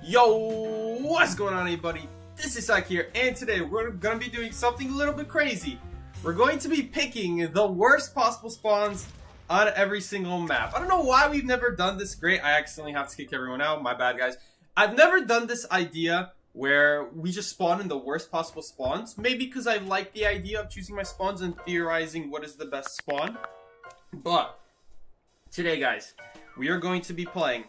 Yo, what's going on, everybody? This is Ike here, and today we're going to be doing something a little bit crazy. We're going to be picking the worst possible spawns on every single map. I don't know why we've never done this. Great, I accidentally have to kick everyone out. My bad, guys. I've never done this idea where we just spawn in the worst possible spawns. Maybe because I like the idea of choosing my spawns and theorizing what is the best spawn. But today, guys, we are going to be playing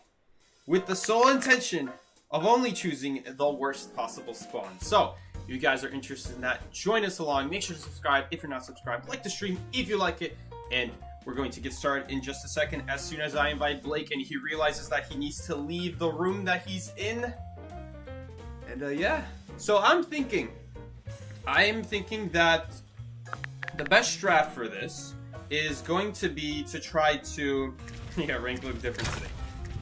with the sole intention of only choosing the worst possible spawn. So, if you guys are interested in that, join us along. Make sure to subscribe if you're not subscribed. Like the stream if you like it. And We're going to get started in just a second as soon as I invite Blake and he realizes that he needs to leave the room that he's in. And yeah, so I am thinking that the best strat for this is going to be to try to, yeah, rank look different today.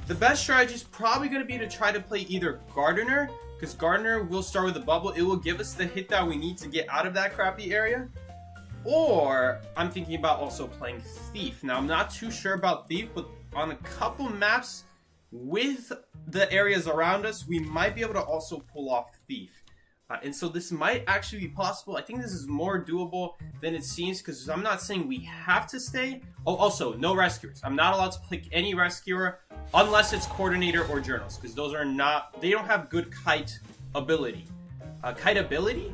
The best strategy is probably going to be to try to play either Gardener, because Gardener will start with a bubble. It will give us the hit that we need to get out of that crappy area. Or I'm thinking about also playing Thief. Now, I'm not too sure about Thief, but on a couple maps with the areas around us, we might be able to also pull off Thief. And so this might actually be possible. I think this is more doable than it seems, because I'm not saying we have to stay. Oh, also, no rescuers. I'm not allowed to pick any rescuer unless it's Coordinator or Journals, because those are not, they don't have good kite ability. Kite ability?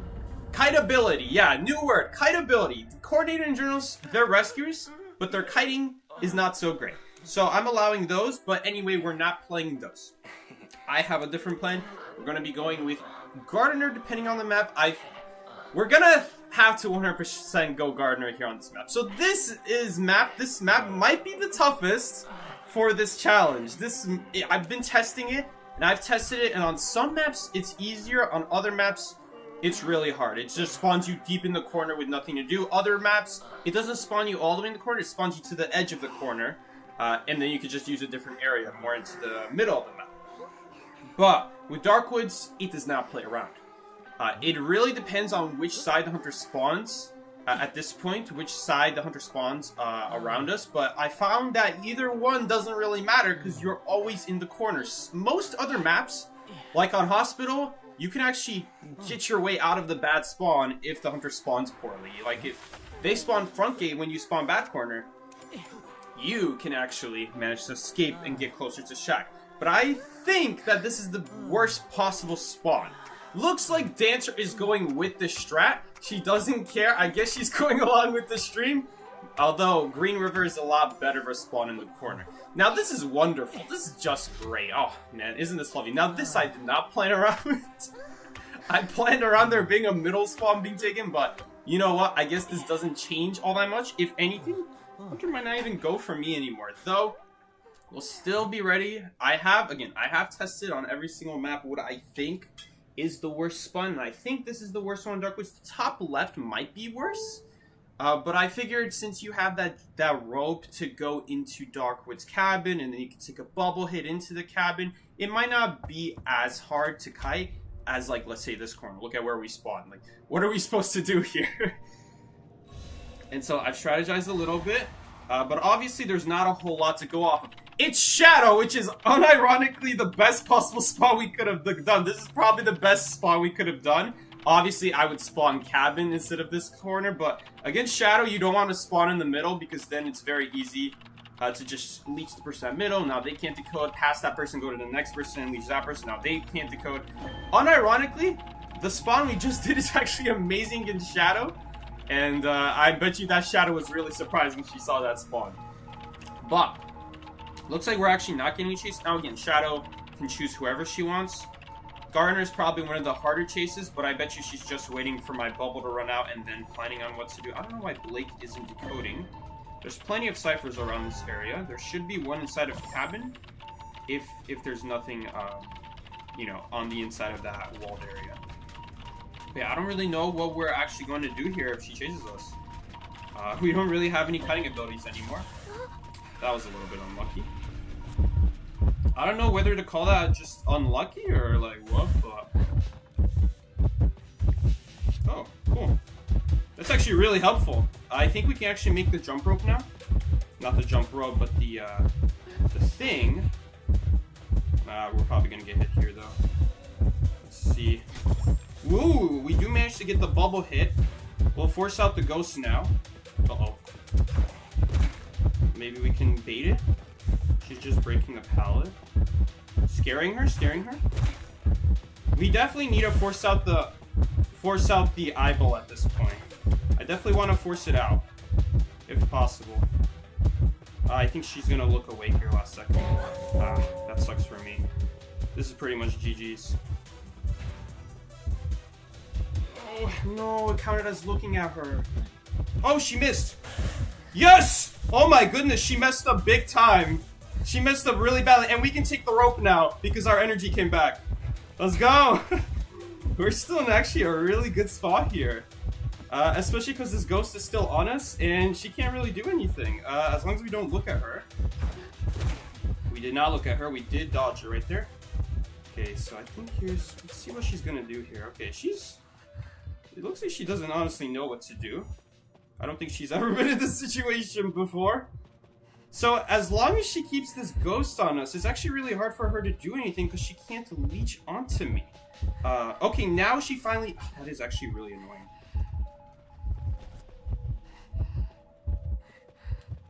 Kite ability, yeah, new word, kite ability. The Coordinator and Journals, they're rescuers, but their kiting is not so great. So I'm allowing those, but anyway, we're not playing those. I have a different plan. We're going to be going with Gardener depending on the map. We're going to have to 100% go Gardener here on this map. So this map might be the toughest for this challenge. I've been testing it, and I've tested it, and on some maps it's easier, on other maps it's really hard. It just spawns you deep in the corner with nothing to do. Other maps, it doesn't spawn you all the way in the corner, it spawns you to the edge of the corner, and then you can just use a different area, more into the middle of the map. But with Darkwoods, it does not play around. It really depends on which side the hunter spawns at this point, which side the hunter spawns around us. But I found that either one doesn't really matter because you're always in the corners. Most other maps, like on Hospital, you can actually get your way out of the bad spawn if the hunter spawns poorly. Like if they spawn front gate when you spawn back corner, you can actually manage to escape and get closer to Shack. But I think that this is the worst possible spawn. Looks like Dancer is going with the strat. She doesn't care. I guess she's going along with the stream. Although Green River is a lot better for spawn in the corner. Now this is wonderful. This is just great. Oh man, isn't this lovely? Now this I did not plan around with. I planned around there being a middle spawn being taken, but you know what? I guess this doesn't change all that much. If anything, Hunter might not even go for me anymore. Though, we'll still be ready. I have tested on every single map what I think is the worst spawn, and I think this is the worst one in Darkwoods. The top left might be worse, but I figured since you have that rope to go into Darkwoods cabin, and then you can take a bubble hit into the cabin, it might not be as hard to kite as, like, let's say this corner. Look at where we spawn. Like, what are we supposed to do here? And so I've strategized a little bit, but obviously there's not a whole lot to go off of. It's Shadow, which is unironically the best possible spawn we could have done. This is probably the best spawn we could have done. Obviously, I would spawn cabin instead of this corner, but against Shadow, you don't want to spawn in the middle because then it's very easy to just leech the person at middle. Now they can't decode, pass that person, go to the next person, and leech that person. Now they can't decode. Unironically, the spawn we just did is actually amazing against Shadow, and I bet you that Shadow was really surprised when she saw that spawn. But looks like we're actually not getting chased. Now again, Shadow can choose whoever she wants. Gardener is probably one of the harder chases, but I bet you she's just waiting for my bubble to run out and then planning on what to do. I don't know why Blake isn't decoding. There's plenty of ciphers around this area. There should be one inside of cabin, if there's nothing, you know, on the inside of that walled area. But yeah, I don't really know what we're actually going to do here if she chases us. We don't really have any cutting abilities anymore. That was a little bit unlucky. I don't know whether to call that just unlucky or like what, but... Oh, cool. That's actually really helpful. I think we can actually make the jump rope now. Not the jump rope, but the thing. We're probably gonna get hit here though. Let's see. Woo! We do manage to get the bubble hit. We'll force out the ghost now. Uh-oh. Maybe we can bait it? She's just breaking the pallet. Scaring her? Scaring her? We definitely need to force out the eyeball at this point. I definitely want to force it out, if possible. I think she's gonna look away here last second. That sucks for me. This is pretty much GG's. Oh, no, it counted as looking at her. Oh, she missed! Yes! Oh my goodness, she messed up big time. She messed up really badly, and we can take the rope now because our energy came back. Let's go. We're still in actually a really good spot here. Especially because this ghost is still on us, and she can't really do anything. As long as we don't look at her. We did not look at her. We did dodge her right there. Okay, so I think let's see what she's gonna do here. Okay, it looks like she doesn't honestly know what to do. I don't think she's ever been in this situation before. So as long as she keeps this ghost on us, it's actually really hard for her to do anything because she can't leech onto me. Okay, now she finally... Oh, that is actually really annoying.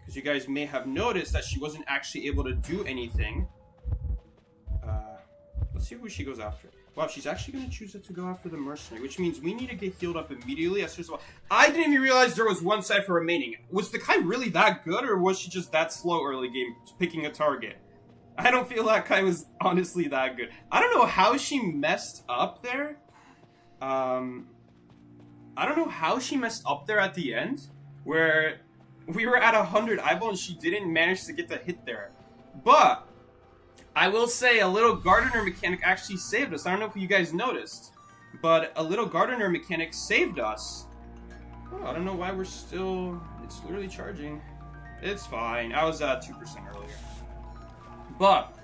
Because you guys may have noticed that she wasn't actually able to do anything. Let's see who she goes after. Wow, she's actually going to choose to go after the mercenary, which means we need to get healed up immediately as soon as well. I didn't even realize there was one Cypher remaining. Was the Kai really that good, or was she just that slow early game picking a target? I don't feel that Kai was honestly that good. I don't know how she messed up there. I don't know how she messed up there at the end, where we were at 100 eyeball and she didn't manage to get the hit there. But I will say a little gardener mechanic actually saved us. I don't know if you guys noticed, but a little gardener mechanic saved us. Oh, I don't know why we're still... It's literally charging. It's fine. I was at 2% earlier. But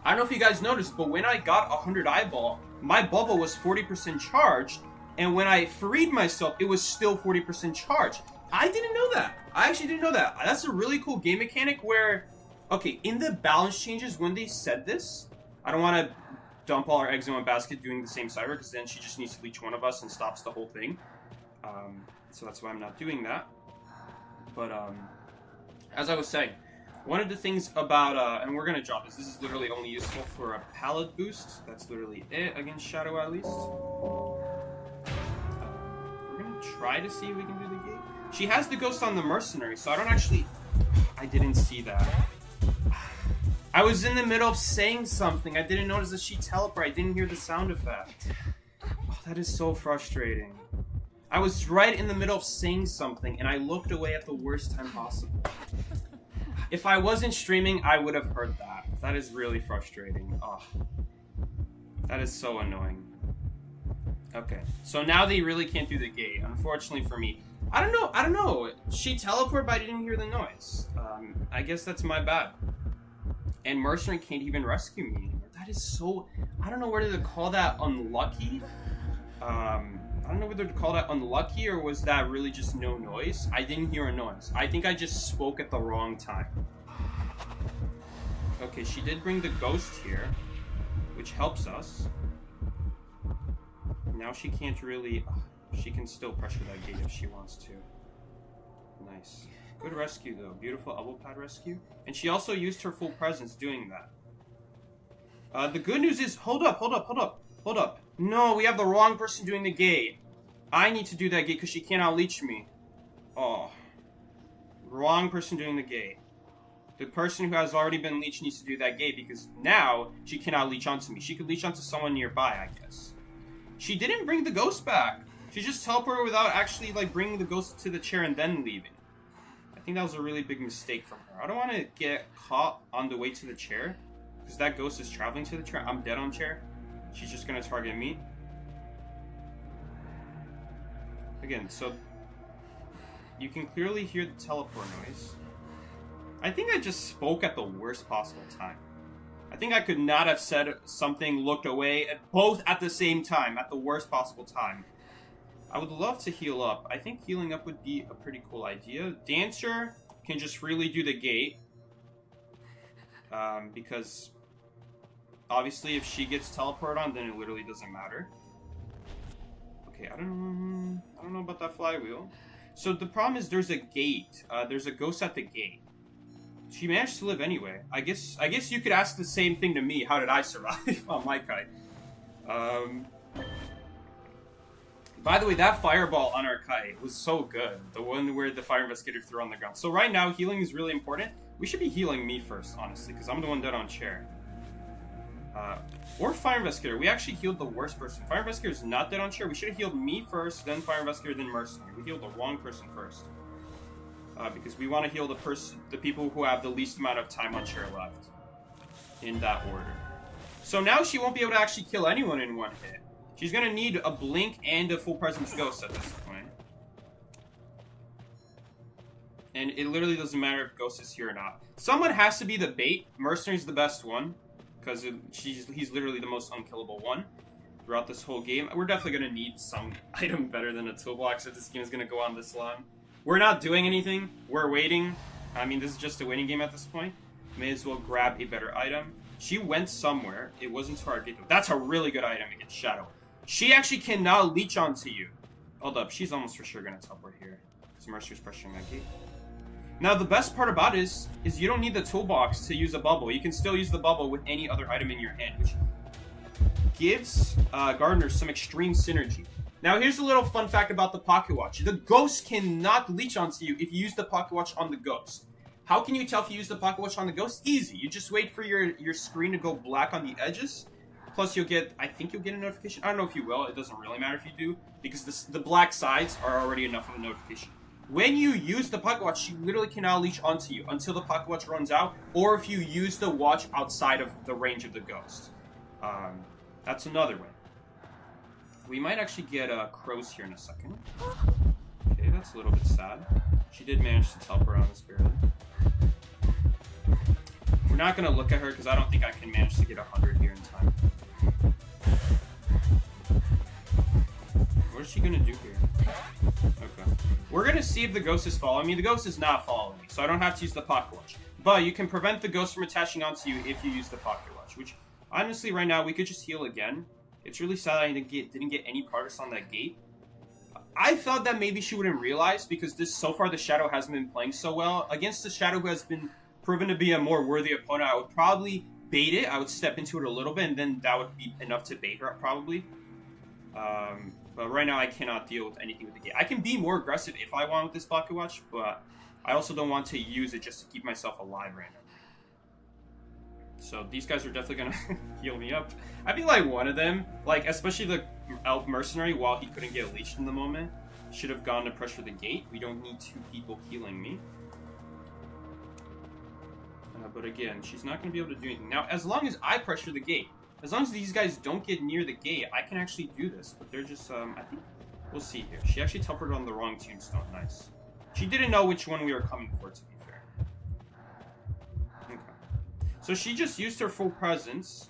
I don't know if you guys noticed, but when I got 100 eyeball, my bubble was 40% charged, and when I freed myself, it was still 40% charged. I didn't know that. I actually didn't know that. That's a really cool game mechanic where... Okay, in the balance changes, when they said this, I don't want to dump all our eggs in one basket doing the same Cyber, because then she just needs to leech one of us and stops the whole thing. So that's why I'm not doing that. But, as I was saying, one of the things about, and we're going to drop this. This is literally only useful for a pallet boost. That's literally it against Shadow, at least. We're going to try to see if we can do the gate. She has the ghost on the mercenary, so I don't actually... I didn't see that. I was in the middle of saying something. I didn't notice that she teleported. I didn't hear the sound effect. Oh, that is so frustrating. I was right in the middle of saying something, and I looked away at the worst time possible. If I wasn't streaming, I would have heard that. That is really frustrating. Oh, that is so annoying. Okay, so now they really can't do the gate, unfortunately for me. I don't know. She teleported, but I didn't hear the noise. I guess that's my bad. And Mercenary can't even rescue me anymore. That is so... I don't know whether to call that unlucky. I don't know whether to call that unlucky, or was that really just no noise? I didn't hear a noise. I think I just spoke at the wrong time. Okay, she did bring the ghost here, which helps us. Now she can't really... She can still pressure that gate if she wants to. Nice. Good rescue, though. Beautiful elbow pad rescue. And she also used her full presence doing that. The good news is... Hold up. No, we have the wrong person doing the gate. I need to do that gate because she cannot leech me. Oh. Wrong person doing the gate. The person who has already been leeched needs to do that gate because now she cannot leech onto me. She could leech onto someone nearby, I guess. She didn't bring the ghost back. She just teleported without actually, like, bringing the ghost to the chair and then leaving. I think that was a really big mistake from her. I don't want to get caught on the way to the chair, because that ghost is traveling to the chair. I'm dead on chair. She's just going to target me. Again, so you can clearly hear the teleport noise. I think I just spoke at the worst possible time. I think I could not have said something, looked away, both at the same time, at the worst possible time. I would love to heal up. I think healing up would be a pretty cool idea. Dancer can just freely do the gate. Because obviously if she gets teleported on, then it literally doesn't matter. Okay, I don't know about that flywheel. So the problem is there's a gate. There's a ghost at the gate. She managed to live anyway. I guess you could ask the same thing to me. How did I survive on my kite? By the way, that fireball on our kite was so good. The one where the fire investigator threw on the ground. So right now, healing is really important. We should be healing me first, honestly, because I'm the one dead on chair. Or fire investigator. We actually healed the worst person. Fire investigator is not dead on chair. We should have healed me first, then fire investigator, then mercenary. We healed the wrong person first. because we want to heal the people who have the least amount of time on chair left, in that order. So now she won't be able to actually kill anyone in one hit. She's gonna need a blink and a full presence ghost at this point. And it literally doesn't matter if Ghost is here or not. Someone has to be the bait. Mercenary's the best one, because he's literally the most unkillable one throughout this whole game. We're definitely going to need some item better than a toolbox if this game is going to go on this long. We're not doing anything. We're waiting. I mean, this is just a waiting game at this point. May as well grab a better item. She went somewhere. It wasn't to our gate. That's a really good item against Shadow. She actually can now leech onto you. Hold up. She's almost for sure going to teleport here. Because Mercer's pressuring that gate. Now, the best part about it is you don't need the toolbox to use a bubble. You can still use the bubble with any other item in your hand, which gives Gardener some extreme synergy. Now, here's a little fun fact about the Pocket Watch. The Ghost cannot leech onto you if you use the Pocket Watch on the Ghost. How can you tell if you use the Pocket Watch on the Ghost? Easy. You just wait for your screen to go black on the edges. Plus, I think you'll get a notification. I don't know if you will. It doesn't really matter if you do, because the black sides are already enough of a notification. When you use the Pocket Watch, she literally cannot leech onto you until the Pocket Watch runs out, or if you use the watch outside of the range of the Ghost. That's another way. We might actually get crows here in a second. Okay, that's a little bit sad. She did manage to teleport on this barely. We're not going to look at her because I don't think I can manage to get 100 here in time. What is she going to do here? Okay. We're going to see if the Ghost is following me. The Ghost is not following me, so I don't have to use the Pocket Watch. But you can prevent the Ghost from attaching onto you if you use the Pocket Watch, which, honestly, right now, we could just heal again. It's really sad I didn't get any progress on that gate. I thought that maybe she wouldn't realize, because so far the Shadow hasn't been playing so well. Against the Shadow who has been proven to be a more worthy opponent, I would probably bait it. I would step into it a little bit, and then that would be enough to bait her, probably. But right now, I cannot deal with anything with the gate. I can be more aggressive if I want with this Pocket Watch, but I also don't want to use it just to keep myself alive right now. So these guys are definitely going to heal me up. I feel like one of them, like especially the Elf Mercenary, while he couldn't get leashed in the moment, should have gone to pressure the gate. We don't need two people healing me. But again, she's not going to be able to do anything. Now, as long as I pressure the gate, as long as these guys don't get near the gate, I can actually do this. But they're just, I think, we'll see here. She actually teleported on the wrong tombstone. Nice. She didn't know which one we were coming for, to be fair. Okay. So she just used her full presence.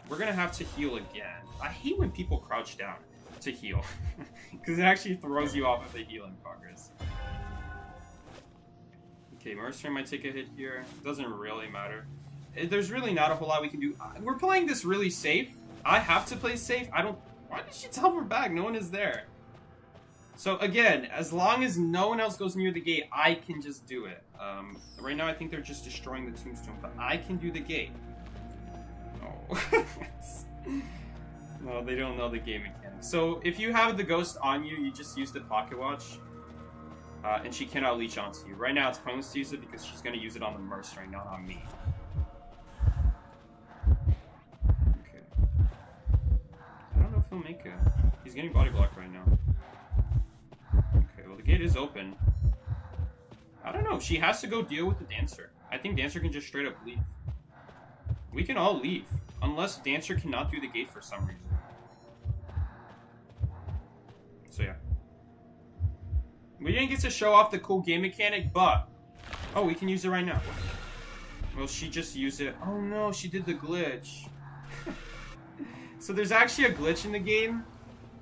We're going to have to heal again. I hate when people crouch down to heal. Because it actually throws you off of the healing progress. Okay, Mercenary might take a hit here. Doesn't really matter. There's really not a whole lot we can do. We're playing this really safe. I have to play safe. Why did she teleport back? No one is there. So again, as long as no one else goes near the gate, I can just do it. Right now I think they're just destroying the tombstone, but I can do the gate. Oh. No, they don't know the game mechanics. So if you have the Ghost on you, you just use the Pocket Watch. And she cannot leech onto you. Right now it's pointless to use it because she's going to use it on the Mercenary, not on me. Okay. I don't know if he'll make it. He's getting body blocked right now. Okay, well the gate is open. I don't know. She has to go deal with the Dancer. I think Dancer can just straight up leave. We can all leave. Unless Dancer cannot do the gate for some reason. So yeah. We didn't get to show off the cool game mechanic, but... Oh, we can use it right now. Well, she just used it. Oh no, she did the glitch. So there's actually a glitch in the game.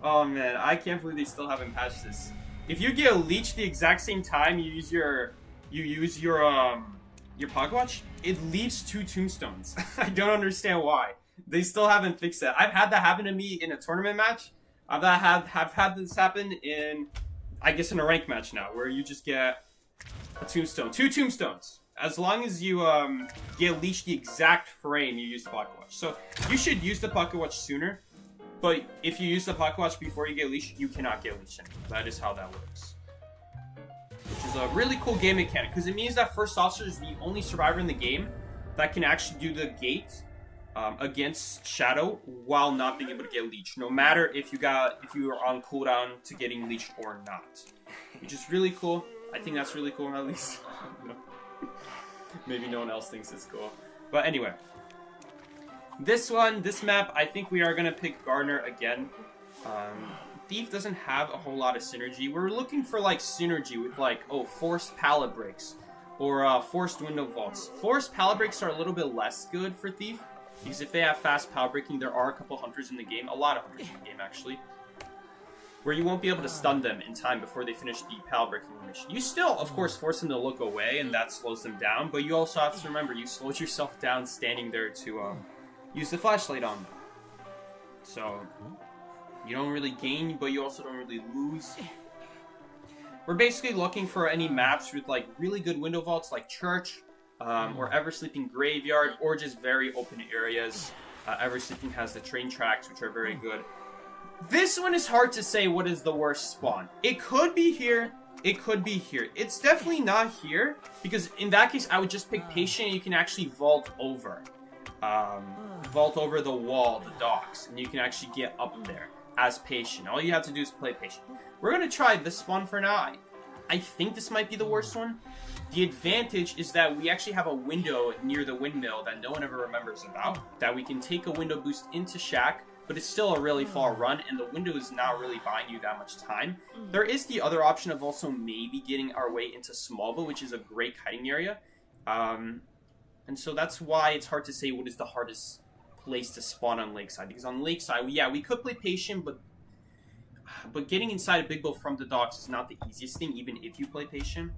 Oh man, I can't believe they still haven't patched this. If you get leeched the exact same time you use your Pocket Watch, it leaves 2 tombstones. I don't understand why. They still haven't fixed that. I've had that happen to me in a tournament match. I've had this happen in, I guess, in a rank match now, where you just get a tombstone. 2 tombstones. As long as you get leeched the exact frame you use the Pocket Watch. So you should use the Pocket Watch sooner. But if you use the Pocket Watch before you get leashed, you cannot get leashed anymore. That is how that works. Which is a really cool game mechanic, because it means that First Officer is the only survivor in the game that can actually do the gate against Shadow while not being able to get leeched, no matter if you are on cooldown to getting leeched or not. Which is really cool. I think that's really cool, at least. Maybe no one else thinks it's cool. But anyway. This map, I think we are going to pick Gardener again. Thief doesn't have a whole lot of synergy. We're looking for, like, synergy with, like, forced pallet breaks. Or, forced window vaults. Forced pallet breaks are a little bit less good for Thief. Because if they have fast pallet breaking, there are a couple hunters in the game. A lot of hunters in the game, actually. Where you won't be able to stun them in time before they finish the pallet breaking mission. You still, of course, force them to look away, and that slows them down. But you also have to remember, you slowed yourself down standing there to, use the flashlight on them. So, you don't really gain, but you also don't really lose. We're basically looking for any maps with, like, really good window vaults, like Church, or Eversleeping Graveyard, or just very open areas. Eversleeping has the train tracks, which are very good. This one is hard to say what is the worst spawn. It could be here, it could be here. It's definitely not here, because in that case, I would just pick Patient, and you can actually vault over. Vault over the wall, the docks, and you can actually get up there as Patient. All you have to do is play Patient. We're going to try this spawn for now. I think this might be the worst one. The advantage is that we actually have a window near the windmill that no one ever remembers about, that we can take a window boost into Shack, but it's still a really far run, and the window is not really buying you that much time. There is the other option of also maybe getting our way into Smallville, which is a great kiting area. And so that's why it's hard to say what is the hardest place to spawn on Lakeside. Because on Lakeside, yeah, we could play Patient, but getting inside a Big Bill from the docks is not the easiest thing, even if you play Patient.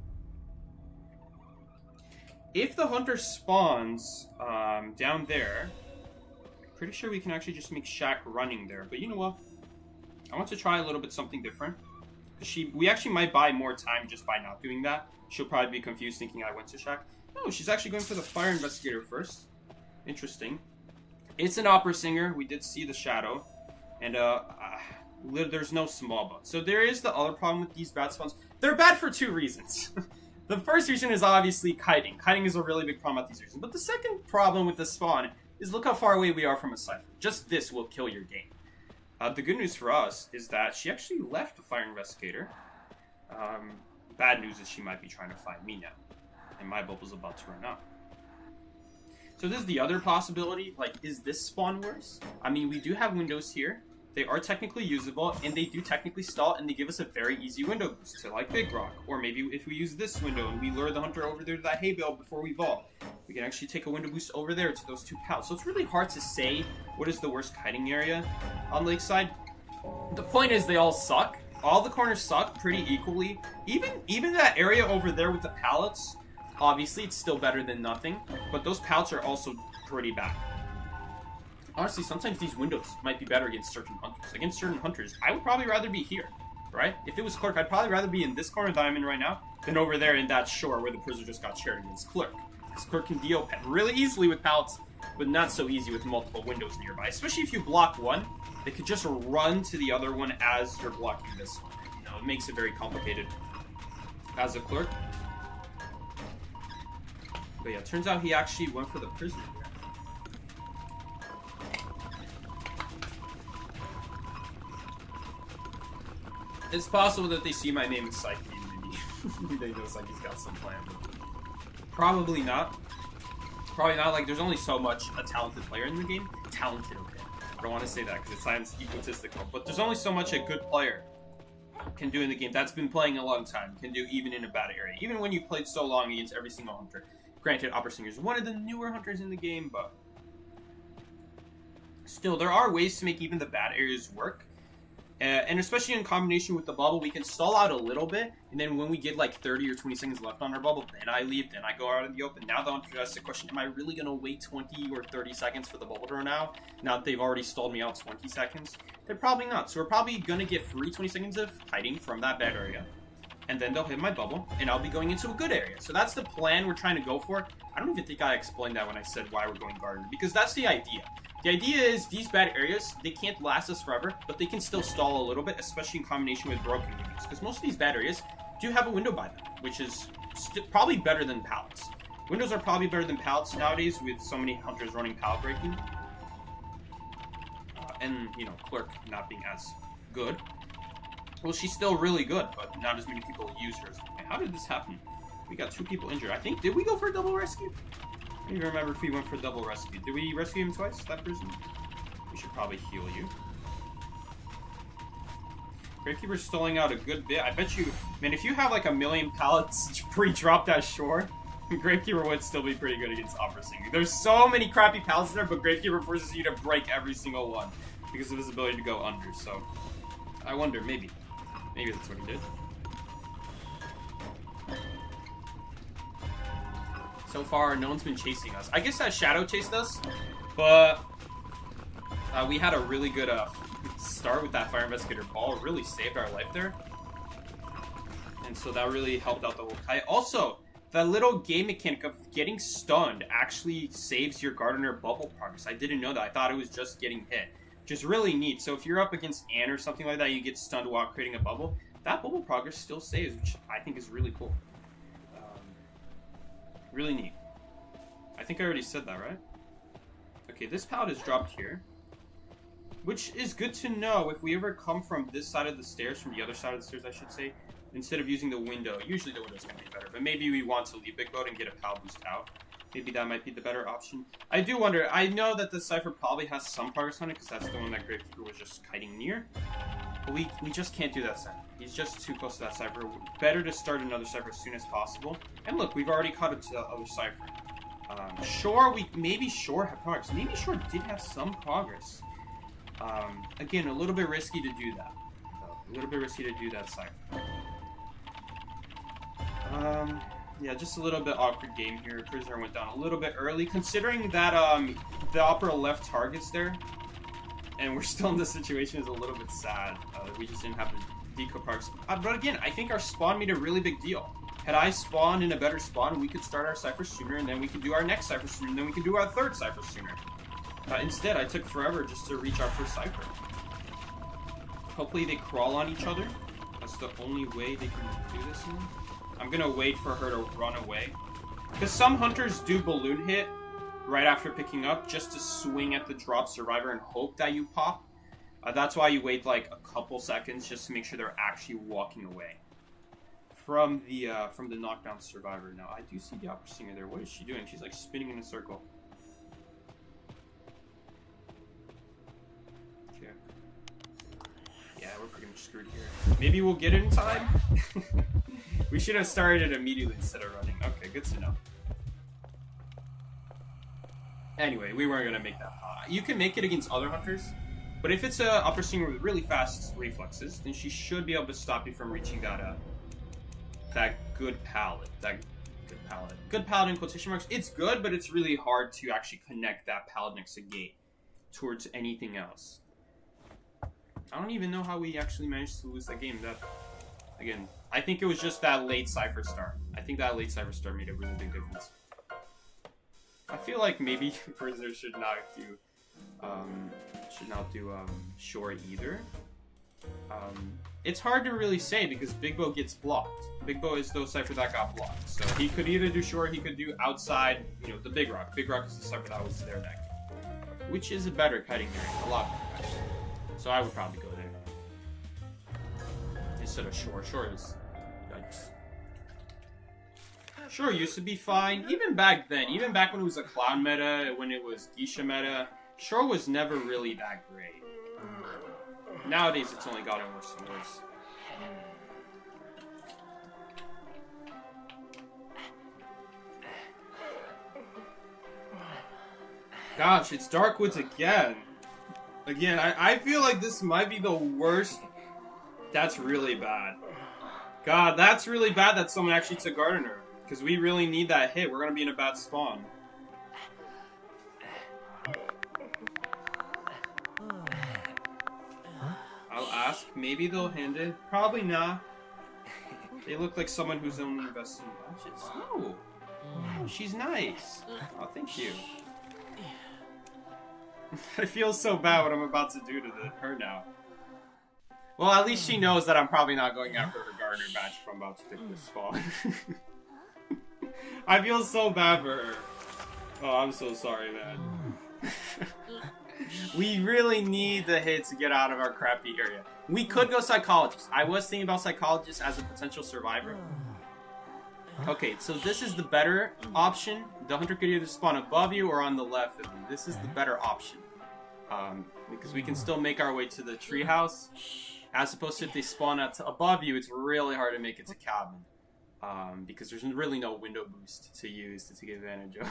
If the hunter spawns down there, pretty sure we can actually just make Shack running there. But you know what? I want to try a little bit something different. We actually might buy more time just by not doing that. She'll probably be confused thinking I went to Shack. No, she's actually going for the Fire Investigator first. Interesting. It's an opera singer. We did see the shadow. And there's no small bot. So there is the other problem with these bad spawns. They're bad for two reasons. The first reason is obviously kiting. Kiting is a really big problem at these reasons. But the second problem with the spawn is look how far away we are from a Cypher. Just this will kill your game. The good news for us is that she actually left the Fire Investigator. Bad news is she might be trying to find me now. And my bubble's about to run out. So this is the other possibility. Like, is this spawn worse? I mean, we do have windows here. They are technically usable, and they do technically stall, and they give us a very easy window boost to, like, Big Rock. Or maybe if we use this window and we lure the hunter over there to that hay bale before we vault, we can actually take a window boost over there to those two pals. So it's really hard to say what is the worst kiting area on Lakeside. The point is they all suck. All the corners suck pretty equally. Even that area over there with the pallets, obviously it's still better than nothing, but those pallets are also pretty bad. Honestly, sometimes these windows might be better against certain hunters. Against certain hunters, I would probably rather be here, right? If it was Clerk, I'd probably rather be in this corner that I'm in right now than over there in that shore where the prisoner just got shared against Clerk. Because Clerk can deal really easily with pallets, but not so easy with multiple windows nearby. Especially if you block one, they could just run to the other one as you're blocking this one. You know, it makes it very complicated as a Clerk. But yeah, turns out he actually went for the prisoner here. It's possible that they see my name as Psyche and maybe they know Psyche's got some plan. Probably not. Probably not. Like, there's only so much a talented player in the game. Talented, okay. I don't want to say that because it sounds egotistical. But there's only so much a good player can do in the game that's been playing a long time, can do even in a bad area. Even when you've played so long against every single hunter. Granted, Opera Singer is one of the newer hunters in the game, but still, there are ways to make even the bad areas work. And especially in combination with the bubble, we can stall out a little bit, and then when we get like 30 or 20 seconds left on our bubble, then I leave, then I go out in the open. Now the hunter asks the question, am I really going to wait 20 or 30 seconds for the bubble to run out? Now that they've already stalled me out 20 seconds? They're probably not. So we're probably going to get free 20 seconds of hiding from that bad area. And then they'll hit my bubble, and I'll be going into a good area. So that's the plan we're trying to go for. I don't even think I explained that when I said why we're going Gardener, because that's the idea. The idea is these bad areas, they can't last us forever, but they can still stall a little bit, especially in combination with broken windows. Because most of these bad areas do have a window by them, which is probably better than pallets. Windows are probably better than pallets nowadays with so many hunters running pallet breaking. And, you know, Clerk not being as good. Well, she's still really good, but not as many people use her as How did this happen? We got 2 people injured. I think, did we go for a double rescue? I don't even remember if we went for a double rescue. Did we rescue him twice, that person? We should probably heal you. Gravekeeper's stalling out a good bit. I bet you, man, if you have like 1,000,000 pallets pre-dropped at shore, Gravekeeper would still be pretty good against Opera Singer. There's so many crappy pallets there, but Gravekeeper forces you to break every single one because of his ability to go under, so I wonder, maybe that's what he did. So far, no one's been chasing us. I guess that Shadow chased us, but we had a really good start with that Fire Investigator ball. It really saved our life there. And so that really helped out the whole kite. Also, that little game mechanic of getting stunned actually saves your Gardener bubble progress. I didn't know that. I thought it was just getting hit. Which is really neat. So if you're up against Anne or something like that, you get stunned while creating a bubble, that bubble progress still saves, which I think is really cool. Really neat. I think I already said that, right? Okay, this pallet is dropped here. Which is good to know if we ever come from this side of the stairs, from the other side of the stairs, I should say, instead of using the window. Usually the window's going to be better, but maybe we want to leave Big Boat and get a pal boost out. Maybe that might be the better option. I do wonder, I know that the Cypher probably has some progress on it, because that's the one that Gravekeeper was just kiting near. But we just can't do that Cypher. He's just too close to that Cypher. Better to start another Cypher as soon as possible. And look, we've already caught up to the other Cypher. Maybe Shore had progress. Maybe Shore did have some progress. Again, a little bit risky to do that. A little bit risky to do that Cypher. Yeah, just a little bit awkward game here. Prisoner went down a little bit early, considering that the Opera left targets there, and we're still in this situation is a little bit sad. We just didn't have the deco parks. But again, I think our spawn made a really big deal. Had I spawned in a better spawn, we could start our Cypher sooner, and then we could do our next Cypher sooner, and then we could do our third Cypher sooner. Instead, I took forever just to reach our first Cypher. Hopefully they crawl on each other. That's the only way they can do this here. I'm gonna wait for her to run away. Because some hunters do balloon hit right after picking up just to swing at the drop survivor and hope that you pop. That's why you wait like a couple seconds just to make sure they're actually walking away from the knockdown survivor. Now, I do see the Opera Singer there. What is she doing? She's like spinning in a circle. Okay. Yeah, we're pretty much screwed here. Maybe we'll get it in time? We should have started it immediately instead of running. Okay, good to know. Anyway, we weren't going to make that. You can make it against other hunters, but if it's a Opera Singer with really fast reflexes, then she should be able to stop you from reaching that good pallet. Good pallet in quotation marks. It's good, but it's really hard to actually connect that pallet next to gate towards anything else. I don't even know how we actually managed to lose that game. Again, I think it was just that late Cypher start. I think that late Cypher start made a really big difference. I feel like maybe Prisoner should not do Shore either. It's hard to really say because Big Bo gets blocked. Big Bo is the Cypher that got blocked. So he could either do Shore, he could do outside, the Big Rock. Big Rock is the Cypher that was there next. Which is a better kiting area, a lot better. So I would probably go there. Instead of Shore. Shore is... Yikes. Shore used to be fine. Even back then. Even back when it was a Clown meta, when it was Geisha meta, Shore was never really that great. Nowadays, it's only gotten worse and worse. Gosh, it's Darkwoods again. Again, I feel like this might be the worst. That's really bad. God, that's really bad that someone actually took Gardener. Because we really need that hit. We're going to be in a bad spawn. I'll ask. Maybe they'll hand it. Probably not. They look like someone who's only invested in matches. Oh, she's nice. Oh, thank you. I feel so bad what I'm about to do to her now. Well, at least she knows that I'm probably not going after her Gardener badge if I'm about to pick this spawn. I feel so bad for her. Oh, I'm so sorry, man. We really need the hit to get out of our crappy area. We could go Psychologist. I was thinking about Psychologist as a potential survivor. Okay, so this is the better option. The hunter could either spawn above you or on the left of you. This is the better option. Because we can still make our way to the treehouse. As opposed to if they spawn out above you, it's really hard to make it to cabin. Because there's really no window boost to use to take advantage of.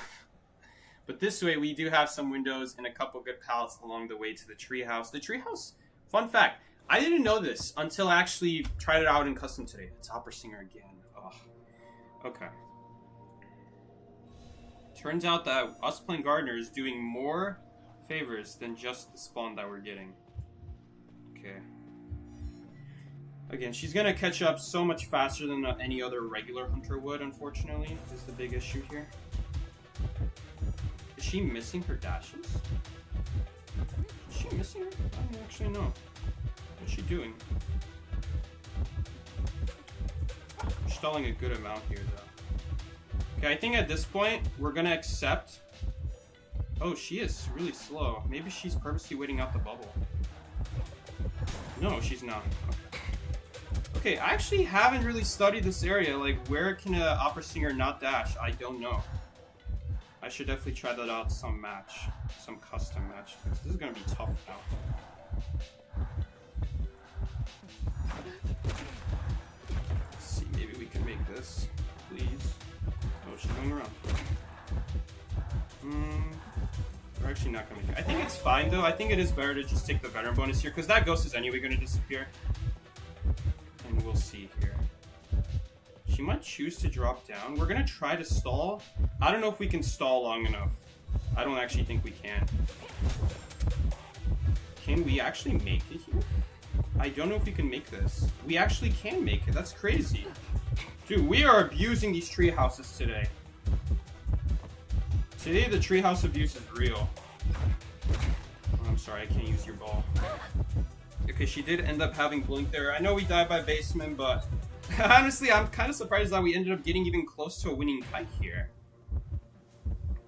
But this way, we do have some windows and a couple good pallets along the way to the treehouse. The treehouse, fun fact, I didn't know this until I actually tried it out in custom today. It's Opera Singer again. Ugh. Okay. Turns out that us playing Gardener is doing more favors than just the spawn that we're getting. Okay. Again, she's gonna catch up so much faster than any other regular hunter would, unfortunately, is the big issue here. Is she missing her dashes? Is she missing her? I don't actually know. What's she doing? She's stalling a good amount here, though. Okay, I think at this point, we're gonna accept... Oh, she is really slow. Maybe she's purposely waiting out the bubble. No, she's not. Okay, I actually haven't really studied this area. Like, where can an Opera Singer not dash? I don't know. I should definitely try that out some match. Some custom match. Because this is gonna be tough now. Let's see, maybe we can make this. Please. Oh, she's going around. We're actually not gonna make it. I think it's fine though. I think it is better to just take the veteran bonus here, because that ghost is anyway gonna disappear. And we'll see here. She might choose to drop down. We're gonna try to stall. I don't know if we can stall long enough. I don't actually think we can. Can we actually make it here? I don't know if we can make this. We actually can make it. That's crazy. Dude, we are abusing these tree houses today. Today the treehouse abuse is real. Oh, I'm sorry, I can't use your ball. Okay, she did end up having blink there. I know we died by basement, but honestly, I'm kind of surprised that we ended up getting even close to a winning kite here.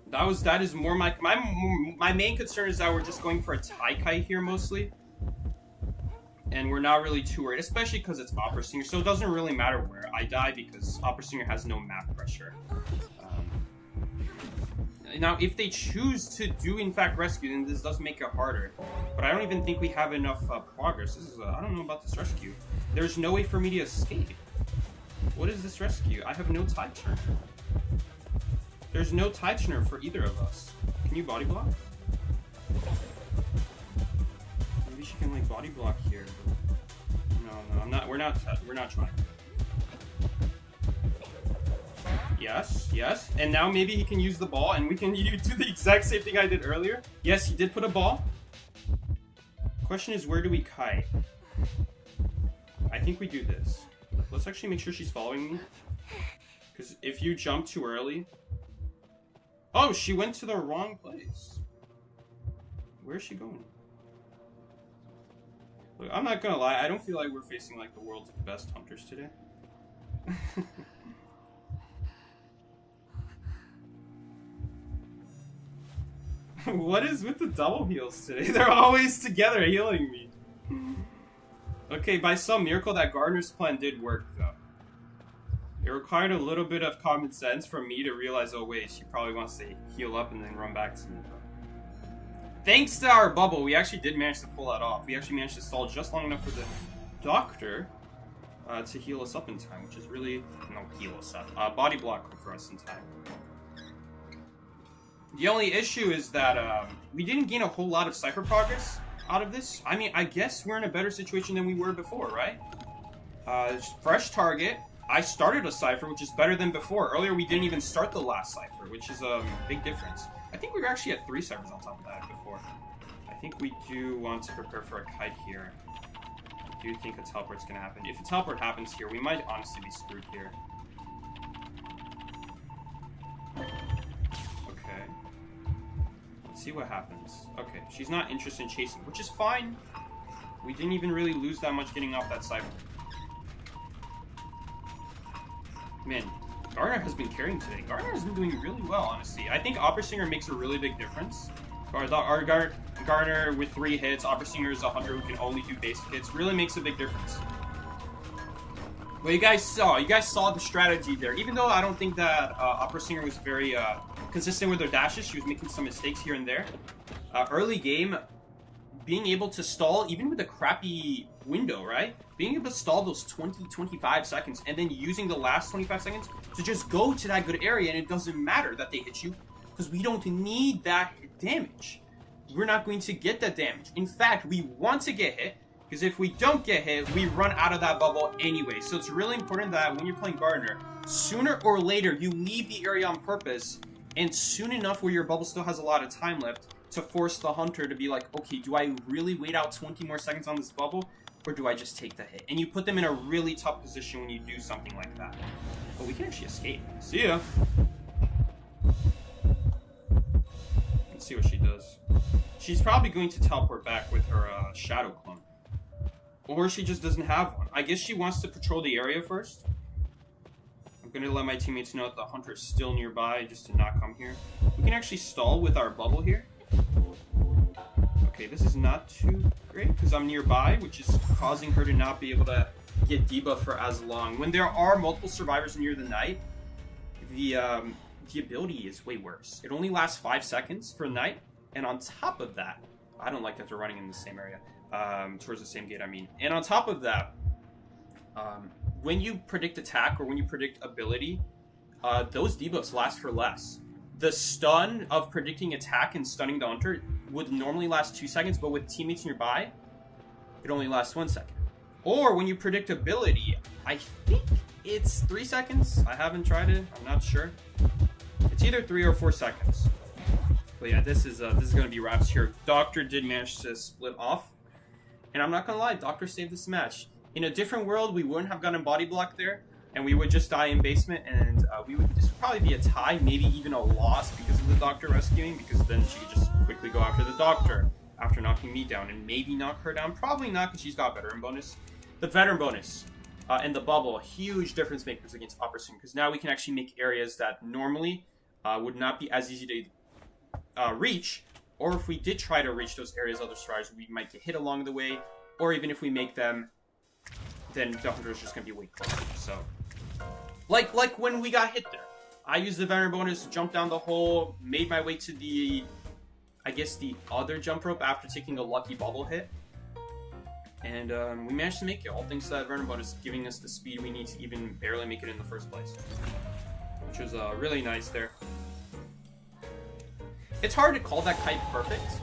That is more my main concern is that we're just going for a tie kite here mostly. And we're not really too worried, especially because it's Opera Singer, so it doesn't really matter where I die because Opera Singer has no map pressure. Now, if they choose to do, in fact, rescue, then this does make it harder. But I don't even think we have enough progress. This is, I don't know about this rescue. There's no way for me to escape. What is this rescue? I have no tide turner. There's no tide turner for either of us. Can you body block? Maybe she can, like, body block here. No, I'm not. We're not trying. Yes. And now maybe he can use the ball and we can do the exact same thing I did earlier. Yes, he did put a ball. Question is, where do we kite? I think we do this. Let's actually make sure she's following me. Because if you jump too early... Oh, she went to the wrong place. Where is she going? Look, I'm not gonna lie, I don't feel like we're facing like the world's best hunters today. What is with the double heals today? They're always together healing me. Okay, by some miracle, that Gardener's plan did work, though. It required a little bit of common sense for me to realize, oh wait, she probably wants to heal up and then run back to me. Thanks to our bubble, we actually did manage to pull that off. We actually managed to stall just long enough for the doctor to heal us up in time, which is really... No, heal us up. Body block for us in time. The only issue is that we didn't gain a whole lot of Cypher progress out of this. I mean, I guess we're in a better situation than we were before, right? Fresh target. I started a Cypher, which is better than before. Earlier, we didn't even start the last Cypher, which is a big difference. I think we were actually at 3 Cyphers on top of that before. I think we do want to prepare for a kite here. I do think a teleport's going to happen. If a teleport happens here, we might honestly be screwed here. See what happens. Okay, she's not interested in chasing, which is fine. We didn't even really lose that much getting off that Cypher. Man, Gardener has been carrying today. Gardener has been doing really well, honestly. I think Opera Singer makes a really big difference. Gardener with 3 hits, Opera Singer is a hunter who can only do basic hits. Really makes a big difference. Well, you guys saw the strategy there. Even though I don't think that Opera Singer was very consistent with her dashes, she was making some mistakes here and there. Early game, being able to stall, even with a crappy window, right? Being able to stall those 20-25 seconds and then using the last 25 seconds to just go to that good area, and it doesn't matter that they hit you because we don't need that damage. We're not going to get that damage. In fact, we want to get hit because if we don't get hit, we run out of that bubble anyway. So it's really important that when you're playing Gardener, sooner or later, you leave the area on purpose, and soon enough where your bubble still has a lot of time left to force the Hunter to be like, okay, do I really wait out 20 more seconds on this bubble, or do I just take the hit? And you put them in a really tough position when you do something like that. But we can actually escape. See ya. Let's see what she does. She's probably going to teleport back with her Shadow Clone. Or she just doesn't have one. I guess she wants to patrol the area first. I'm going to let my teammates know that the Hunter is still nearby, just to not come here. We can actually stall with our bubble here. Okay, this is not too great, because I'm nearby, which is causing her to not be able to get debuff for as long. When there are multiple survivors near the Knight, the ability is way worse. It only lasts 5 seconds for Knight, and on top of that, I don't like that they're running in the same area. Towards the same gate, I mean. And on top of that, when you predict attack or when you predict ability, those debuffs last for less. The stun of predicting attack and stunning the Hunter would normally last 2 seconds, but with teammates nearby, it only lasts 1 second. Or when you predict ability, I think it's 3 seconds. I haven't tried it. I'm not sure. It's either 3 or 4 seconds. But yeah, this is going to be wraps here. Doctor did manage to split off. And I'm not going to lie, Doctor saved this match. In a different world, we wouldn't have gotten body block there. And we would just die in basement, and this would probably be a tie, maybe even a loss because of the Doctor rescuing, because then she could just quickly go after the Doctor after knocking me down, and maybe knock her down. Probably not, because she's got veteran bonus. The veteran bonus and the bubble, huge difference makers against Opera Singer, because now we can actually make areas that normally would not be as easy to reach, or if we did try to reach those areas other stars, we might get hit along the way, or even if we make them, then the Hunter is just going to be way closer. So, like when we got hit there. I used the veteran bonus, jumped down the hole, made my way to the, I guess, the other jump rope after taking a lucky bubble hit. And we managed to make it, all thanks to that veteran bonus, giving us the speed we need to even barely make it in the first place. Which was really nice there. It's hard to call that kite perfect,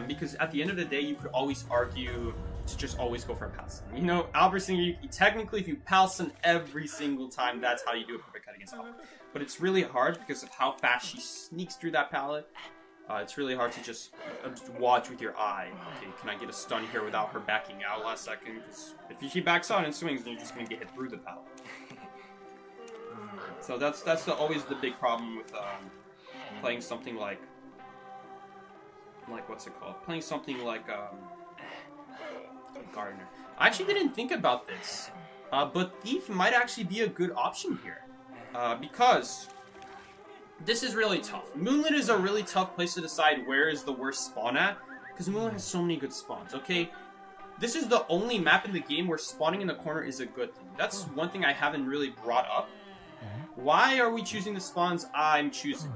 because at the end of the day, you could always argue to just always go for a Palsen. You know, Opera Singer, technically, if you Palsen every single time, that's how you do a perfect kite against Opera. But it's really hard because of how fast she sneaks through that pallet. It's really hard to just watch with your eye. Okay, can I get a stun here without her backing out last second? Because if she backs out and swings, then you're just going to get hit through the pallet. So that's always the big problem with playing something like what's it called? Playing something like Gardener. I actually didn't think about this, but Thief might actually be a good option here, because this is really tough. Moonlit is a really tough place to decide where is the worst spawn at, because Moonlit has so many good spawns, okay? This is the only map in the game where spawning in the corner is a good thing. That's one thing I haven't really brought up. Why are we choosing the spawns I'm choosing?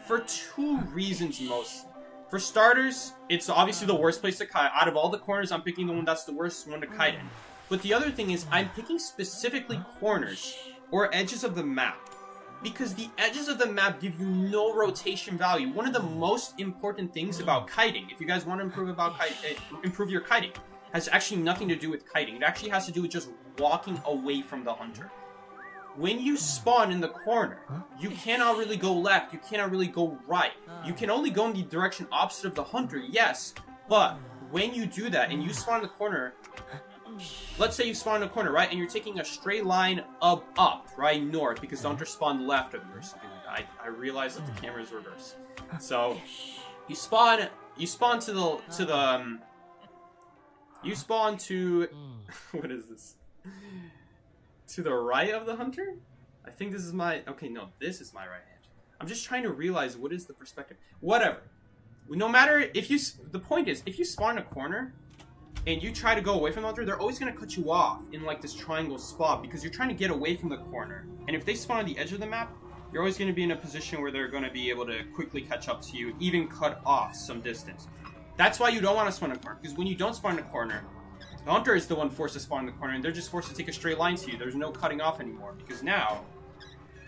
For 2 reasons mostly. For starters, it's obviously the worst place to kite. Out of all the corners, I'm picking the one that's the worst one to kite in. But the other thing is, I'm picking specifically corners or edges of the map, because the edges of the map give you no rotation value. One of the most important things about kiting, if you guys want to improve your kiting, has actually nothing to do with kiting. It actually has to do with just walking away from the Hunter. When you spawn in the corner, you cannot really go left, you cannot really go right. You can only go in the direction opposite of the Hunter, yes, but when you do that and you spawn in the corner, let's say you spawn in the corner, right, and you're taking a straight line up, right, north, because the Hunter spawned left of you or something like that. I realize that the camera is reversed. So, you spawn to, what is this? To the right of the Hunter? I think this is my... Okay, no, this is my right hand. I'm just trying to realize what is the perspective. Whatever. No matter if you... The point is, if you spawn in a corner, and you try to go away from the hunter, they're always going to cut you off in like this triangle spot because you're trying to get away from the corner. And if they spawn on the edge of the map, you're always going to be in a position where they're going to be able to quickly catch up to you, even cut off some distance. That's why you don't want to spawn in a corner, because when you don't spawn in a corner, the hunter is the one forced to spawn in the corner, and they're just forced to take a straight line to you. There's no cutting off anymore, because now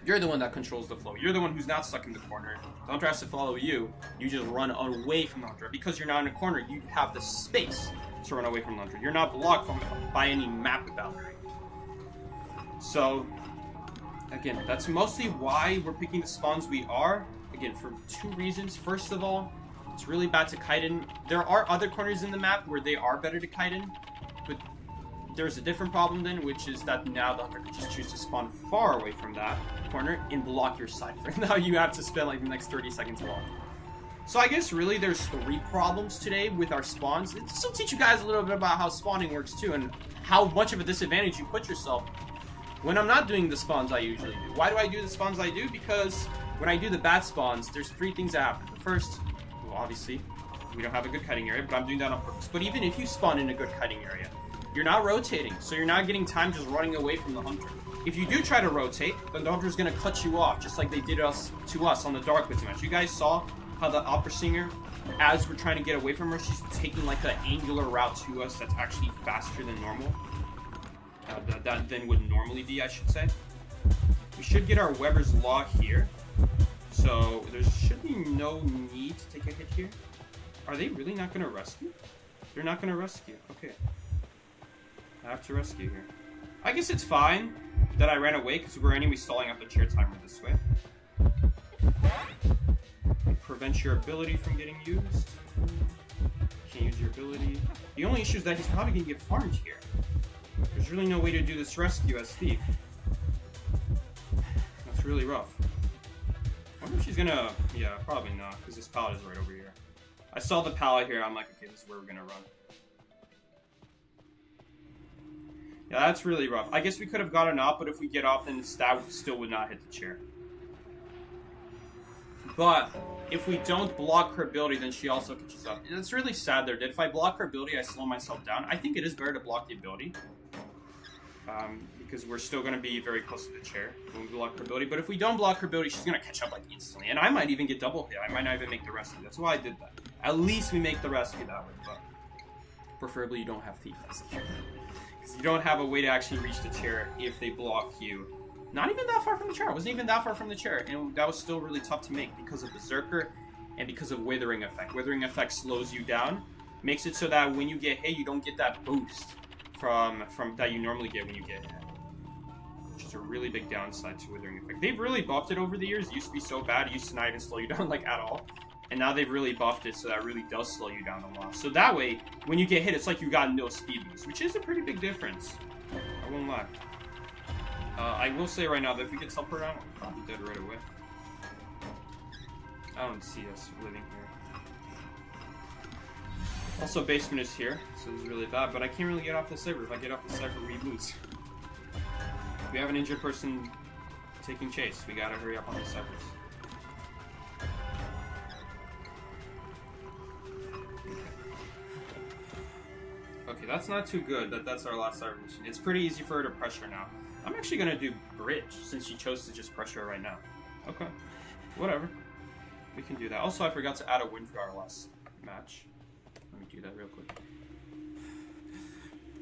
you're the one that controls the flow. You're the one who's not stuck in the corner. The hunter has to follow you. You just run away from the hunter. Because you're not in a corner, you have the space to run away from the hunter. You're not blocked by any map boundary. So, again, that's mostly why we're picking the spawns we are. Again, for two reasons. First of all, it's really bad to kite in. There are other corners in the map where they are better to kite in, but there's a different problem then, which is that now the hunter can just choose to spawn far away from that corner and block your side. Now you have to spend like the next 30 seconds walking. So I guess really there's three problems today with our spawns. This will teach you guys a little bit about how spawning works too, and how much of a disadvantage you put yourself when I'm not doing the spawns I usually do. Why do I do the spawns I do? Because when I do the bad spawns, there's three things that happen. The first, well, obviously, we don't have a good kiting area, but I'm doing that on purpose. But even if you spawn in a good kiting area, you're not rotating, so you're not getting time just running away from the hunter. If you do try to rotate, then the hunter's going to cut you off, just like they did to us on the Dark Woods match. You guys saw how the opera singer, as we're trying to get away from her, she's taking like an angular route to us that's actually faster than normal. Than would normally be, I should say. We should get our Weber's Law here. So there should be no need to take a hit here. Are they really not going to rescue? They're not going to rescue. Okay. I have to rescue here. I guess it's fine that I ran away because we're anyway stalling out the chair timer this way. It prevents your ability from getting used. Can't use your ability. The only issue is that he's probably going to get farmed here. There's really no way to do this rescue as Thief. That's really rough. I wonder if she's gonna... Yeah, probably not, because this pallet is right over here. I saw the pallet here, I'm like, okay, this is where we're gonna run. Yeah, that's really rough. I guess we could have gotten off, but if we get off, then that still would not hit the chair. But if we don't block her ability, then she also catches up. It's really sad there, If I block her ability, I slow myself down. I think it is better to block the ability. Because we're still going to be very close to the chair when we block her ability. But if we don't block her ability, she's going to catch up like instantly. And I might even get double hit. I might not even make the rescue. That's why I did that. At least we make the rescue that way. But preferably you don't have Thief as a chair. Because you don't have a way to actually reach the chair if they block you. Not even that far from the chair. I wasn't even that far from the chair. And that was still really tough to make because of Berserker and because of Withering Effect. Withering Effect slows you down. Makes it so that when you get hit, you don't get that boost from that you normally get when you get hit. Which is a really big downside to Withering Effect. They've really buffed it over the years. It used to be so bad. It used to not even slow you down like at all. And now they've really buffed it so that really does slow you down a lot. So that way, when you get hit, it's like you got no speed boost, which is a pretty big difference. I won't lie. I will say right now that if we get teleport around, we're probably dead right away. I don't see us living here. Also, basement is here, so it's really bad, but I can't really get off the server. If I get off the server, we lose. We have an injured person taking chase. We gotta hurry up on the servers. Okay, that's not too good. That's our last server mission. It's pretty easy for her to pressure now. I'm actually gonna do Bridge, since she chose to just pressure right now. Okay. Whatever. We can do that. Also, I forgot to add a win for our last match. Let me do that real quick.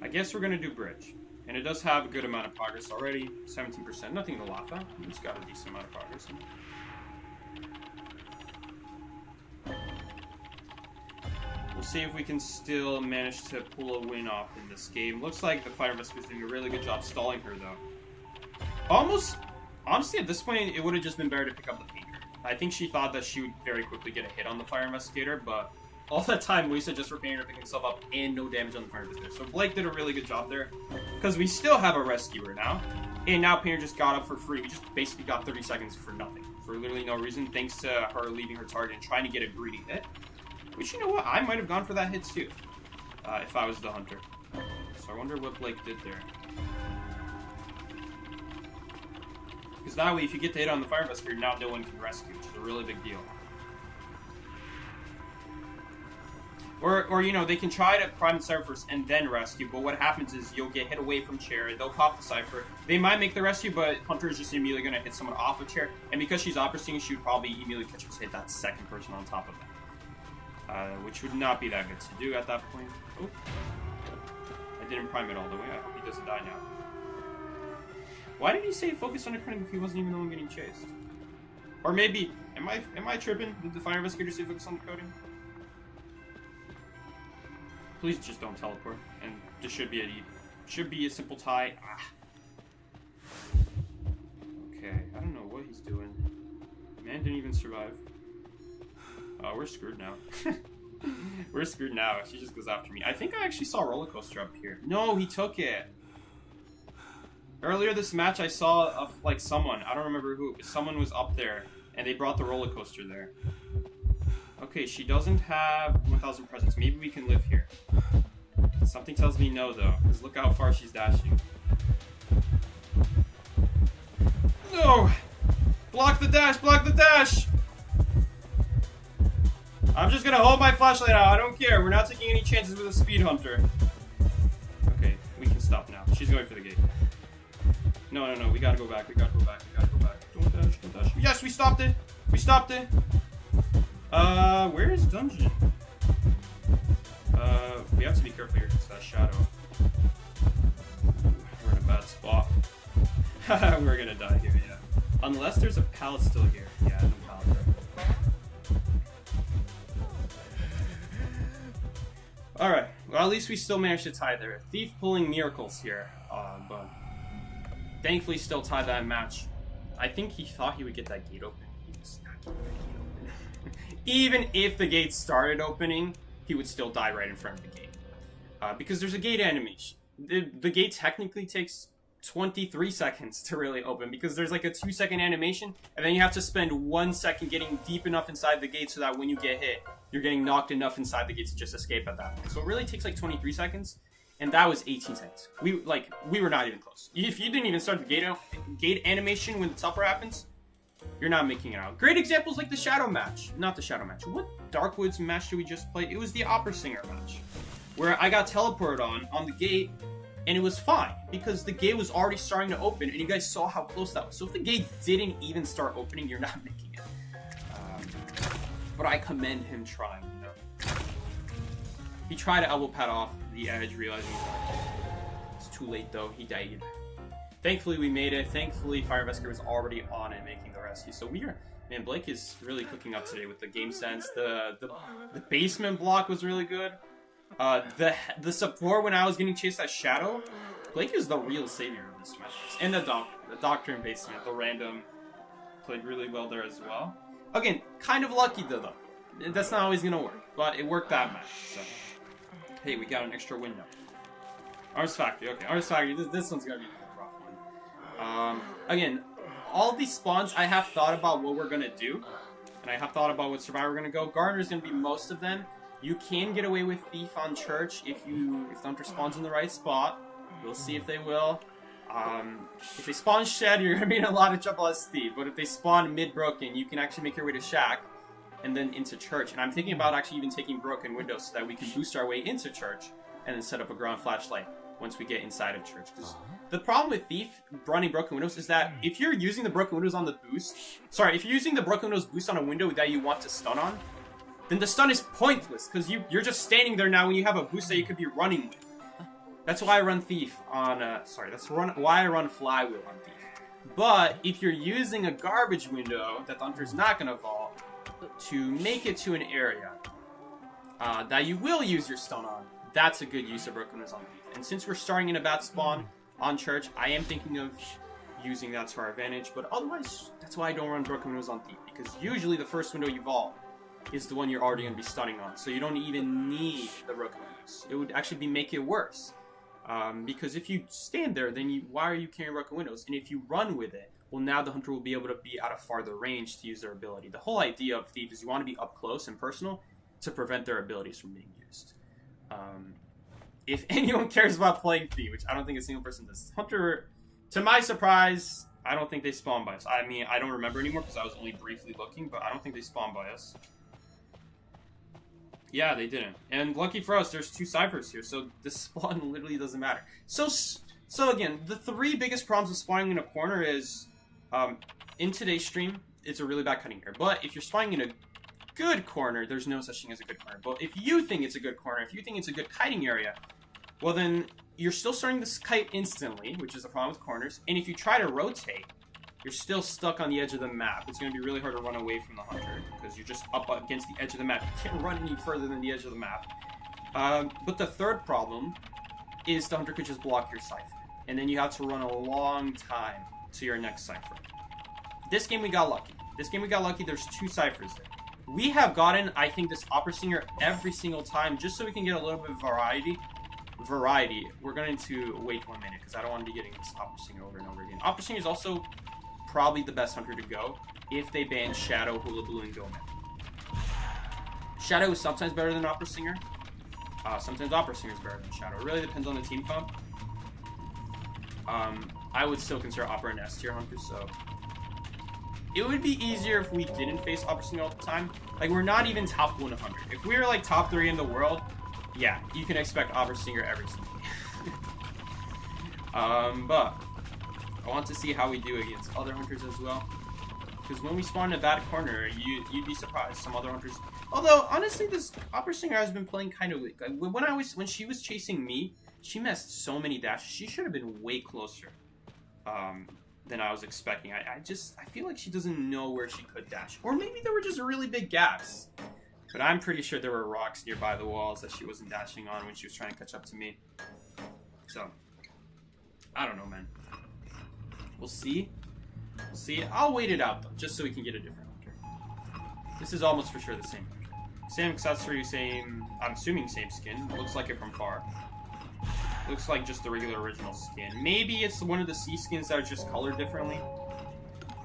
I guess we're gonna do Bridge. And it does have a good amount of progress already. 17%. Nothing to laugh at. It's got a decent amount of progress in it. We'll see if we can still manage to pull a win off in this game. Looks like the Fire Investigator is doing a really good job stalling her, though. Honestly, at this point, it would have just been better to pick up the Pinker. I think she thought that she would very quickly get a hit on the Fire Investigator, but all that time wasted just for Painter picking himself up and no damage on the Fire Investigator. So Blake did a really good job there, because we still have a Rescuer now, and now Painter just got up for free. We just basically got 30 seconds for nothing, for literally no reason, thanks to her leaving her target and trying to get a greedy hit. Which, you know what, I might have gone for that hit too, if I was the hunter. So I wonder what Blake did there. Because that way, if you get the hit on the Fire Investigator, now no one can rescue, which is a really big deal. Or you know, they can try to prime the Cypher first and then rescue, but what happens is you'll get hit away from Chair, they'll pop the Cypher, they might make the rescue, but Hunter is just immediately going to hit someone off of Chair, and because she's opera singing, she would probably immediately catch us hit that second person on top of them. Which would not be that good to do at that point. Oh. I didn't prime it all the way, I hope he doesn't die now. Why did he say focus on undercutting if he wasn't even the one getting chased? Or maybe, am I tripping? Did the Fire Investigator say focus on undercutting? Please just don't teleport, and this should be a simple tie. Ah. Okay, I don't know what he's doing. Man didn't even survive. Oh, we're screwed now. We're screwed now. She just goes after me. I think I actually saw a roller coaster up here. No, he took it. Earlier this match, I saw like someone. I don't remember who. But someone was up there, and they brought the roller coaster there. Okay, she doesn't have 1,000 presents. Maybe we can live here. Something tells me no, though, because look how far she's dashing. No! Block the dash! Block the dash! I'm just gonna hold my flashlight out. I don't care. We're not taking any chances with a speed hunter. Okay, we can stop now. She's going for the gate. No, no, no. We gotta go back. We gotta go back. We gotta go back. Don't dash. Don't dash. Yes, we stopped it. We stopped it. Where is dungeon? We have to be careful here because that shadow. We're in a bad spot. We're gonna die here, yeah. Unless there's a pallet still here. Yeah, no pallet there. Alright, well at least we still managed to tie there. Thief pulling miracles here, but thankfully still tied that match. I think he thought he would get that gate open. He was not getting that gate open. Even if the gate started opening, he would still die right in front of the gate. Because there's a gate animation. The gate technically takes 23 seconds to really open because there's like a 2-second animation and then you have to spend 1 second getting deep enough inside the gate so that when you get hit, you're getting knocked enough inside the gate to just escape at that point. So it really takes like 23 seconds and that was 18 seconds. We were not even close. If you didn't even start the gate animation when the teleport happens, you're not making it out. Great examples like the Shadow match. Not the Shadow match. What Darkwoods match did we just play? It was the Opera Singer match where I got teleported on the gate. And it was fine, because the gate was already starting to open, and you guys saw how close that was. So if the gate didn't even start opening, you're not making it. But I commend him trying, you know. He tried to elbow pad off the edge, realizing it's too late, though. He died. Thankfully, we made it. Thankfully, Fire Investigator was already on and making the rescue. So man, Blake is really cooking up today with the game sense. The basement block was really good. The support when I was getting chased at Shadow, Blake is the real savior of this match. And the doctor in basement, the random, played really well there as well. Again, kind of lucky though. That's not always gonna work, but it worked that match. So, hey, we got an extra window. Arms Factory, okay, Arms Factory. This one's gonna be a rough one. Again, all these spawns, I have thought about what we're gonna do, and I have thought about what survivor we're gonna go. Gardener's gonna be most of them. You can get away with Thief on Church if the Hunter spawns in the right spot. We'll see if they will. If they spawn Shed, you're going to be in a lot of trouble as Thief. But if they spawn mid-Broken, you can actually make your way to Shack and then into Church. And I'm thinking about actually even taking Broken Windows so that we can boost our way into Church and then set up a ground flashlight once we get inside of Church. Because the problem with Thief running Broken Windows is that if you're using the Broken Windows on the boost... Sorry, if you're using the Broken Windows boost on a window that you want to stun on, then the stun is pointless, because you're just standing there now when you have a boost that you could be running with. That's why I run Thief on, why I run Flywheel on Thief. But, if you're using a garbage window that the Hunter's not going to vault, to make it to an area that you will use your stun on, that's a good use of Broken Windows on Thief. And since we're starting in a bad spawn on Church, I am thinking of using that to our advantage, but otherwise, that's why I don't run Broken Windows on Thief, because usually the first window you vault is the one you're already going to be stunning on. So you don't even need the Broken Windows. It would actually make it worse. Because if you stand there, then why are you carrying Broken Windows? And if you run with it, well, now the Hunter will be able to be at a farther range to use their ability. The whole idea of Thief is you want to be up close and personal to prevent their abilities from being used. If anyone cares about playing Thief, which I don't think a single person does, Hunter, to my surprise, I don't think they spawn by us. I mean, I don't remember anymore because I was only briefly looking, but I don't think they spawn by us. Yeah, they didn't. And lucky for us, there's 2 ciphers here, so this spawn literally doesn't matter. So again, the 3 biggest problems with spawning in a corner is, in today's stream, it's a really bad cutting area. But if you're spawning in a good corner, there's no such thing as a good corner. But if you think it's a good corner, if you think it's a good kiting area, well then, you're still starting to kite instantly, which is the problem with corners. And if you try to rotate, you're still stuck on the edge of the map. It's going to be really hard to run away from the hunter, because you're just up against the edge of the map. You can't run any further than the edge of the map. But the third problem is the hunter could just block your cipher. And then you have to run a long time to your next cipher. This game we got lucky. There's 2 ciphers there. We have gotten, I think, this Opera Singer every single time, just so we can get a little bit of variety. We're going to wait 1 minute, because I don't want to be getting this Opera Singer over and over again. Opera Singer is also probably the best hunter to go if they ban Shadow, Hula Blue, and Gomez. Shadow is sometimes better than Opera Singer. Sometimes Opera Singer is better than Shadow. It really depends on the team comp. I would still consider Opera an S tier hunter, so it would be easier if we didn't face Opera Singer all the time. Like, we're not even top 100. If we were like top 3 in the world, yeah, you can expect Opera Singer every single day. But I want to see how we do against other hunters as well. Because when we spawn in a bad corner, you'd be surprised. Some other hunters. Although honestly, this Opera Singer has been playing kind of weak. Like, when she was chasing me, she missed so many dashes. She should have been way closer than I was expecting. I feel like she doesn't know where she could dash, or maybe there were just really big gaps. But I'm pretty sure there were rocks nearby the walls that she wasn't dashing on when she was trying to catch up to me. So I don't know, man. We'll see. I'll wait it out, though, just so we can get a different hunter. This is almost for sure the same hunter. Same accessory, same... I'm assuming same skin. Looks like it from far. Looks like just the regular original skin. Maybe it's one of the C skins that are just colored differently.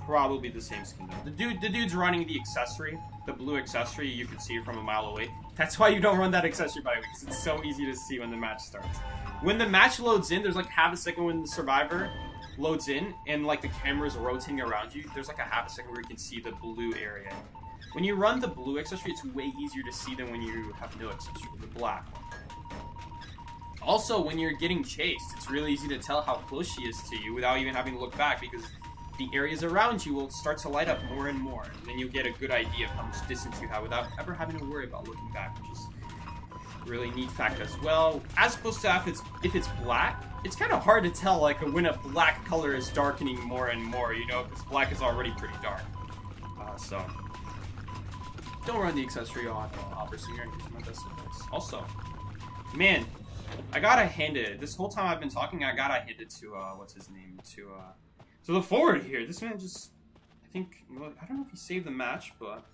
Probably the same skin, though. The dude's running the accessory. The blue accessory, you can see it from a mile away. That's why you don't run that accessory, by the way, because it's so easy to see when the match starts. When the match loads in, there's like half a second when the survivor loads in, and like the camera's rotating around you, there's like a half a second where you can see the blue area. When you run the blue accessory, it's way easier to see than when you have no accessory, the black one. Also, when you're getting chased, it's really easy to tell how close she is to you without even having to look back, because the areas around you will start to light up more and more, and then you'll get a good idea of how much distance you have without ever having to worry about looking back, which is a really neat fact as well. As opposed to if it's black, it's kind of hard to tell, like, when a black color is darkening more and more, you know, because black is already pretty dark. So don't run the accessory on Opera Singer. Here's my best advice. Also, man, I gotta hand it. This whole time I've been talking, I gotta hand it to what's his name? To the forward here. This man just, I think, I don't know if he saved the match, but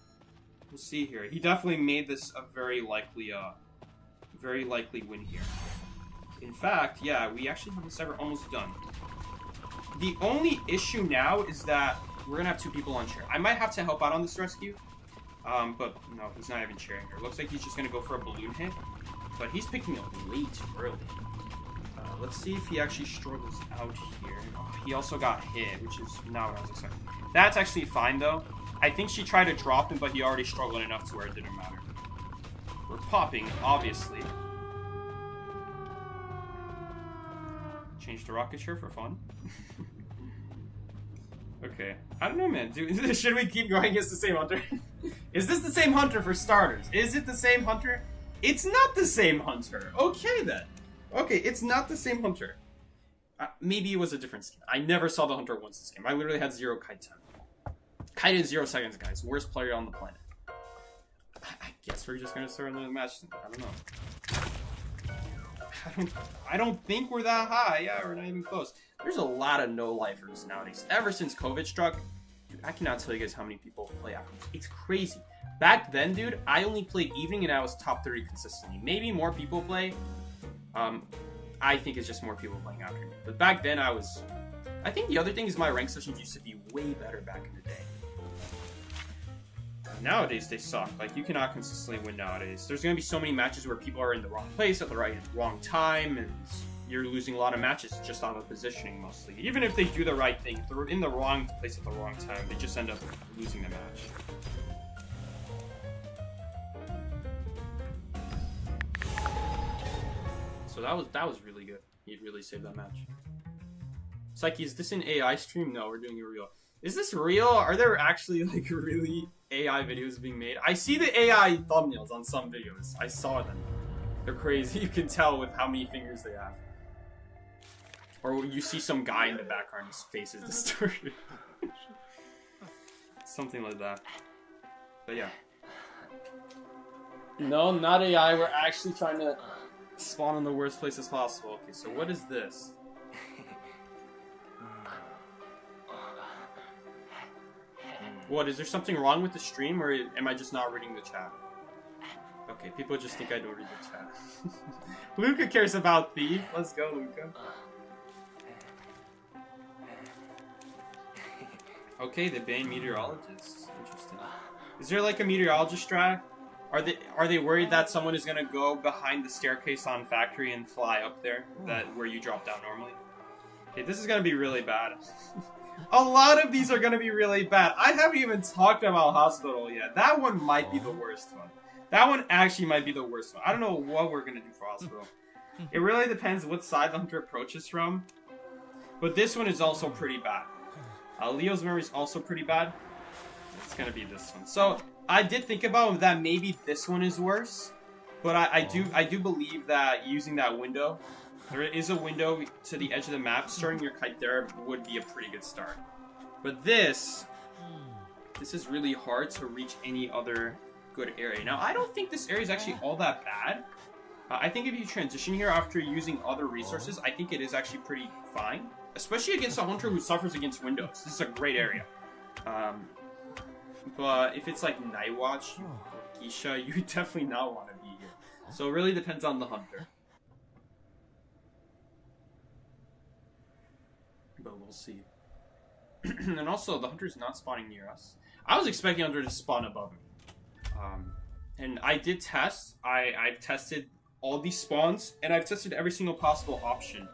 we'll see here. He definitely made this a very likely win here. In fact, yeah, we actually have this ever almost done. The only issue now is that we're gonna have 2 people on chair. I might have to help out on this rescue, but no, he's not even cheering here. Looks like he's just gonna go for a balloon hit, but he's picking up way too early. Let's see if he actually struggles out here. Oh, he also got hit, which is not what I was expecting. That's actually fine, though. I think she tried to drop him, but he already struggled enough to where it didn't matter. We're popping, obviously. Change to rocket share for fun. Okay. I don't know, man. Should we keep going against the same hunter? Is this the same hunter for starters? Is it the same hunter? It's not the same hunter. Okay, then. Okay, it's not the same hunter. Maybe it was a different skin. I never saw the hunter once this game. I literally had 0 kite time. Kite in 0 seconds, guys. Worst player on the planet. I guess we're just gonna start another match. I don't know. I don't think we're that high. Yeah, we're not even close. There's a lot of no-lifers nowadays. Ever since COVID struck, dude, I cannot tell you guys how many people play Afternoons. It's crazy. Back then, dude, I only played evening and I was top 30 consistently. Maybe more people play. I think it's just more people playing afternoon. But back then, I think the other thing is my rank sessions used to be way better back in the day. Nowadays, they suck. Like, you cannot consistently win nowadays. There's going to be so many matches where people are in the wrong place at the wrong time, and you're losing a lot of matches just on the positioning, mostly. Even if they do the right thing, if they're in the wrong place at the wrong time, they just end up losing the match. So that was really good. He really saved that match. Psyche, is this an AI stream? No, we're doing it real. Is this real? Are there actually like really AI videos being made? I see the AI thumbnails on some videos. I saw them. They're crazy. You can tell with how many fingers they have. Or you see some guy in the background, his face is distorted. Something like that. But yeah. No, not AI. We're actually trying to spawn in the worst places possible. Okay, so what is this? What, is there something wrong with the stream, or am I just not reading the chat? Okay, people just think I don't read the chat. Luca cares about Thief. Let's go, Luca. Okay, the Bane meteorologist. Interesting. Is there like a meteorologist strat? Are they worried that someone is gonna go behind the staircase on Factory and fly up there, where you drop down normally? Okay, this is gonna be really bad. A lot of these are gonna be really bad. I haven't even talked about Hospital yet. That one might be the worst one. That one actually might be the worst one. I don't know what we're gonna do for Hospital. It really depends what side the hunter approaches from. But this one is also pretty bad. Leo's memory is also pretty bad. It's gonna be this one. So I did think about that maybe this one is worse, but I do believe that using that window, there is a window to the edge of the map. Starting your kite there would be a pretty good start. But this is really hard to reach any other good area. Now I don't think this area is actually all that bad. I think if you transition here after using other resources, I think it is actually pretty fine. Especially against a hunter who suffers against windows. This is a great area. But if it's like Night Watch or Geisha, you definitely not want to be here. So it really depends on the hunter. But we'll see. And also, the hunter's not spawning near us. I was expecting hunter to spawn above me. And I did test. I've tested all these spawns, and I've tested every single possible option.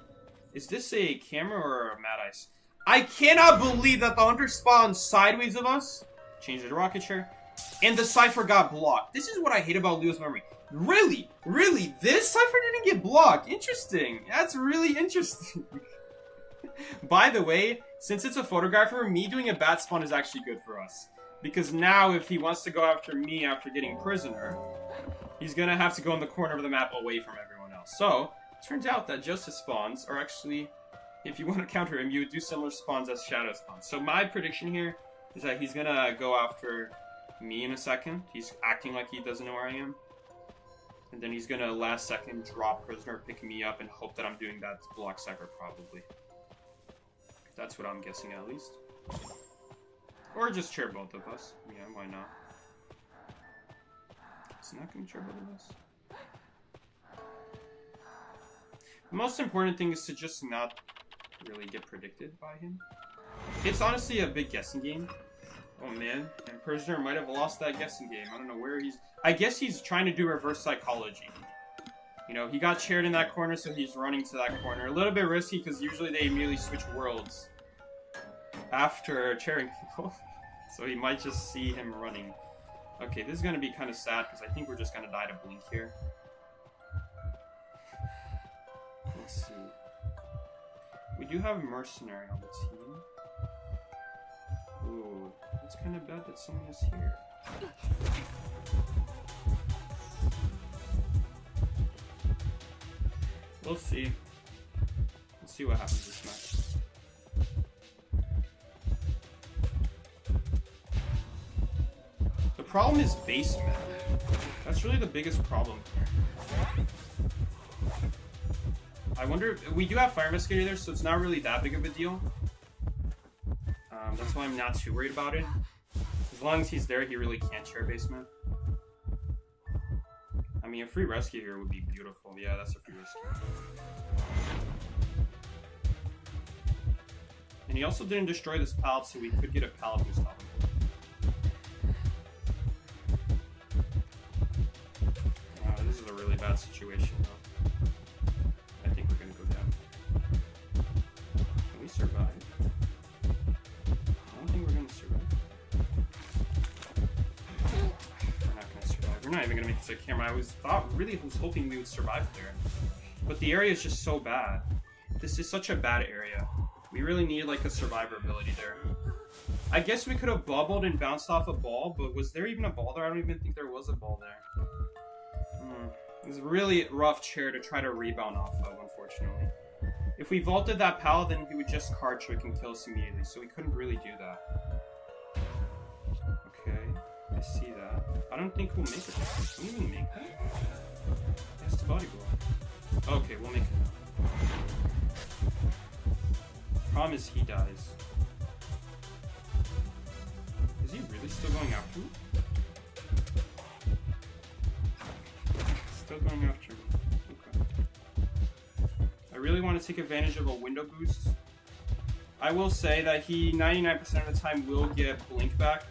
Is this a camera or a Mad Ice? I cannot believe that the hunter spawned sideways of us. Changed it to rocket chair. And the Cypher got blocked. This is what I hate about Leo's memory. Really? Really? This Cypher didn't get blocked? Interesting. That's really interesting. By the way, since it's a photographer, me doing a bat spawn is actually good for us. Because now if he wants to go after me after getting prisoner, he's gonna have to go in the corner of the map away from everyone else. So, turns out that Justice spawns are actually, if you want to counter him, you would do similar spawns as Shadow spawns. So my prediction here is that he's gonna go after me in a second. He's acting like he doesn't know where I am. And then he's gonna last second drop prisoner, pick me up, and hope that I'm doing that to block Cypher probably. That's what I'm guessing at least. Or just chair both of us. Yeah, why not? He's not gonna chair both of us. The most important thing is to just not really get predicted by him. It's honestly a big guessing game. Oh man, and Prisoner might have lost that guessing game. I don't know where he's... I guess he's trying to do reverse psychology. You know, he got chaired in that corner, so he's running to that corner. A little bit risky, because usually they immediately switch worlds after chairing people. So he might just see him running. Okay, this is going to be kind of sad, because I think we're just going to die to Blink here. Let's see. We do have Mercenary on the team. Ooh, it's kind of bad that someone is here. We'll see. We'll see what happens this match. The problem is base map. That's really the biggest problem here. I wonder, we do have Fire Investigator there, so it's not really that big of a deal. That's why I'm not too worried about it. As long as he's there, he really can't chair basement. I mean, a free rescue here would be beautiful. Yeah, that's a free rescue. And he also didn't destroy this pallet, so we could get a pallet boost on him. This is a really bad situation, though. I think we're gonna go down. Can we survive? I don't think we're gonna survive. We're not gonna survive. We're not even gonna make it to the camera. I really was hoping we would survive there. But the area is just so bad. This is such a bad area. We really need like a survivor ability there. I guess we could have bubbled and bounced off a ball, but was there even a ball there? I don't even think there was a ball there. It was a really rough chair to try to rebound off of, unfortunately. If we vaulted that pallet, then he would just card trick and kill us immediately, so we couldn't really do that. Okay, I see that. I don't think we'll make it. Can we even make that? That's the body blow. Okay, we'll make it now. Problem is he dies. Is he really still going after me? Still going after me. Okay. I really want to take advantage of a window boost. I will say that he 99% of the time will get blink back.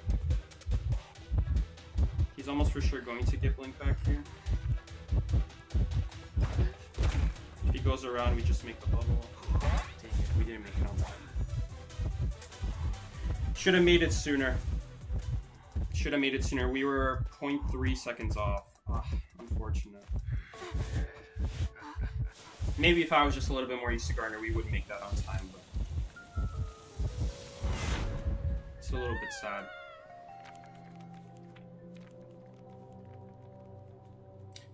He's almost for sure going to get blink back here. If he goes around, we just make the bubble. Dang it, we didn't make it on that. Should have made it sooner. Should have made it sooner. We were 0.3 seconds off. Unfortunate. Maybe if I was just a little bit more used to Gardener, we would make that on time, but it's a little bit sad.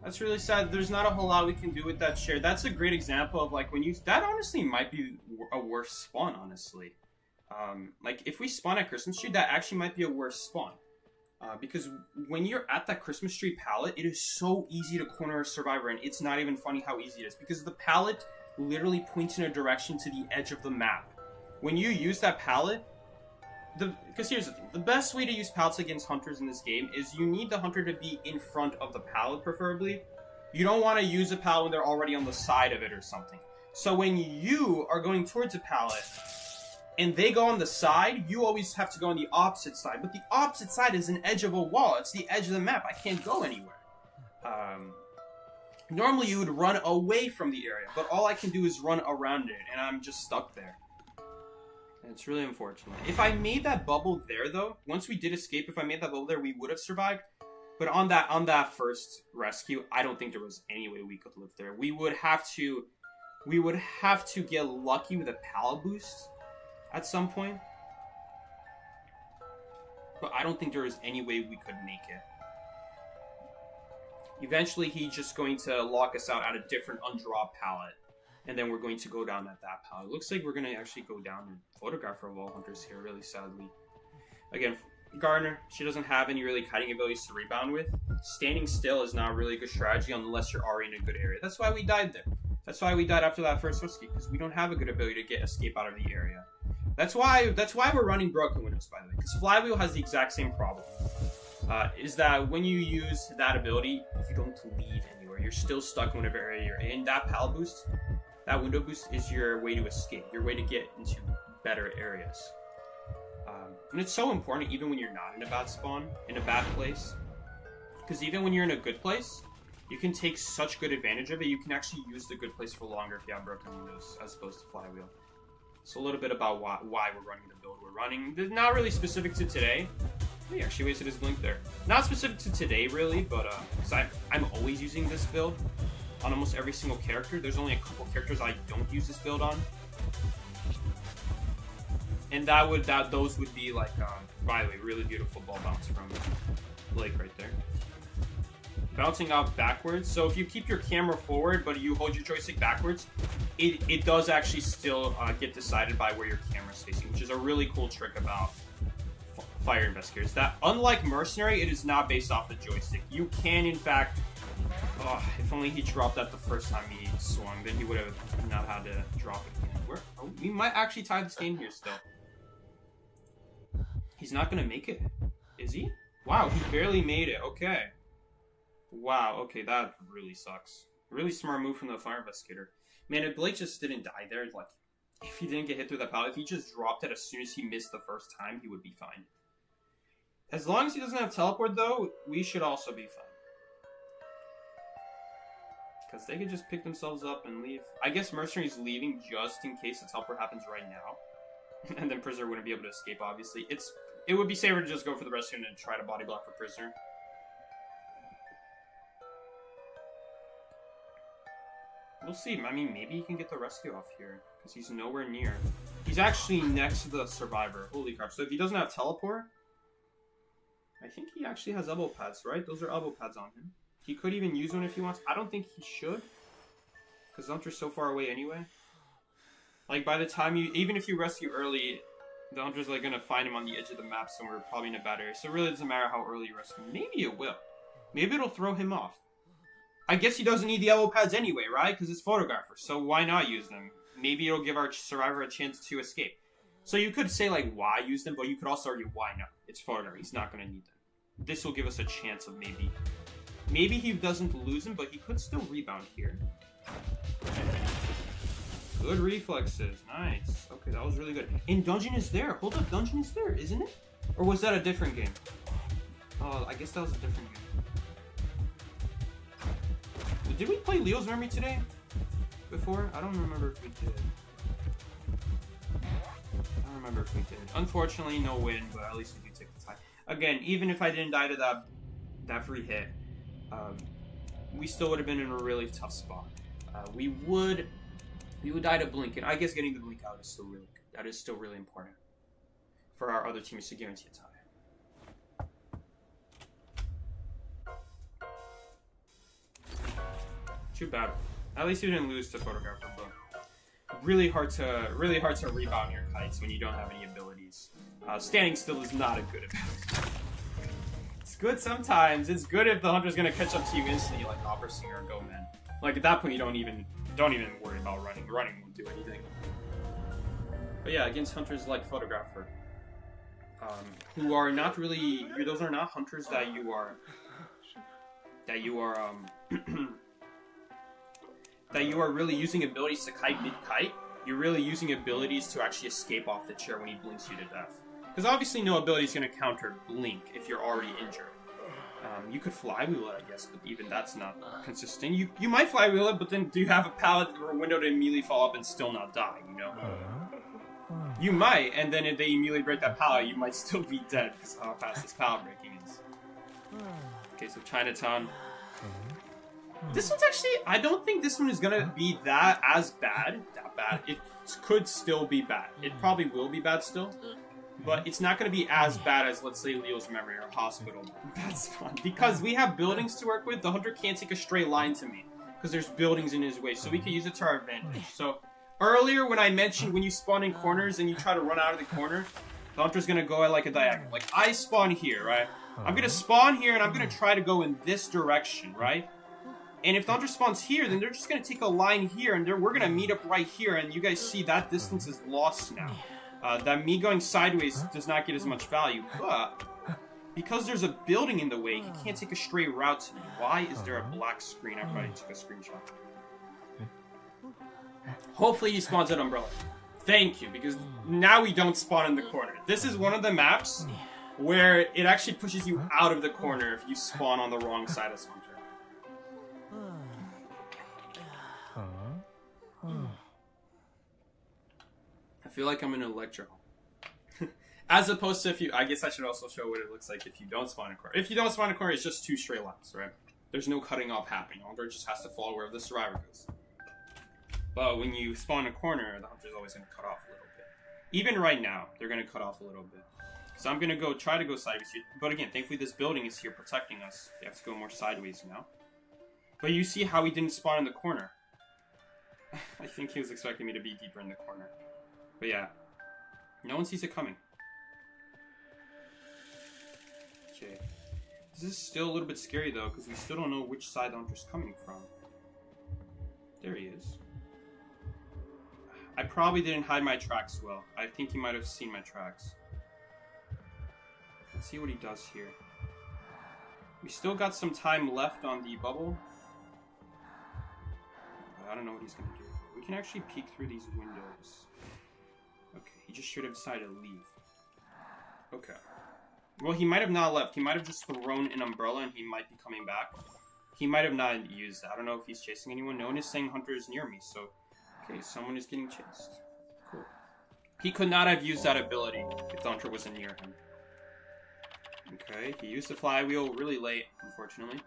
That's really sad. There's not a whole lot we can do with that chair. That's a great example of like when you... That honestly might be a worse spawn, honestly. Like if we spawn at Christmas tree, that actually might be a worse spawn. Because when you're at that Christmas tree pallet, it is so easy to corner a survivor, and it's not even funny how easy it is. Because the pallet literally points in a direction to the edge of the map. When you use that pallet, because here's the thing, the best way to use pallets against hunters in this game is you need the hunter to be in front of the pallet, preferably. You don't want to use a pallet when they're already on the side of it or something. So when you are going towards a pallet, and they go on the side, you always have to go on the opposite side. But the opposite side is an edge of a wall. It's the edge of the map. I can't go anywhere. Normally you would run away from the area, but all I can do is run around it, and I'm just stuck there. And it's really unfortunate. If I made that bubble there, though, once we did escape, if I made that bubble there, we would have survived. But on that first rescue, I don't think there was any way we could live there. We would have to get lucky with a pallet boost at some point. But I don't think there is any way we could make it. Eventually, he's just going to lock us out at a different undrop pallet. And then we're going to go down at that pallet. Looks like we're going to actually go down and photograph our wall hunters here, really sadly. Again, Gardener, she doesn't have any really kiting abilities to rebound with. Standing still is not really a good strategy unless you're already in a good area. That's why we died there. That's why we died after that first rescue, because we don't have a good ability to get escape out of the area. That's why we're running broken windows, by the way, because Flywheel has the exact same problem. Is that when you use that ability, you don't leave anywhere. You're still stuck in whatever area you're in. That pallet boost, that window boost is your way to escape, your way to get into better areas. And it's so important even when you're not in a bad spawn, in a bad place. Because even when you're in a good place, you can take such good advantage of it. You can actually use the good place for longer if you have broken windows, as opposed to Flywheel. So a little bit about why we're running the build we're running. Not really specific to today. Oh, he actually wasted his blink there. Not specific to today, really, but because I'm always using this build on almost every single character. There's only a couple characters I don't use this build on. And those would be like, by the way, really beautiful ball bounce from Blake right there. Bouncing off backwards. So if you keep your camera forward, but you hold your joystick backwards, it does actually still get decided by where your camera's facing, which is a really cool trick about Fire Investigators. That, unlike Mercenary, it is not based off the joystick. You can, in fact... Oh, if only he dropped that the first time he swung, then he would have not had to drop it again. We might actually tie this game here still. He's not going to make it. Is he? Wow, he barely made it. Okay. Wow, okay, that really sucks. Really smart move from the Fire Investigator. Man, if Blake just didn't die there, like, if he didn't get hit through that pallet, if he just dropped it as soon as he missed the first time, he would be fine. As long as he doesn't have teleport, though, we should also be fine. Because they could just pick themselves up and leave. I guess Mercenary's leaving just in case the teleport happens right now. And then Prisoner wouldn't be able to escape, obviously. It would be safer to just go for the rescue and try to body block for Prisoner. We'll see. I mean, maybe he can get the rescue off here. Because he's nowhere near. He's actually next to the survivor. Holy crap. So if he doesn't have teleport, I think he actually has elbow pads, right? Those are elbow pads on him. He could even use one if he wants. I don't think he should. Because Hunter's so far away anyway. Like, by the time you... Even if you rescue early, the Hunter's, like, going to find him on the edge of the map somewhere, probably in a bad area. So it really doesn't matter how early you rescue him. Maybe it will. Maybe it'll throw him off. I guess he doesn't need the elbow pads anyway, right? Because it's photographer. So why not use them? Maybe it'll give our survivor a chance to escape. So you could say, like, why use them, but you could also argue, why not? It's photographer. He's not going to need them. This will give us a chance of maybe... Maybe he doesn't lose him, but he could still rebound here. Good reflexes. Nice. Okay, that was really good. And Dungeon is there. Hold up, Dungeon is there, isn't it? Or was that a different game? Oh, I guess that was a different game. Did we play Leo's Memory today? Before? I don't remember if we did. I don't remember if we did. Unfortunately, no win, but at least we do take the tie. Again, even if I didn't die to that free hit, we still would have been in a really tough spot. We would die to Blink, and I guess getting the Blink out is still really good. That is still really important for our other teams to guarantee a tie. Too bad. At least you didn't lose to photographer, but really hard to rebound your kites when you don't have any abilities. Standing still is not a good ability. It's good sometimes. It's good if the Hunter's gonna catch up to you instantly, like Opera Singer or Go Man. Like at that point, you don't even worry about running. Running won't do anything. But yeah, against Hunters like photographer, who are not really. Those are not Hunters that you are. That you are really using abilities to kite mid-kite. You're really using abilities to actually escape off the chair when he blinks you to death. Because obviously no ability is going to counter blink if you're already injured. You could flywheel it, I guess, but even that's not consistent. You might flywheel it, but then do you have a pallet or a window to immediately fall up and still not die, you know? You might, and then if they immediately break that pallet, you might still be dead because of how fast this pallet breaking is. Okay, so Chinatown. This one's actually, I don't think this one is gonna be that bad. It could still be bad. It probably will be bad still, but it's not gonna be as bad as, let's say, Leo's Memory or Hospital. That's fun. Because we have buildings to work with, the Hunter can't take a straight line to me, because there's buildings in his way, so we can use it to our advantage. So, earlier when I mentioned when you spawn in corners and you try to run out of the corner, the Hunter's gonna go at like a diagonal. Like, I spawn here, right? I'm gonna spawn here and I'm gonna try to go in this direction, right? And if the Hunter spawns here, then they're just going to take a line here, and we're going to meet up right here, and you guys see that distance is lost now. That me going sideways does not get as much value, but because there's a building in the way, he can't take a straight route to me. Why is there a black screen? I probably took a screenshot. Hopefully he spawns at Umbrella. Thank you, because now we don't spawn in the corner. This is one of the maps where it actually pushes you out of the corner if you spawn on the wrong side of Hunter. I feel like I'm in a lecture hall. As opposed to if you... I guess I should also show what it looks like if you don't spawn a corner. If you don't spawn a corner, it's just two straight lines, right? There's no cutting off happening. Hunter just has to follow wherever the survivor goes. But when you spawn a corner, the Hunter's always going to cut off a little bit. Even right now, they're going to cut off a little bit. So I'm going to try to go sideways here. But again, thankfully this building is here protecting us. They have to go more sideways now. But you see how he didn't spawn in the corner. I think he was expecting me to be deeper in the corner. But yeah, no one sees it coming. Okay. This is still a little bit scary though, because we still don't know which side the Hunter's coming from. There he is. I probably didn't hide my tracks well. I think he might have seen my tracks. Let's see what he does here. We still got some time left on the bubble. I don't know what he's going to do. We can actually peek through these windows. Okay, he just should have decided to leave. Okay. Well, he might have not left. He might have just thrown an umbrella and he might be coming back. He might have not used that. I don't know if he's chasing anyone. No one is saying Hunter is near me, so... Okay, someone is getting chased. Cool. He could not have used that ability if the Hunter wasn't near him. Okay, he used the flywheel really late, unfortunately.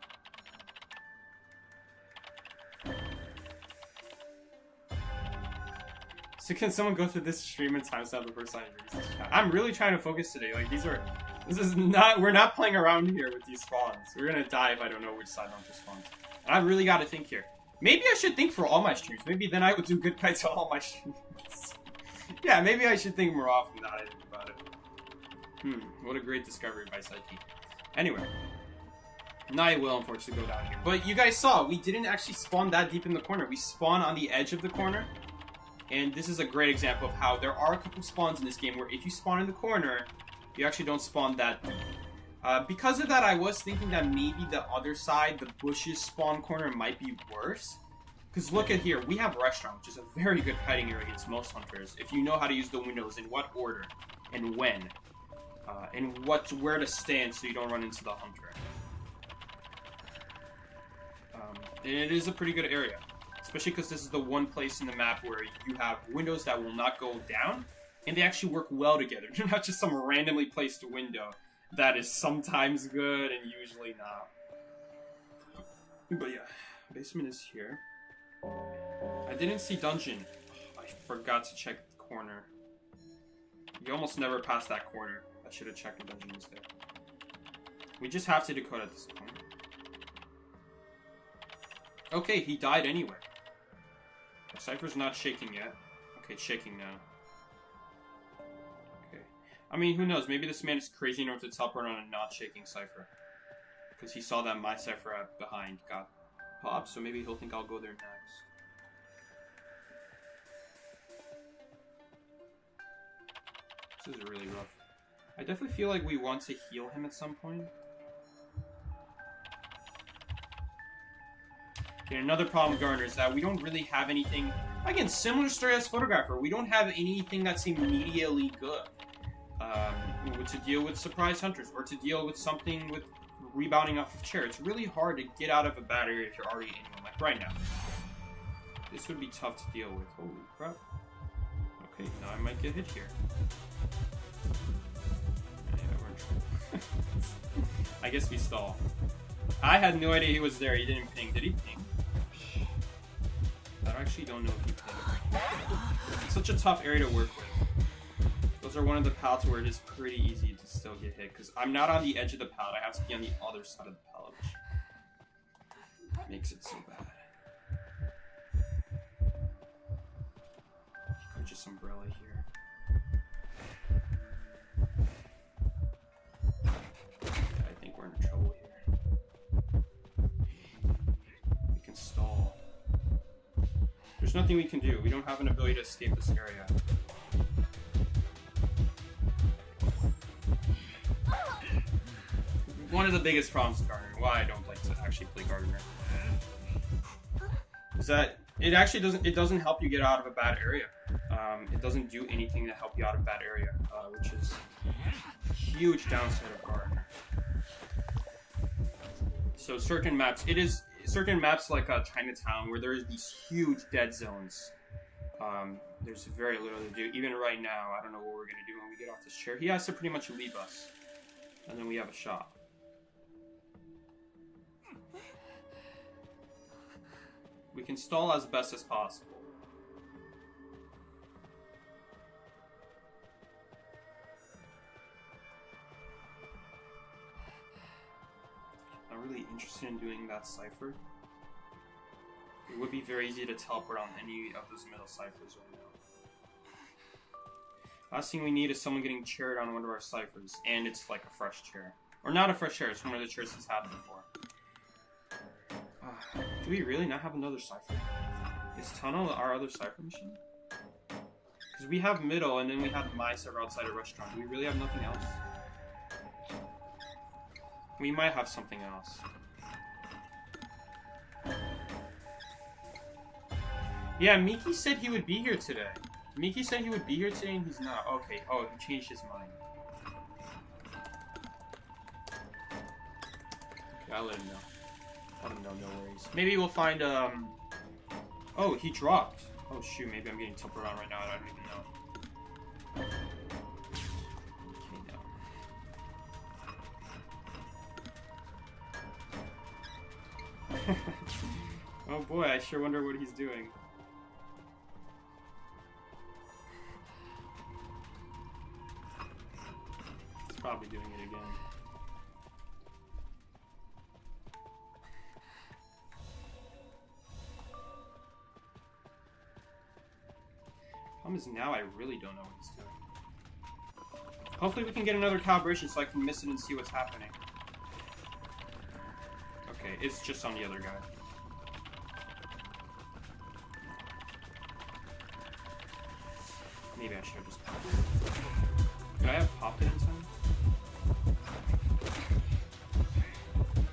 So can someone go through this stream in time to have the first time? I'm really trying to focus today. Like we're not playing around here with these spawns. We're gonna die if I don't know which side Hunter spawns. And I really gotta think here. Maybe I should think for all my streams. Maybe then I would do good kites on all my streams. Yeah, maybe I should think more often now that I think about it. What a great discovery by Psyche. Anyway. Now I will unfortunately go down here. But you guys saw, we didn't actually spawn that deep in the corner. We spawn on the edge of the corner. And this is a great example of how there are a couple spawns in this game where if you spawn in the corner, you actually don't spawn that deep. Because of that, I was thinking that maybe the other side, the bushes spawn corner, might be worse. Because look at here, we have Restaurant, which is a very good hiding area against most hunters. If you know how to use the windows, in what order, and when. And where to stand so you don't run into the hunter. And it is a pretty good area. Especially because this is the one place in the map where you have windows that will not go down, and they actually work well together. They're not just some randomly placed window that is sometimes good and usually not. But yeah, basement is here. I didn't see dungeon. I forgot to check the corner. You almost never pass that corner. I should have checked the dungeon was there. We just have to decode at this point. Okay, he died anyway. The Cypher's not shaking yet. Okay, it's shaking now. Okay. I mean, who knows? Maybe this man is crazy enough to teleport on a not shaking Cypher. Because he saw that my Cypher behind got popped, so maybe he'll think I'll go there next. This is really rough. I definitely feel like we want to heal him at some point. Okay, another problem with Gardener is that we don't really have anything... Again, similar story as Photographer. We don't have anything that's immediately good. To deal with surprise hunters, or to deal with something with rebounding off of chair. It's really hard to get out of a bad area if you're already in one, like right now. This would be tough to deal with. Holy crap. Okay, now I might get hit here. Yeah, we're in trouble. I guess we stall. I had no idea he was there. He didn't ping. Did he ping? I actually don't know if he pinged. It's such a tough area to work with. Those are one of the pallets where it is pretty easy to still get hit. Because I'm not on the edge of the pallet. I have to be on the other side of the pallet, which makes it so bad. Just umbrella here. I think we're in trouble here. We can stall. There's nothing we can do. We don't have an ability to escape this area. One of the biggest problems with Gardener, why I don't like to actually play Gardener, is that it actually doesn't help you get out of a bad area. It doesn't do anything to help you out of a bad area, which is a huge downside of Gardener. So certain maps like Chinatown, where there's these huge dead zones. There's very little to do. Even right now, I don't know what we're gonna do when we get off this chair. He has to pretty much leave us, and then we have a shot. We can stall as best as possible. Not really interested in doing that cipher. It would be very easy to teleport on any of those middle ciphers right now. Last thing we need is someone getting chaired on one of our ciphers, and it's like a fresh chair. Or not a fresh chair, it's one of the chairs that's happened before. Do we really not have another cipher? Is Tunnel our other cipher machine? Because we have middle, and then we have my server outside a restaurant. Do we really have nothing else? We might have something else. Yeah, Miki said he would be here today. Miki said he would be here today, and he's not. Okay, oh, he changed his mind. Okay, I'll let him know. I don't know, no worries. Maybe we'll find, Oh, he dropped. Oh, shoot, maybe I'm getting teleported on right now. I don't even know. Okay, no. Oh boy, I sure wonder what he's doing. probably doing it again. Problem is now I really don't know what he's doing. Hopefully we can get another calibration so I can miss it and see what's happening. Okay, it's just on the other guy. Maybe I should have just popped it. Could I have popped it in time?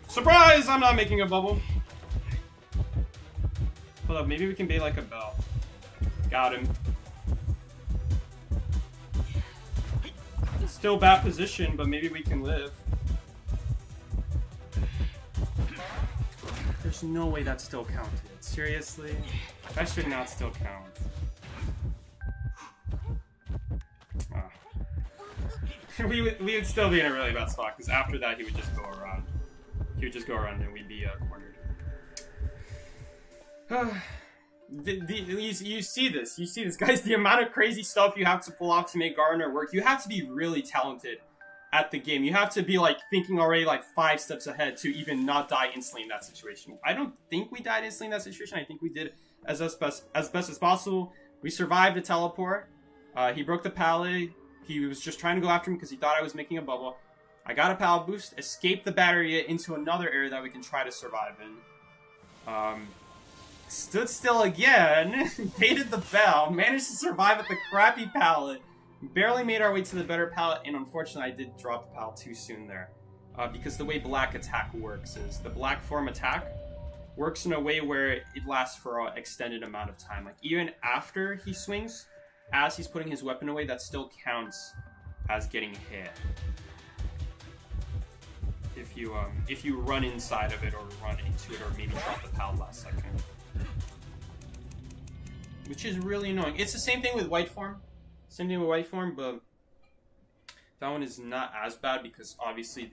Surprise! I'm not making a bubble. Hold up, maybe we can bait like a bell. Got him. Still bad position, but maybe we can live. There's no way that still counted. Seriously? That should not still count. We would still be in a really bad spot, because after that he would just go around. He would just go around and we'd be cornered. You see this, guys. The amount of crazy stuff you have to pull off to make Gardener work. You have to be really talented at the game. You have to be like thinking already like 5 steps ahead to even not die instantly in that situation. I don't think we died instantly in that situation. I think we did as best as possible. We survived the teleport. He broke the pallet. He was just trying to go after him because he thought I was making a bubble. I got a pallet boost, escaped the battery into another area that we can try to survive in. Stood still again, baited the bell, managed to survive at the crappy pallet, barely made our way to the better pallet, and unfortunately I did drop the pallet too soon there. Because the way black attack works is, the black form attack works in a way where it lasts for an extended amount of time. Like, even after he swings, as he's putting his weapon away, that still counts as getting hit. If you run inside of it, or run into it, or maybe drop the pallet last second. Which is really annoying. It's the same thing with white form. Same thing with white form, but that one is not as bad because obviously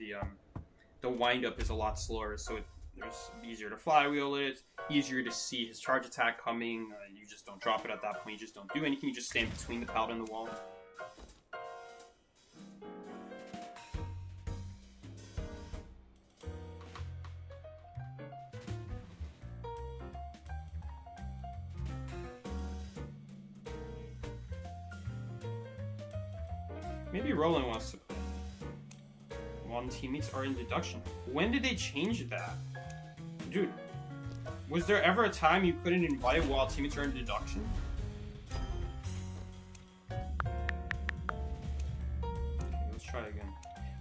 the wind up is a lot slower, so it's easier to flywheel it, easier to see his charge attack coming. You just don't drop it at that point. You just don't do anything. You just stand between the pallet and the wall. Maybe Roland wants to play. While teammates are in deduction. When did they change that? Dude, was there ever a time you couldn't invite while teammates are in deduction? Okay, let's try again.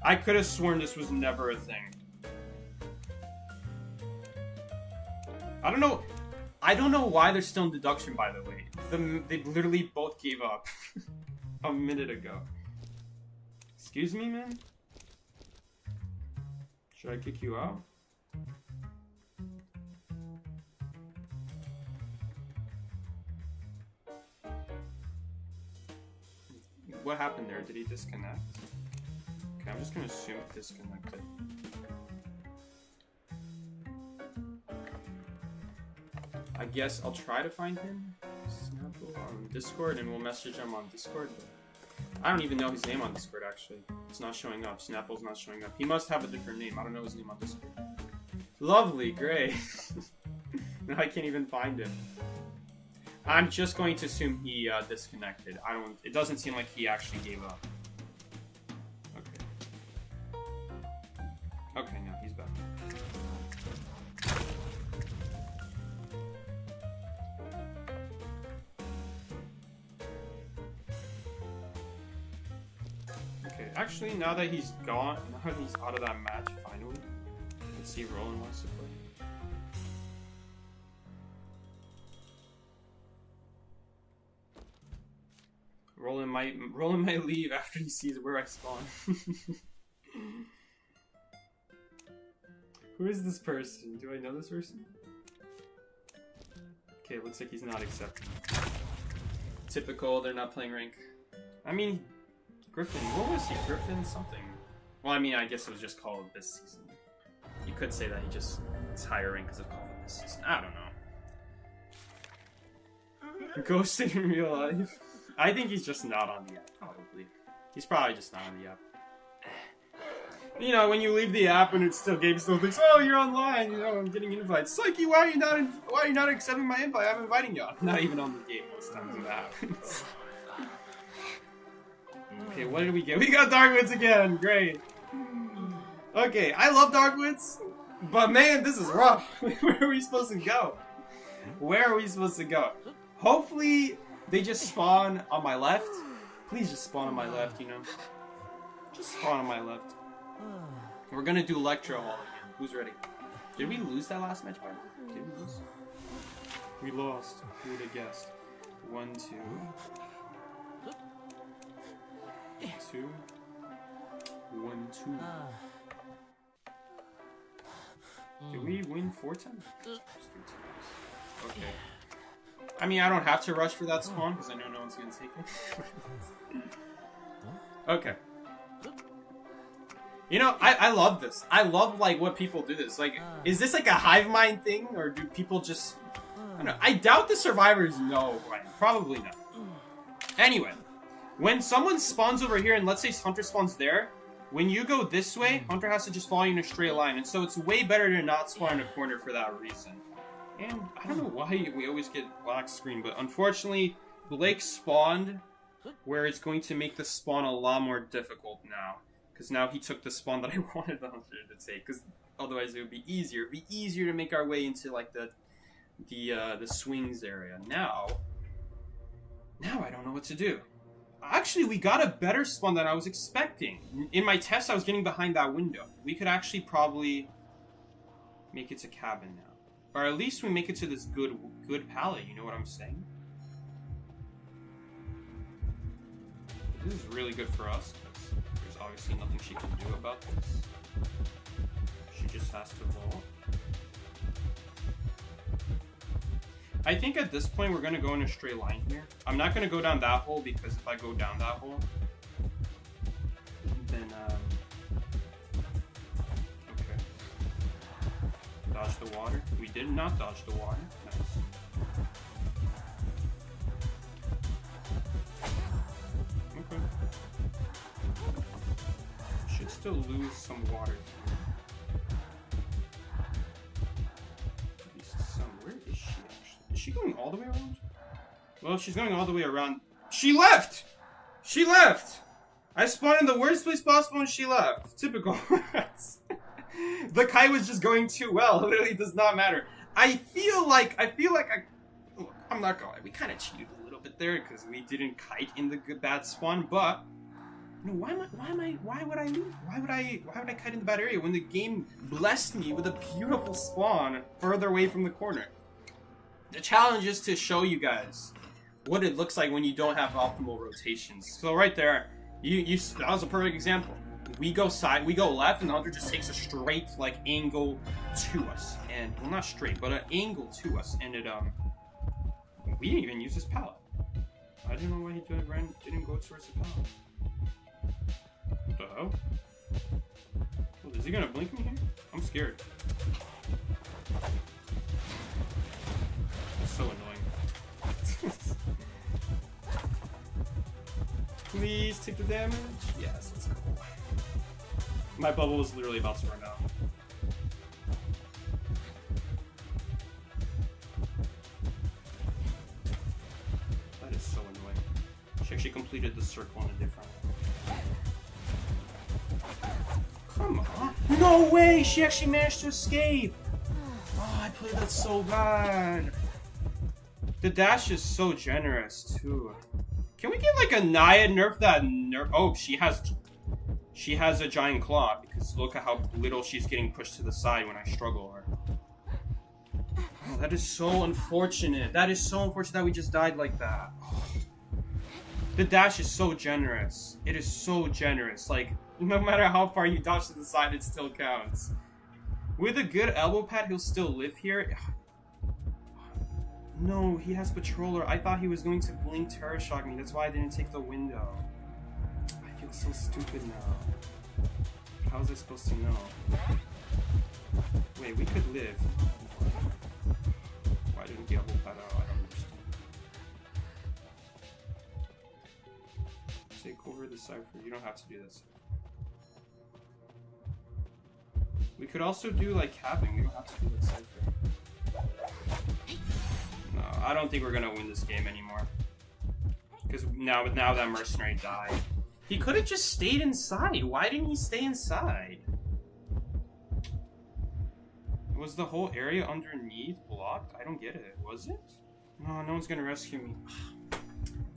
I could have sworn this was never a thing. I don't know why they're still in deduction, by the way. They literally both gave up a minute ago. Excuse me, man? Should I kick you out? What happened there? Did he disconnect? Okay, I'm just gonna assume he disconnected. I guess I'll try to find him. Snapple on Discord, and we'll message him on Discord. But I don't even know his name on Discord, actually. It's not showing up. Snapple's not showing up. He must have a different name. I don't know his name on Discord. Lovely, great. Now I can't even find him. I'm just going to assume he disconnected. It doesn't seem like he actually gave up. Okay. Okay, now he's back. Okay, actually, now that he's gone, now that he's out of that match, finally, let's see if Roland wants to play. Roland might leave after he sees where I spawn. Who is this person? Do I know this person? Okay, looks like he's not accepting. Typical, they're not playing rank. I mean, Griffin, what was he? Griffin something. Well, I mean, I guess it was just Call of this season. You could say that he just is higher rank because of Call of this season. I don't know. Ghosted in real life. I think he's just not on the app, probably. He's probably just not on the app. You know, when you leave the app and it still game still thinks, oh, you're online. You know, I'm getting invites. Psyche, why are you not accepting my invite? I'm inviting you. I'm not even on the game most times when that happens. Okay, what did we get? We got Darkwoods again. Great. Okay, I love Darkwoods, but man, this is rough. Where are we supposed to go? Where are we supposed to go? Hopefully, they just spawn on my left. Please just spawn on my left, you know. Just spawn on my left. We're gonna do Electro Hall again. Who's ready? Did we lose that last match, by the way? Did we lose? We lost. Who would have guessed? 1, 2. 2. 1, 2. Did we win 4 times? Okay. I mean, I don't have to rush for that spawn because I know no one's gonna take it. Okay. You know, I love this. I love, like, what people do this. Like, is this like a hive mind thing, or do people just... I don't know. I doubt the survivors know, right? Probably not. Anyway, when someone spawns over here, and let's say Hunter spawns there, when you go this way, Hunter has to just follow you in a straight line, and so it's way better to not spawn in a corner for that reason. And I don't know why we always get black screen, but unfortunately, Blake spawned where it's going to make the spawn a lot more difficult now. Because now he took the spawn that I wanted the Hunter to take. Because otherwise it would be easier. It would be easier to make our way into like the swings area. Now I don't know what to do. Actually, we got a better spawn than I was expecting. In my test, I was getting behind that window. We could actually probably make it to cabin now. Or at least we make it to this good pallet, you know what I'm saying? This is really good for us. There's obviously nothing she can do about this. She just has to vault. I think at this point we're gonna go in a straight line here. I'm not gonna go down that hole because if I go down that hole, then okay. Dodge the water. We did not dodge the water. Nice. Okay. Should still lose some water. At least some. Where is she actually? Is she going all the way around? Well, if she's going all the way around. She left! She left! I spawned in the worst place possible and she left. Typical. The kite was just going too well. It literally does not matter. I feel like look, I'm not gonna lie. We kind of cheated a little bit there because we didn't kite in the bad spawn. But you know, why would I lose? Why would I kite in the bad area when the game blessed me with a beautiful spawn further away from the corner? The challenge is to show you guys what it looks like when you don't have optimal rotations. So right there, that was a perfect example. We go left, and the Hunter just takes a straight, like, angle to us. And, well, not straight, but an angle to us. And it, we didn't even use this pallet. I don't know why he didn't go towards the pallet. What the hell? Well, is he gonna blink me here? I'm scared. It's so annoying. Please take the damage. Yes, let's go. My bubble was literally about to run out. That is so annoying. She actually completed the circle in a different way. Come on. No way! She actually managed to escape! Oh, I played that so bad. The dash is so generous, too. Can we get like a Naya nerf that nerf? Oh, she has a giant claw because look at how little she's getting pushed to the side when I struggle her. Oh, that is so unfortunate. That is so unfortunate that we just died like that. Oh. The dash is so generous. It is so generous. Like, no matter how far you dodge to the side, it still counts. With a good elbow pad, he'll still live here. No, he has Patroller. I thought he was going to blink Terror Shock me. That's why I didn't take the window. I feel so stupid now. How was I supposed to know? Wait, we could live. Why didn't the elbow pad out? I don't understand. Take over the cipher. You don't have to do this. We could also do like capping. We don't have to do it Cypher. No, I don't think we're gonna win this game anymore. Because now that mercenary died. He could have just stayed inside. Why didn't he stay inside? Was the whole area underneath blocked? I don't get it. Was it? No, no one's gonna rescue me.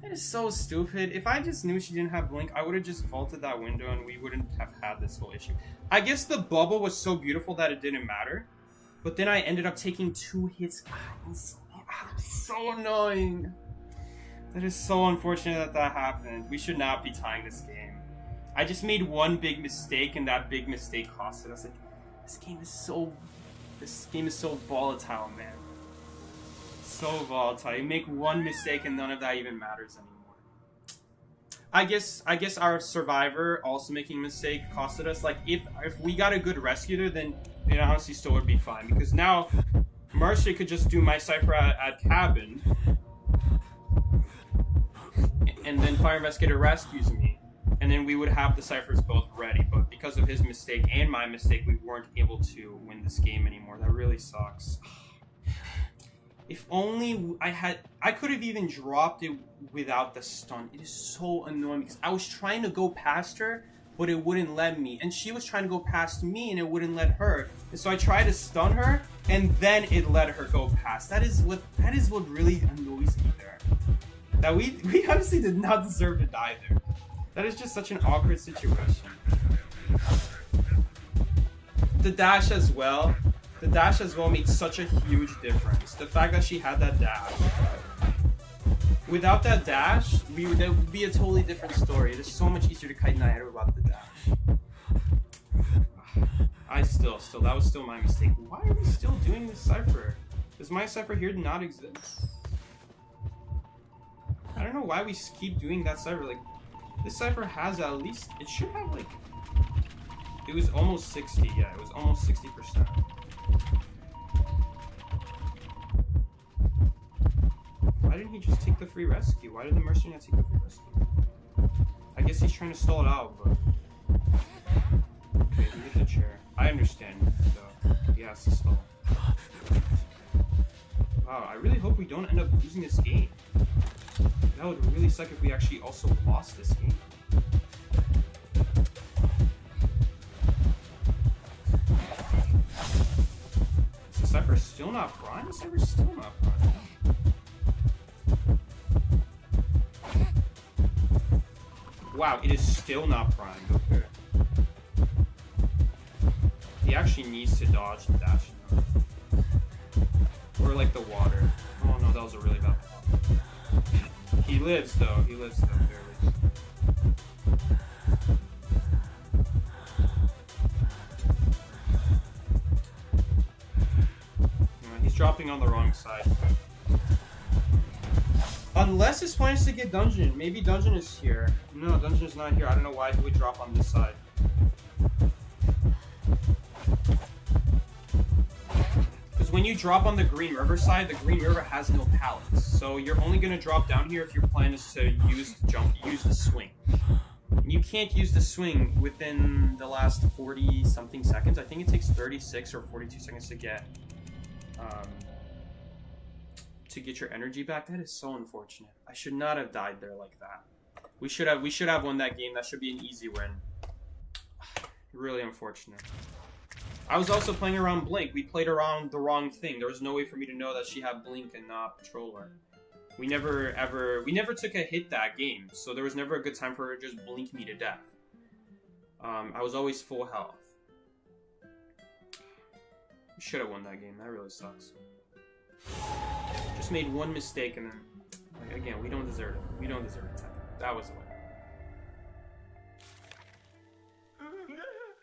That is so stupid. If I just knew she didn't have blink, I would have just vaulted that window and we wouldn't have had this whole issue. I guess the bubble was so beautiful that it didn't matter. But then I ended up taking 2 hits. So annoying. That is so unfortunate that that happened. We should not be tying this game. I just made one big mistake and that big mistake costed us. Like, this game is so volatile, man. So volatile. You make one mistake and none of that even matters anymore. I guess our survivor also making a mistake costed us. Like if we got a good rescuer, then it honestly still would be fine. Because now Mercy could just do my Cypher at cabin. And then Fire Investigator rescues me. And then we would have the Cyphers both ready. But because of his mistake and my mistake, we weren't able to win this game anymore. That really sucks. If only I could have even dropped it without the stun. It is so annoying because I was trying to go past her, but it wouldn't let me. And she was trying to go past me and it wouldn't let her. And so I tried to stun her and then it let her go past. That is what really annoys me there. That we honestly did not deserve to die there. That is just such an awkward situation. The dash as well. The dash as well made such a huge difference. The fact that she had that dash. Without that dash, that would be a totally different story. It is so much easier to kite Nairo without the dash. That was still my mistake. Why are we still doing this Cypher? Does my Cypher here not exist? I don't know why we keep doing that Cypher. Like, this Cypher has at least, it should have like, it was almost 60, yeah, it was almost 60%. Why didn't he just take the free rescue? Why did the mercenary not take the free rescue? I guess he's trying to stall it out, but... Okay, he hit the chair. I understand, though. He has to stall. Wow, I really hope we don't end up losing this game. That would really suck if we actually also lost this game. Is the Cypher still not prime? The Cypher's still not prime. Wow, it is still not primed. Okay. He actually needs to dodge the dash. Or like the water. Oh no, that was a really bad one. He lives though. He lives though, barely. He's dropping on the wrong side. Unless his plan is to get Dungeon. Maybe Dungeon is here. No, Dungeon is not here. I don't know why he would drop on this side. Because when you drop on the Green River side, the Green River has no pallets. So you're only going to drop down here if your plan is to use the swing. And you can't use the swing within the last 40-something seconds. I think it takes 36 or 42 seconds to get your energy back. That is so unfortunate. I should not have died there like that. We should have won that game. That should be an easy win. Really unfortunate. I was also playing around Blink. We played around the wrong thing. There was no way for me to know that she had Blink and not Patroller. We never took a hit that game, so there was never a good time for her to just blink me to death. I was always full health. We should have won that game. That really sucks. Just made one mistake and then, like, again, we don't deserve it. We don't deserve it. That was the win.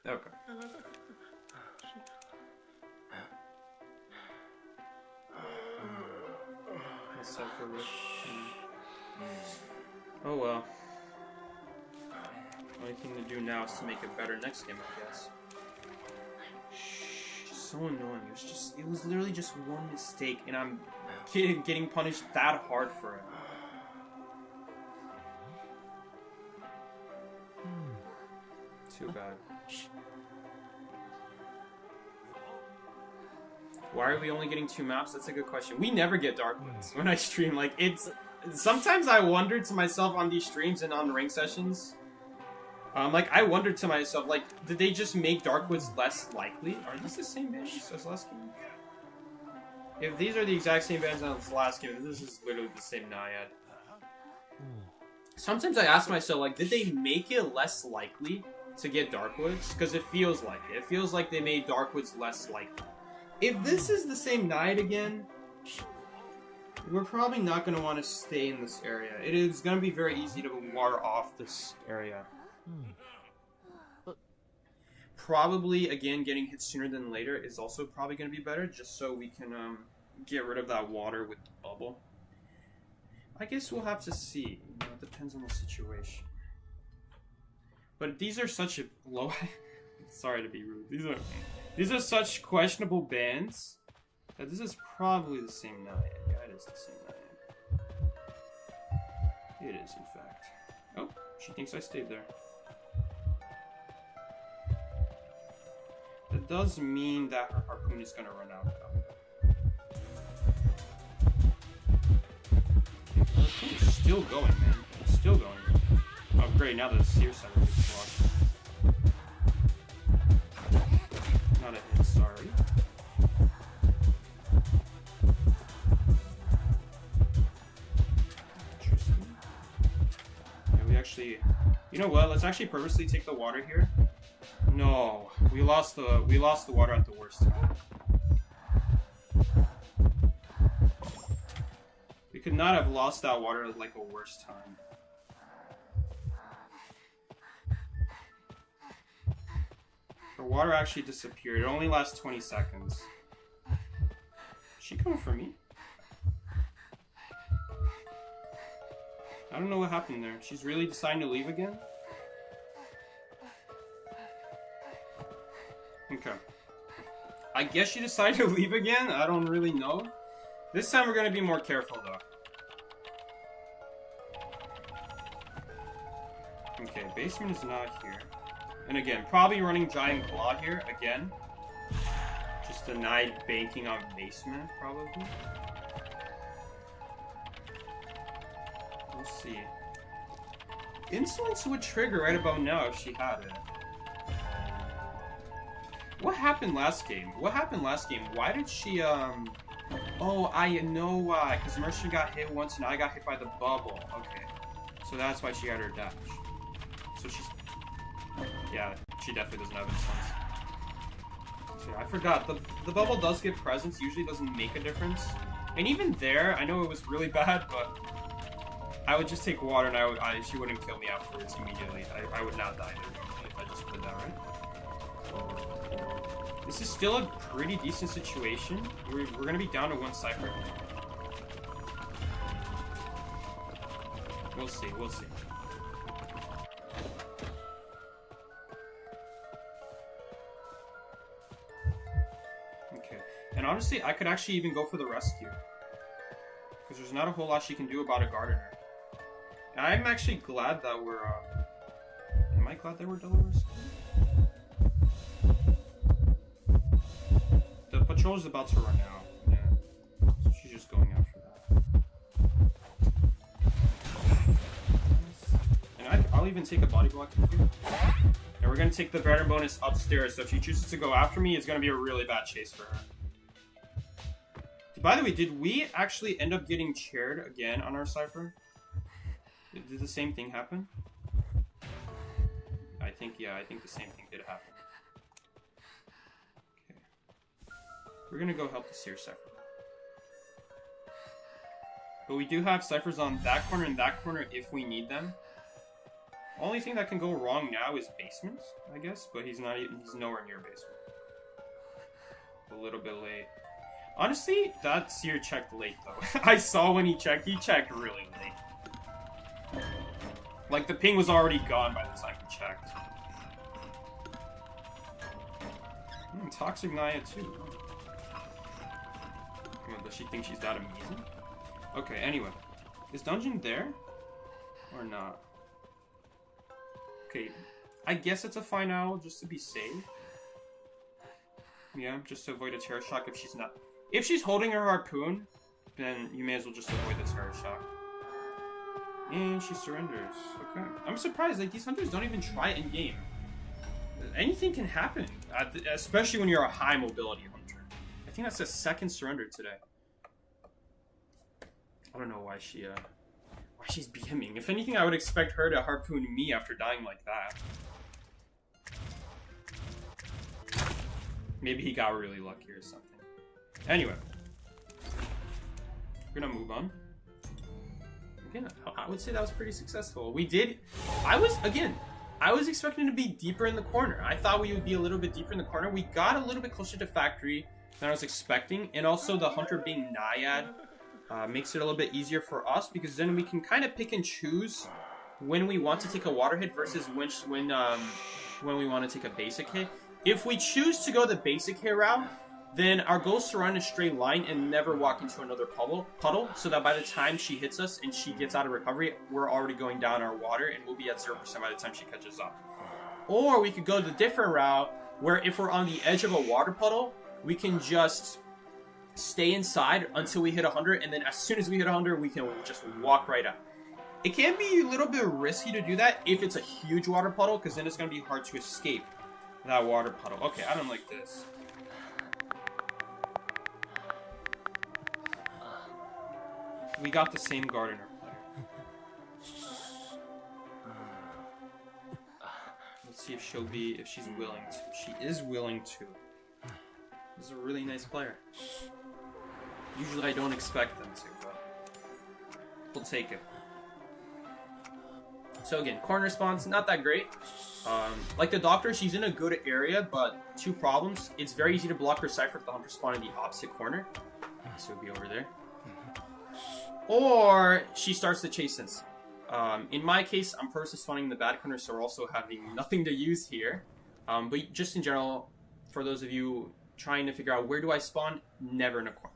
Okay. Oh well. Only thing to do now is to make it better next game, I guess. Just so annoying. It was literally just one mistake, and I'm getting punished that hard for it. Too bad. Why are we only getting 2 maps? That's a good question. We never get Darkwoods when I stream. Like, it's... Sometimes I wonder to myself on these streams and on rank sessions. Like, I wonder to myself, like, did they just make Darkwoods less likely? Are these the same bands as last game? If these are the exact same bands as last game, this is literally the same Naiad. Sometimes I ask myself, like, did they make it less likely to get Darkwoods? Because it feels like it. It feels like they made Darkwoods less likely. If this is the same Naiad again, we're probably not going to want to stay in this area. It is going to be very easy to water off this area. Probably, again, getting hit sooner than later is also probably going to be better, just so we can get rid of that water with the bubble. I guess we'll have to see. You know, it depends on the situation. But these are such a low... Sorry to be rude. These are such questionable bands that this is probably the same Naiad. Yeah, it is the same Naiad. It is, in fact. Oh, she thinks I stayed there. That does mean that her harpoon is going to run out now. Okay, her harpoon is still going, man. It's still going. Oh, great. Now the seer center is blocked. Not a hit, sorry. Interesting. Yeah, we actually... You know what? Let's actually purposely take the water here. No, we lost the water at the worst time. We could not have lost that water at like a worse time. The water actually disappeared. It only lasts 20 seconds. Is she coming for me? I don't know what happened there. She's really deciding to leave again? Okay. I guess she decided to leave again? I don't really know. This time we're going to be more careful though. Okay, basement is not here. And again, probably running Giant Claw here again. Just denied banking on basement, probably. We'll see. Insolence would trigger right about now if she had it. What happened last game? What happened last game? Why did she, Oh, I know why. Because Mercer got hit once and I got hit by the bubble. Okay. So that's why she had her dash. So she's... Yeah, she definitely doesn't have insolence. So I forgot. The bubble does get presence. Usually doesn't make a difference. And even there, I know it was really bad, but... I would just take water and she wouldn't kill me afterwards immediately. I would not die there if I just did that, right? This is still a pretty decent situation. We're going to be down to 1 Cypher. We'll see, we'll see. Okay. And honestly, I could actually even go for the rescue. Because there's not a whole lot she can do about a gardener. And I'm actually glad that we're... Am I glad that we're double rescue? The patrol is about to run out. Yeah. So she's just going after that. And I'll even take a body block here. And we're going to take the veteran bonus upstairs. So if she chooses to go after me, it's going to be a really bad chase for her. By the way, did we actually end up getting chaired again on our Cypher? Did the same thing happen? I think the same thing did happen. Okay. We're gonna go help the Seer Cypher. But we do have Cyphers on that corner and that corner if we need them. Only thing that can go wrong now is basement, I guess, but he's nowhere near basement. A little bit late. Honestly, that Seer checked late though. I saw when he checked really late. Like, the ping was already gone by the time he checked. Toxic Naya too. Does she think she's that amazing? Okay, anyway. Is dungeon there? Or not? Okay, I guess it's a fine owl just to be safe. Yeah, just to avoid a terror shock if she's not. If she's holding her harpoon, then you may as well just avoid the terror shock. And she surrenders. Okay. I'm surprised, like, these hunters don't even try in game. Anything can happen, especially when you're a high mobility hunter. I think that's the second surrender today. I don't know why she's BMing. If anything, I would expect her to harpoon me after dying like that. Maybe he got really lucky or something. Anyway. We're gonna move on. Again, I would say that was pretty successful. I was expecting to be deeper in the corner. I thought we would be a little bit deeper in the corner. We got a little bit closer to factory than I was expecting. And also the hunter being Naiad makes it a little bit easier for us, because then we can kind of pick and choose when we want to take a water hit versus when we want to take a basic hit. If we choose to go the basic hit route, then our goal is to run a straight line and never walk into another puddle, so that by the time she hits us and she gets out of recovery, we're already going down our water and we'll be at 0% by the time she catches up. Or we could go the different route, where if we're on the edge of a water puddle, we can just stay inside until we hit 100, and then as soon as we hit 100, we can just walk right out. It can be a little bit risky to do that if it's a huge water puddle, because then it's going to be hard to escape that water puddle. Okay, I don't like this. We got the same gardener player. Let's see if she's willing to. She is willing to. This is a really nice player. Usually I don't expect them to, but we'll take it. So again, corner response, not that great. Like the doctor, she's in a good area, but two problems. It's very easy to block her Cypher if the hunter spawn in the opposite corner. So it'll be over there. Or she starts to chase Cincy. In my case, I'm purposely spawning in the bad corner, so we're also having nothing to use here. But just in general, for those of you trying to figure out where do I spawn, never in a corner.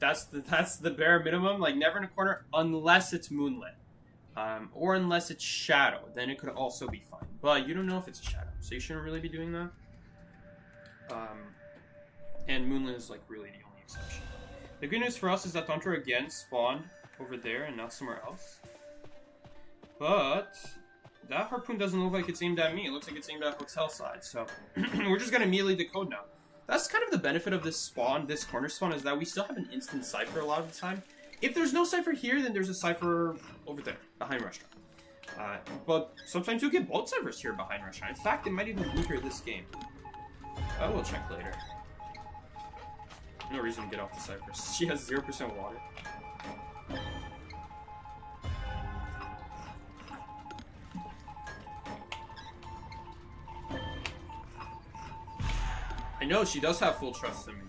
That's the bare minimum. Like, never in a corner unless it's moonlit. Or unless it's shadow, then it could also be fine. But you don't know if it's a shadow, so you shouldn't really be doing that. And moonlit is like really the only exception. The good news for us is that the hunter again spawned over there and not somewhere else. But that harpoon doesn't look like it's aimed at me. It looks like it's aimed at hotel side. So we're just going to immediately decode now. That's kind of the benefit of this spawn, this corner spawn, is that we still have an instant Cypher a lot of the time. If there's no Cypher here, then there's a Cypher over there, behind restaurant. But sometimes you'll get both Cyphers here behind restaurant. In fact, it might even be here this game. I will check later. No reason to get off the Cypher. She has 0% water. I know, she does have full trust in me.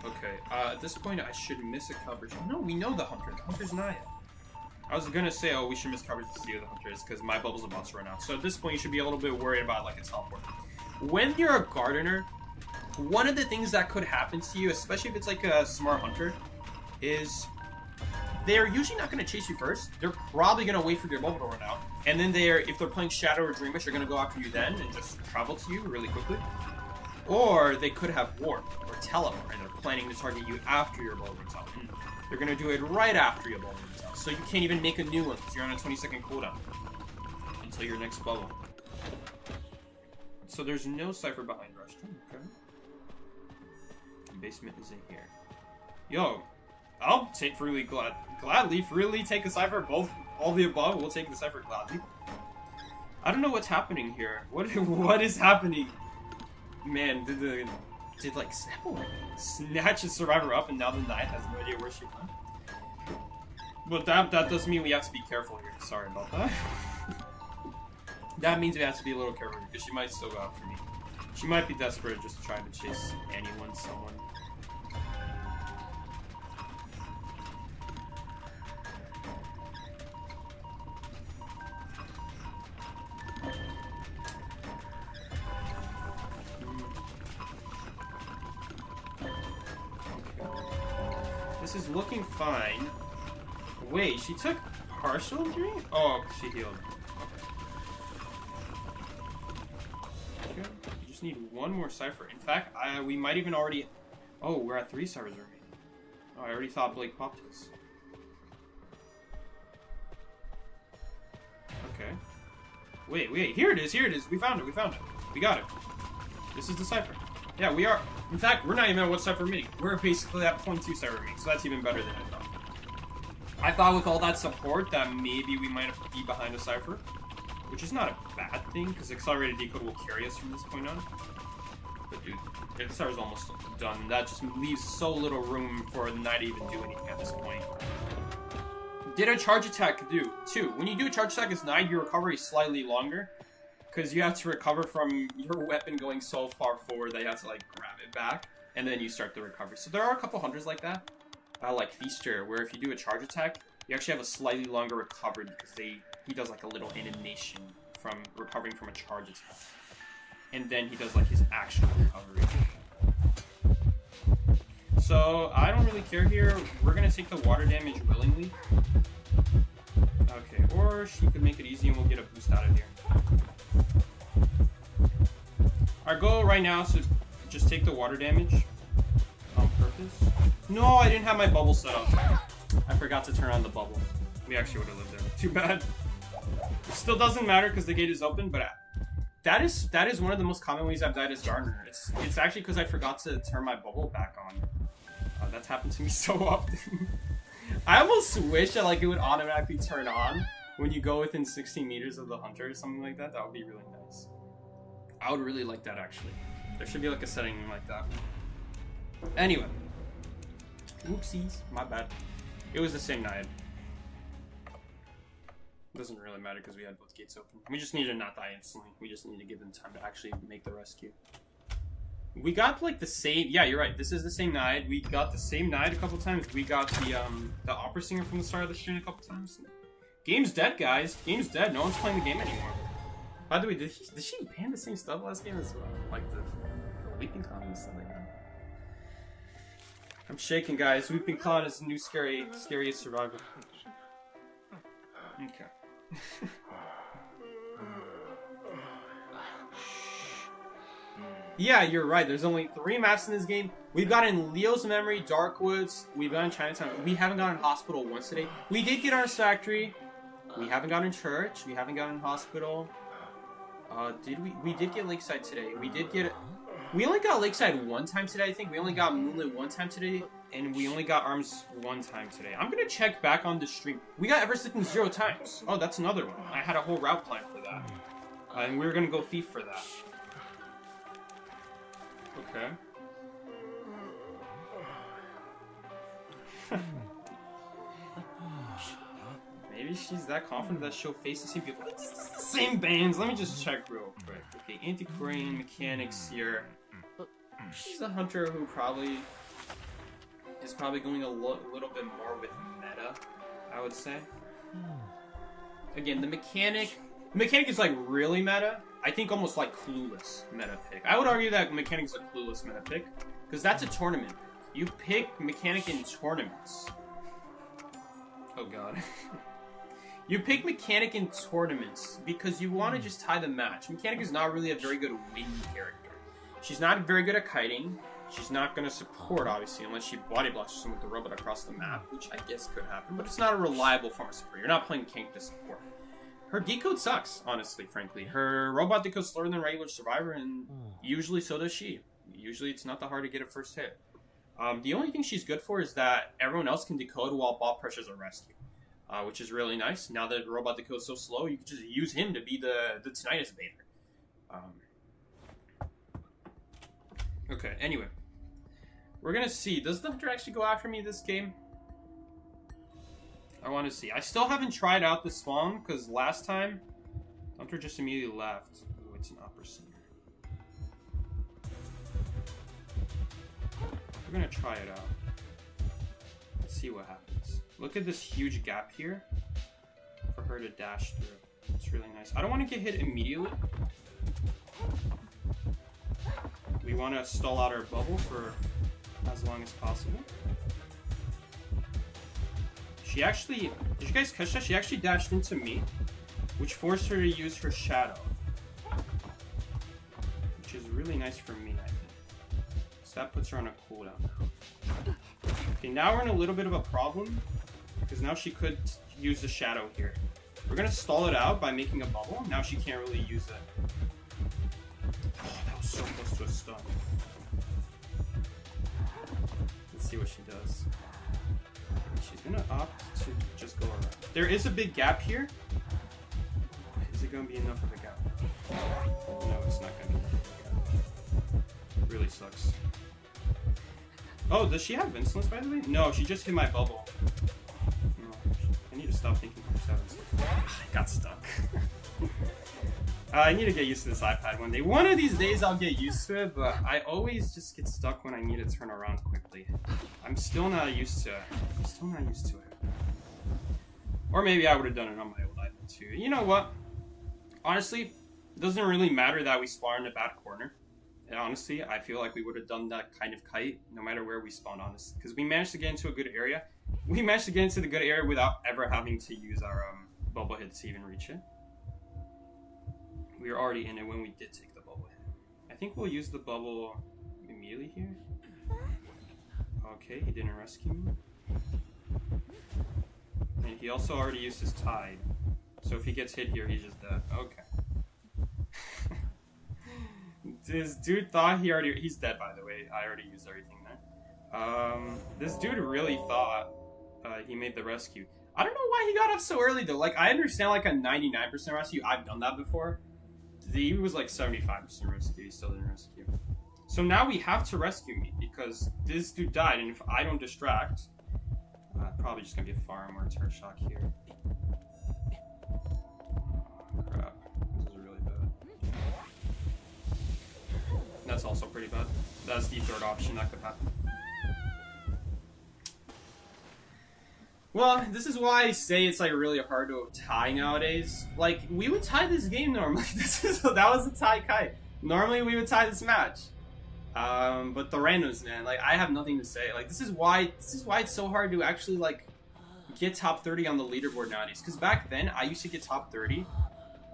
Okay, at this point I should miss a coverage. No, we know the hunter. The hunter's Naya. I was gonna say, oh, we should miss coverage to see who the hunter is, because my bubble's about to run out. So at this point you should be a little bit worried about like a teleport. When you're a gardener, one of the things that could happen to you, especially if it's like a smart hunter, is they're usually not going to chase you first. They're probably going to wait for your bubble to run out. And then if they're playing Shadow or Dreamish, they're going to go after you then and just travel to you really quickly. Or they could have Warp or Teleport, and they're planning to target you after your bubble runs out. And they're going to do it right after your bubble runs out. So you can't even make a new one because you're on a 20-second cooldown until your next bubble. So there's no Cypher behind Rushton. Okay. The basement is in here. Yo, I'll gladly freely take a Cypher. All the above. We'll take the Cypher gladly. I don't know what's happening here. What is happening? Man, did like snatch a survivor up, and now the knight has no idea where she went. But that does mean we have to be careful here. Sorry about that. That means we have to be a little careful because she might still go after me. She might be desperate just trying to chase someone. This is looking fine. Wait, she took partial injury? Oh, she healed. Okay. need one more cipher. In fact, we might even already... Oh, we're at 3 ciphers already. Oh, I already thought Blake popped his. Okay. Wait, here it is, We found it. We got it. This is the cipher. Yeah, we are. In fact, we're not even at what cipher meeting. We're basically at 0.2 cipher meeting, so that's even better than I thought. I thought with all that support that maybe we might be behind a cipher, which is not a bad thing, because accelerated decode will carry us from this point on. But dude, the cipher's almost done, and that just leaves so little room for the knight to even do anything at this point. Did a charge attack do? 2. When you do a charge attack as knight, your recovery is slightly longer, because you have to recover from your weapon going so far forward that you have to like grab it back, and then you start the recovery. So there are a couple hundreds like that, like Feaster, where if you do a charge attack, you actually have a slightly longer recovery because he does like a little animation from recovering from a charge attack, and then he does like his actual recovery. So I don't really care here. We're gonna take the water damage willingly. Okay, or she could make it easy and we'll get a boost out of here. Our goal right now is to just take the water damage on purpose. No, I didn't have my bubble set up. I forgot to turn on the bubble. We actually would have lived there. Too bad. It still doesn't matter because the gate is open, but that is one of the most common ways I've died as Gardener. It's actually because I forgot to turn my bubble back on. That's happened to me so often. I almost wish that like it would automatically turn on when you go within 60 meters of the hunter or something like that. That would be really nice. I would really like that actually. There should be like a setting like that. Anyway. Oopsies, my bad. It was the same knight. Doesn't really matter because we had both gates open. We just need to not die instantly. We just need to give them time to actually make the rescue. We got like the same. Yeah, you're right. This is the same knight. We got the same knight a couple times. We got the opera singer from the start of the stream a couple times. Game's dead, guys. Game's dead. No one's playing the game anymore. By the way, did she ban the same stuff last game as well? Like the Weeping Clown and stuff like that. I'm shaking, guys. Weeping Clown is the new scariest survivor. Okay. Yeah, you're right. There's only 3 maps in this game. We've gotten Leo's Memory, Darkwoods. We've gotten Chinatown. We haven't gotten Hospital once today. We did get Artist Factory. We haven't gotten Church. We haven't gotten Hospital. Did we? We did get Lakeside today. We only got Lakeside 1 time today, I think. We only got Moonlit 1 time today. And we only got Arms 1 time today. I'm gonna check back on the stream. We got Eversticking 0 times. Oh, that's another one. I had a whole route plan for that. And we were gonna go Thief for that. Okay. Maybe she's that confident that she'll face the same people. It's the same bands. Let me just check real quick. Okay, Antiquarian Mechanics here. She's a hunter who is probably going a little bit more with meta, I would say. Again, the mechanic is like really meta. I think almost like Clueless meta pick. I would argue that Mechanic is a Clueless meta pick, because that's a tournament. You pick Mechanic in tournaments. Oh god. You pick Mechanic in tournaments because you want to just tie the match. Mechanic is not really a very good wing character. She's not very good at kiting. She's not going to support, obviously, unless she body blocks someone with the robot across the map, which I guess could happen, but it's not a reliable form of support. You're not playing Kank to support. Her decode sucks, honestly, frankly. Her robot decodes slower than regular Survivor, and usually so does she. Usually it's not that hard to get a first hit. The only thing she's good for is that everyone else can decode while bot pressures a rescue, which is really nice. Now that robot decode's so slow, you can just use him to be the Tinnitus baiter. Okay, anyway. We're gonna see. Does the hunter actually go after me this game? I want to see. I still haven't tried out the Swan, because last time, hunter just immediately left. Ooh, it's an opera singer. We're gonna try it out. Let's see what happens. Look at this huge gap here for her to dash through. It's really nice. I don't want to get hit immediately. We want to stall out our bubble for as long as possible. She actually, did you guys catch that? She actually dashed into me, which forced her to use her shadow. Which which is really nice for me, I think. So that puts her on a cooldown now. Okay, now we're in a little bit of a problem, because now she could use the shadow here. We're gonna stall it out by making a bubble. Now she can't really use it. Oh, that was so close to a stun. Let's see what she does. She's gonna opt to just go around. There is a big gap here. Is it gonna be enough of a gap? No, it's not gonna be enough of a gap. Really sucks. Oh, does she have Vinceless, by the way? No, she just hit my bubble. No, I need to stop thinking for 7 seconds. I got stuck. I need to get used to this iPad one day. One of these days I'll get used to it, but I always just get stuck when I need to turn around quickly. I'm still not used to it. Or maybe I would have done it on my old iPad too. You know what? Honestly, it doesn't really matter that we spawn in a bad corner. And honestly, I feel like we would have done that kind of kite no matter where we spawned, honestly. Because we managed to get into a good area. We managed to get into the good area without ever having to use our bubble hit to even reach it. We were already in it when we did take the bubble hit. I think we'll use the bubble immediately here. Okay, he didn't rescue me. And he also already used his tide. So if he gets hit here, he's just dead. Okay. This dude thought he's dead, by the way. I already used everything there. This dude really thought he made the rescue. I don't know why he got up so early though. Like, I understand like a 99% rescue. I've done that before. He was like 75% rescue. He still didn't rescue. So now we have to rescue me because this dude died, and if I don't distract, probably just gonna be a far more turret shock here. Oh, crap. This is really bad. That's also pretty bad. That's the third option that could happen. Well, this is why I say it's like really hard to tie nowadays. Like, we would tie this game normally. That was a tie kite. Normally we would tie this match. But the randoms, man, like, I have nothing to say. Like, this is why it's so hard to actually like get top 30 on the leaderboard nowadays. Because back then I used to get top 30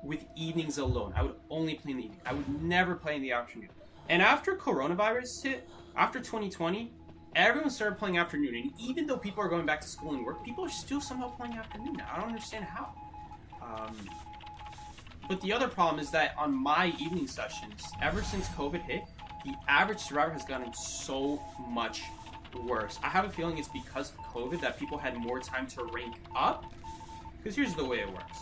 with evenings alone. I would only play in the evening. I would never play in the afternoon. And after coronavirus hit, after 2020, everyone started playing afternoon. And even though people are going back to school and work, people are still somehow playing afternoon now. I don't understand how. But the other problem is that on my evening sessions, ever since COVID hit, the average survivor has gotten so much worse. I have a feeling it's because of COVID that people had more time to rank up. Because here's the way it works.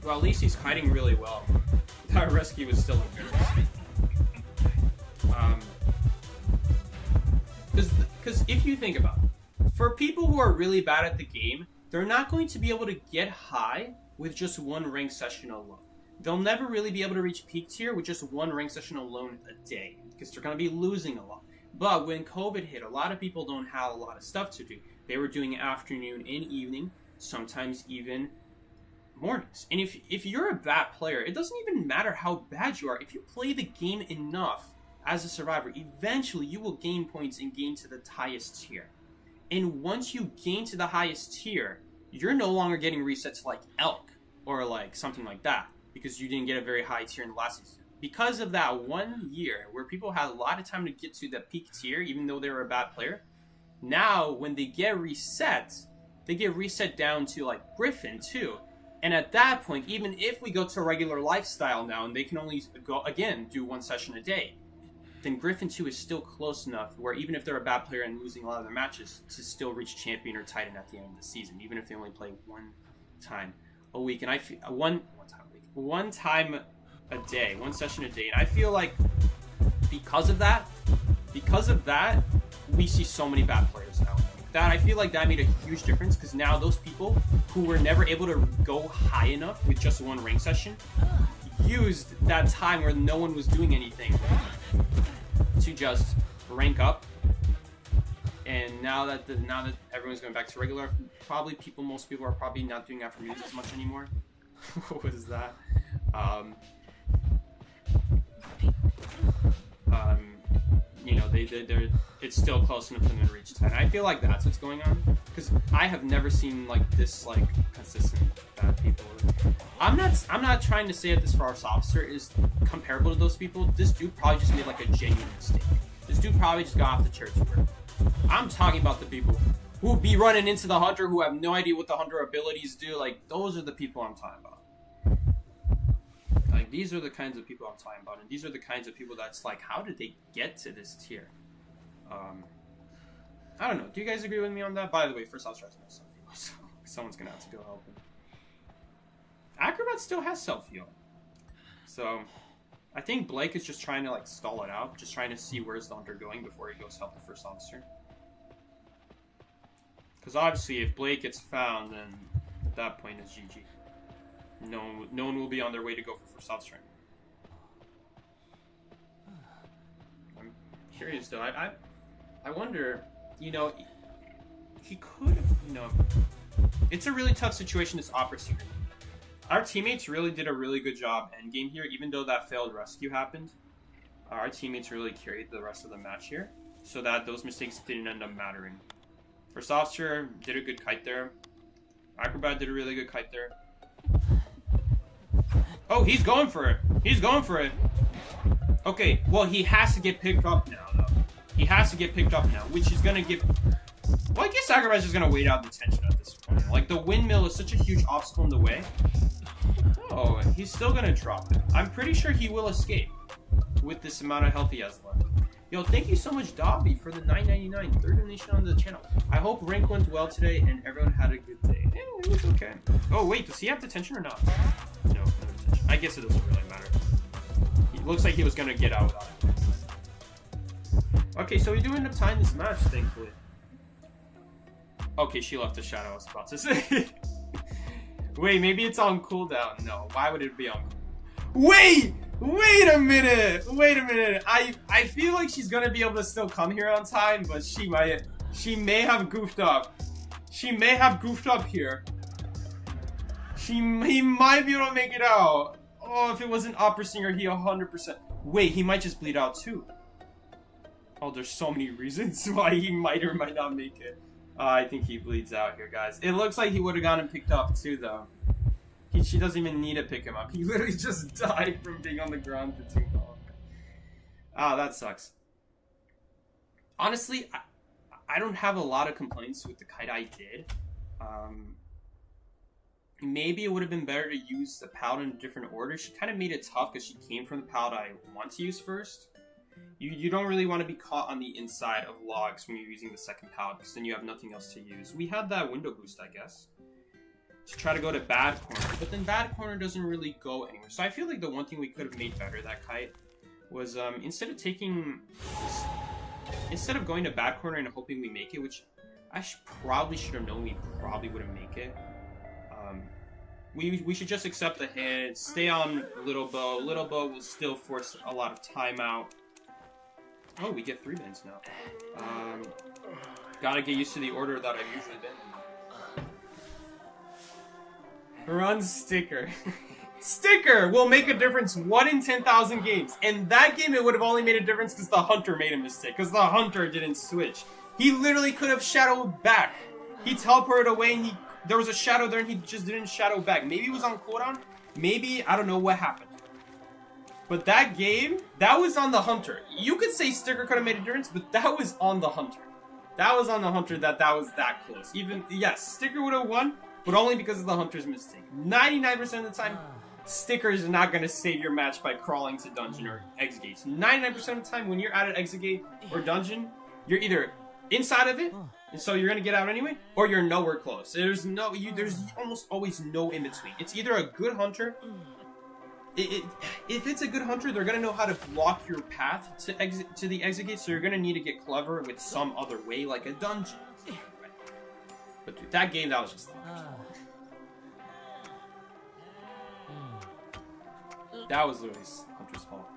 Well, at least he's kiting really well. That rescue was still embarrassing. Because if you think about it, for people who are really bad at the game, they're not going to be able to get high with just one rank session alone. They'll never really be able to reach peak tier with just one rank session alone a day, because they're going to be losing a lot. But when COVID hit, a lot of people don't have a lot of stuff to do. They were doing afternoon and evening, sometimes even mornings. And if you're a bad player, it doesn't even matter how bad you are. If you play the game enough as a survivor, eventually you will gain points and gain to the highest tier. And once you gain to the highest tier, you're no longer getting reset to like Elk or like something like that, because you didn't get a very high tier in the last season. Because of that 1 year where people had a lot of time to get to the peak tier, even though they were a bad player, now when they get reset down to like Griffin too. And at that point, even if we go to a regular lifestyle now and they can only go again do one session a day, then Griffin 2 is still close enough where even if they're a bad player and losing a lot of their matches, to still reach champion or titan at the end of the season, even if they only play one time a week. And I feel one time a day, one session a day. And I feel like because of that, we see so many bad players now. That I feel like that made a huge difference, because now those people who were never able to go high enough with just one rank session used that time where no one was doing anything to just rank up. And now that everyone's going back to regular, most people are probably not doing afternoons as much anymore. What is that? You know, they it's still close enough for them to reach 10. I feel like that's what's going on, because I have never seen like this like consistent bad people. I'm not trying to say that this Forest officer is comparable to those people. This dude probably just made like a genuine mistake. This dude probably just got off the church work. I'm talking about the people who be running into the hunter, who have no idea what the hunter abilities do. Like, those are the people I'm talking about. Like, these are the kinds of people I'm talking about, and these are the kinds of people that's like, how did they get to this tier? I don't know. Do you guys agree with me on that? By the way, first I'll try some self-heal, so someone's gonna have to go help him. Acrobat still has self-heal, so I think Blake is just trying to like stall it out, just trying to see where's the hunter going before he goes help the first officer. Because obviously, if Blake gets found, then at that point it's GG. No one will be on their way to go for first officer. I'm curious though. I wonder, you know, he could have, you know, it's a really tough situation, this Opera Secret. Our teammates really did a really good job endgame here, even though that failed rescue happened. Our teammates really carried the rest of the match here, so that those mistakes didn't end up mattering. First officer did a good kite there. Acrobat did a really good kite there. Oh, he's going for it. He's going for it. Okay, well, he has to get picked up now, though. He has to get picked up now, which is going to give... Well, I guess Acrobat's just going to wait out the tension at this point. Like, the windmill is such a huge obstacle in the way. Oh, he's still going to drop it. I'm pretty sure he will escape with this amount of health he has left. Yo, thank you so much, Dobby, for the $9.99 third donation on the channel. I hope rank went well today and everyone had a good day. Yeah, it was okay. Oh, wait, does he have detention or not? No, no detention. I guess it doesn't really matter. It looks like he was going to get out without it. Okay, so we do end up tying this match, thankfully. Okay, she left the shadow, I was about to say. Wait, maybe it's on cooldown. No, why would it be on cooldown? Wait a minute! I feel like she's gonna be able to still come here on time, but she may have goofed up. She may have goofed up here. He might be able to make it out. Oh, if it wasn't Opera Singer, he 100%. Wait, he might just bleed out too. Oh, there's so many reasons why he might or might not make it. I think he bleeds out here, guys. It looks like he would have gotten picked up too, though. She doesn't even need to pick him up. He literally just died from being on the ground for too long. Ah, that sucks. Honestly, I don't have a lot of complaints with the kite I did. Maybe it would have been better to use the palette in a different order. She kind of made it tough because she came from the palette I want to use first. You don't really want to be caught on the inside of logs when you're using the second palette, because then you have nothing else to use. We had that window boost, I guess, to try to go to bad corner, but then bad corner doesn't really go anywhere. So I feel like the one thing we could have made better, that kite, was instead of going to bad corner and hoping we make it, which I probably should have known we probably wouldn't make it. We should just accept the hit, stay on Little Bow. Little Bow will still force a lot of time out. Oh, we get 3 bins now. Gotta get used to the order that I've usually been. Run Sticker. Sticker will make a difference 1 in 10,000 games. And that game, it would have only made a difference because the Hunter made a mistake. Because the Hunter didn't switch. He literally could have shadowed back. He teleported away and there was a shadow there and he just didn't shadow back. Maybe it was on cooldown. Maybe, I don't know what happened. But that game, that was on the Hunter. You could say Sticker could have made a difference, but that was on the Hunter. That was on the Hunter that was that close. Even, yes, Sticker would have won, but only because of the Hunter's mistake. 99% of the time, Sticker is not going to save your match by crawling to dungeon or exit gates. 99% of the time, when you're at an exit gate or dungeon, you're either inside of it, and so you're going to get out anyway, or you're nowhere close. There's almost always no in between. It's either a good Hunter. If it's a good Hunter, they're gonna know how to block your path to the exit gate, so you're gonna need to get clever with some other way, like a dungeon. But dude, that game, that was just that was literally Hunter's fault.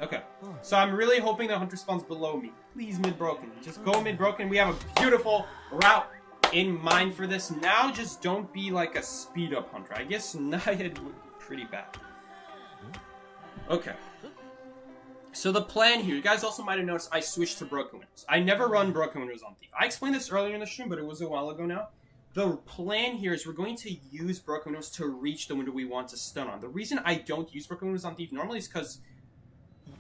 Okay, so I'm really hoping that Hunter spawns below me. Please mid-broken. Just go mid-broken. We have a beautiful route in mind for this. Now just don't be like a speed up Hunter. I guess Naiad would be pretty bad. Okay. So the plan here, you guys also might have noticed I switched to broken windows. I never run broken windows on Thief. I explained this earlier in the stream, but it was a while ago now. The plan here is we're going to use broken windows to reach the window we want to stun on. The reason I don't use broken windows on Thief normally is because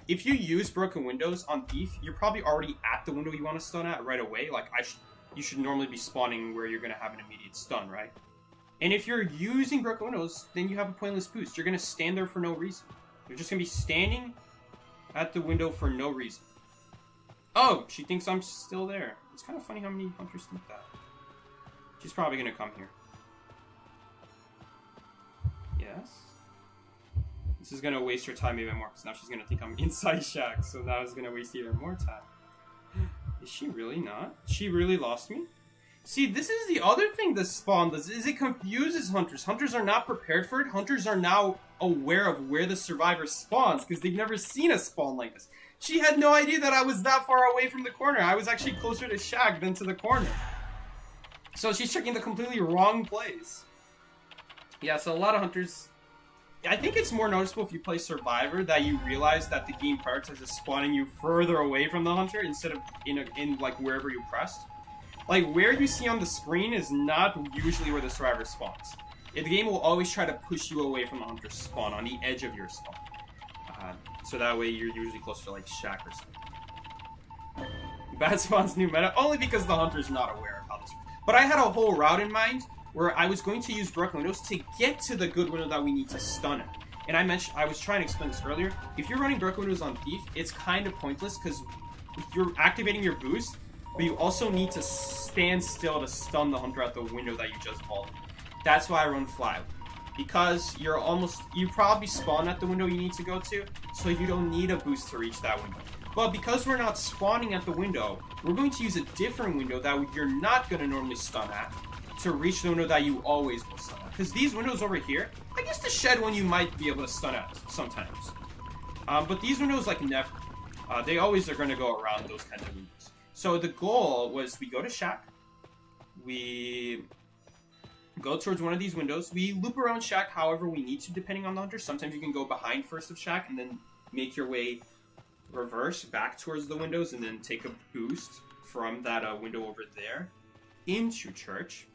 if you use broken windows on Thief, you're probably already at the window you want to stun at right away. Like, you should normally be spawning where you're going to have an immediate stun, right? And if you're using broken windows, then you have a pointless boost. You're going to stand there for no reason. You're just going to be standing at the window for no reason. Oh, she thinks I'm still there. It's kind of funny how many hunters think that. She's probably going to come here. Yes. This is going to waste her time even more, because now she's going to think I'm inside Shack, so now it's going to waste even more time. Is she really not? She really lost me? See, this is the other thing this spawn does, is it confuses hunters. Hunters are not prepared for it. Hunters are now aware of where the survivor spawns, because they've never seen a spawn like this. She had no idea that I was that far away from the corner. I was actually closer to Shack than to the corner. So she's checking the completely wrong place. Yeah, so a lot of hunters... I think it's more noticeable if you play Survivor that you realize that the game prioritizes spawning you further away from the hunter instead of in like wherever you pressed. Like, where you see on the screen is not usually where the survivor spawns. The game will always try to push you away from the hunter's spawn, on the edge of your spawn. So that way you're usually closer to, like, Shack or something. Bad spawn's new meta, only because the hunter's not aware of how this works. But I had a whole route in mind where I was going to use broken windows to get to the good window that we need to stun it. And I was trying to explain this earlier. If you're running broken windows on Thief, it's kind of pointless because you're activating your boost, but you also need to stand still to stun the hunter at the window that you just vaulted. That's why I run Fly. Because you probably spawn at the window you need to go to, so you don't need a boost to reach that window. But because we're not spawning at the window, we're going to use a different window that you're not going to normally stun at to reach the window that you always will stun at. Because these windows over here, I guess the shed one you might be able to stun at sometimes. But these windows, like, never. They always are going to go around those kinds of windows. So the goal was we go to Shack, we go towards one of these windows, we loop around Shack however we need to depending on the hunter. Sometimes you can go behind first of Shack and then make your way reverse back towards the windows and then take a boost from that window over there into church.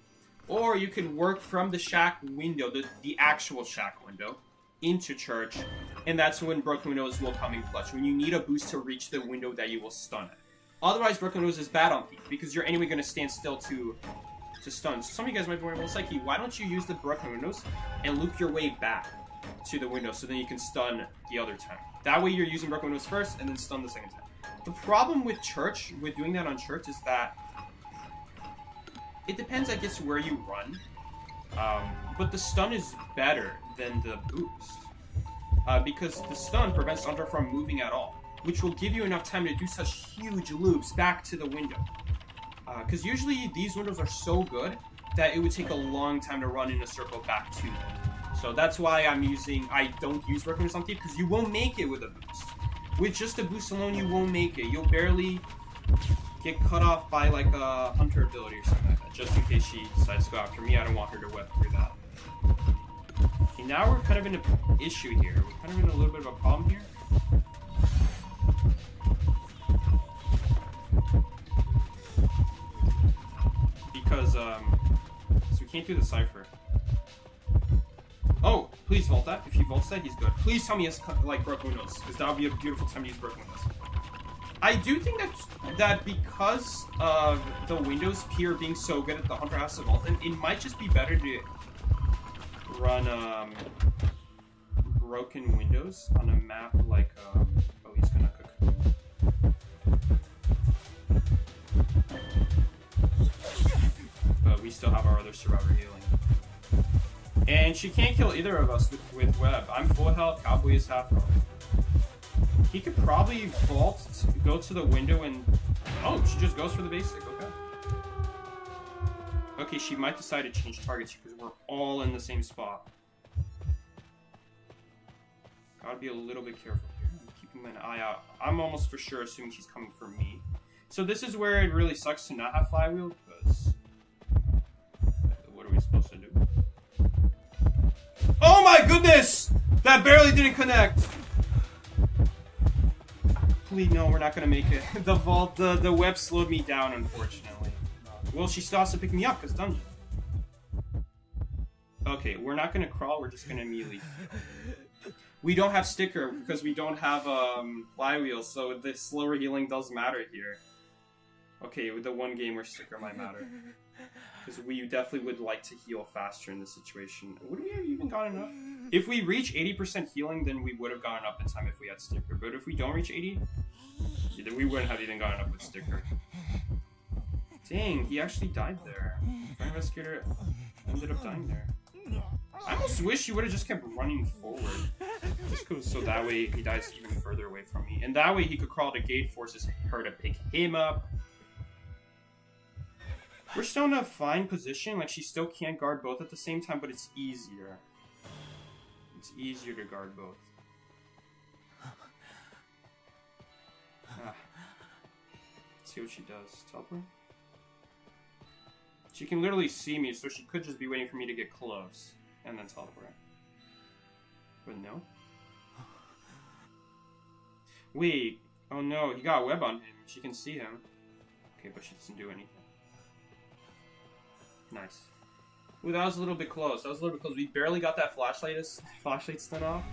Or you can work from the Shack window, the actual Shack window, into church, and that's when broken windows will come in clutch, when you need a boost to reach the window that you will stun at. Otherwise, broken windows is bad on Thief, because you're anyway going to stand still to stun. So some of you guys might be wondering, well, Psyche, why don't you use the broken windows and loop your way back to the window so then you can stun the other time? That way you're using broken windows first and then stun the second time. The problem with church, with doing that on church, is that it depends, I guess, where you run. But the stun is better than the boost. Because the stun prevents Hunter from moving at all, which will give you enough time to do such huge loops back to the window. Because usually these windows are so good that it would take a long time to run in a circle back to them. So that's why I don't use broken windows on Thief, because you won't make it with a boost. With just a boost alone, you won't make it. You'll barely get cut off by like a hunter ability or something like that, just in case she decides to go after me. I don't want her to whip through that. Okay, now we're kind of in an issue here. We're kind of in a little bit of a problem here. Because, so we can't do the cipher. Oh, please vault that. If he vaults that, he's good. Please tell me he has, like, broken windows, because that would be a beautiful time to use broken windows. I do think that because of the windows Pier being so good at the Hunter has to vault, it might just be better to run, broken windows on a map like, oh, he's gonna cook. But we still have our other survivor healing. And she can't kill either of us with web. I'm full health, Cowboy is half health. He could probably vault, go to the window, and... Oh, she just goes for the basic, okay. Okay, she might decide to change targets because we're all in the same spot. Gotta be a little bit careful here. I'm keeping an eye out. I'm almost for sure assuming she's coming for me. So this is where it really sucks to not have flywheel, because... What are we supposed to do? Oh my goodness! That barely didn't connect! Please, no, we're not gonna make it. The vault, the web slowed me down, unfortunately. Well, she still has to pick me up, because dungeon. Okay, we're not gonna crawl, we're just gonna immediately... We don't have sticker, because we don't have, flywheel, so the slower healing does matter here. Okay, with the one game where sticker might matter. Because we definitely would like to heal faster in this situation. Would we have even gotten up? If we reach 80% healing, then we would have gotten up in time if we had sticker. But if we don't reach 80, then we wouldn't have even gotten up with sticker. Dang, he actually died there. Fire investigator ended up dying there. I almost wish he would have just kept running forward. Just so that way he dies even further away from me. And that way he could crawl to gate, forces her to pick him up. We're still in a fine position, like she still can't guard both at the same time, but it's easier. It's easier to guard both. Let's see what she does. Teleport? She can literally see me, so she could just be waiting for me to get close. And then teleport. But no. Wait. Oh no, he got a web on him. She can see him. Okay, but she doesn't do anything. Nice. Ooh, that was a little bit close. That was a little bit close. We barely got that flashlight stun off.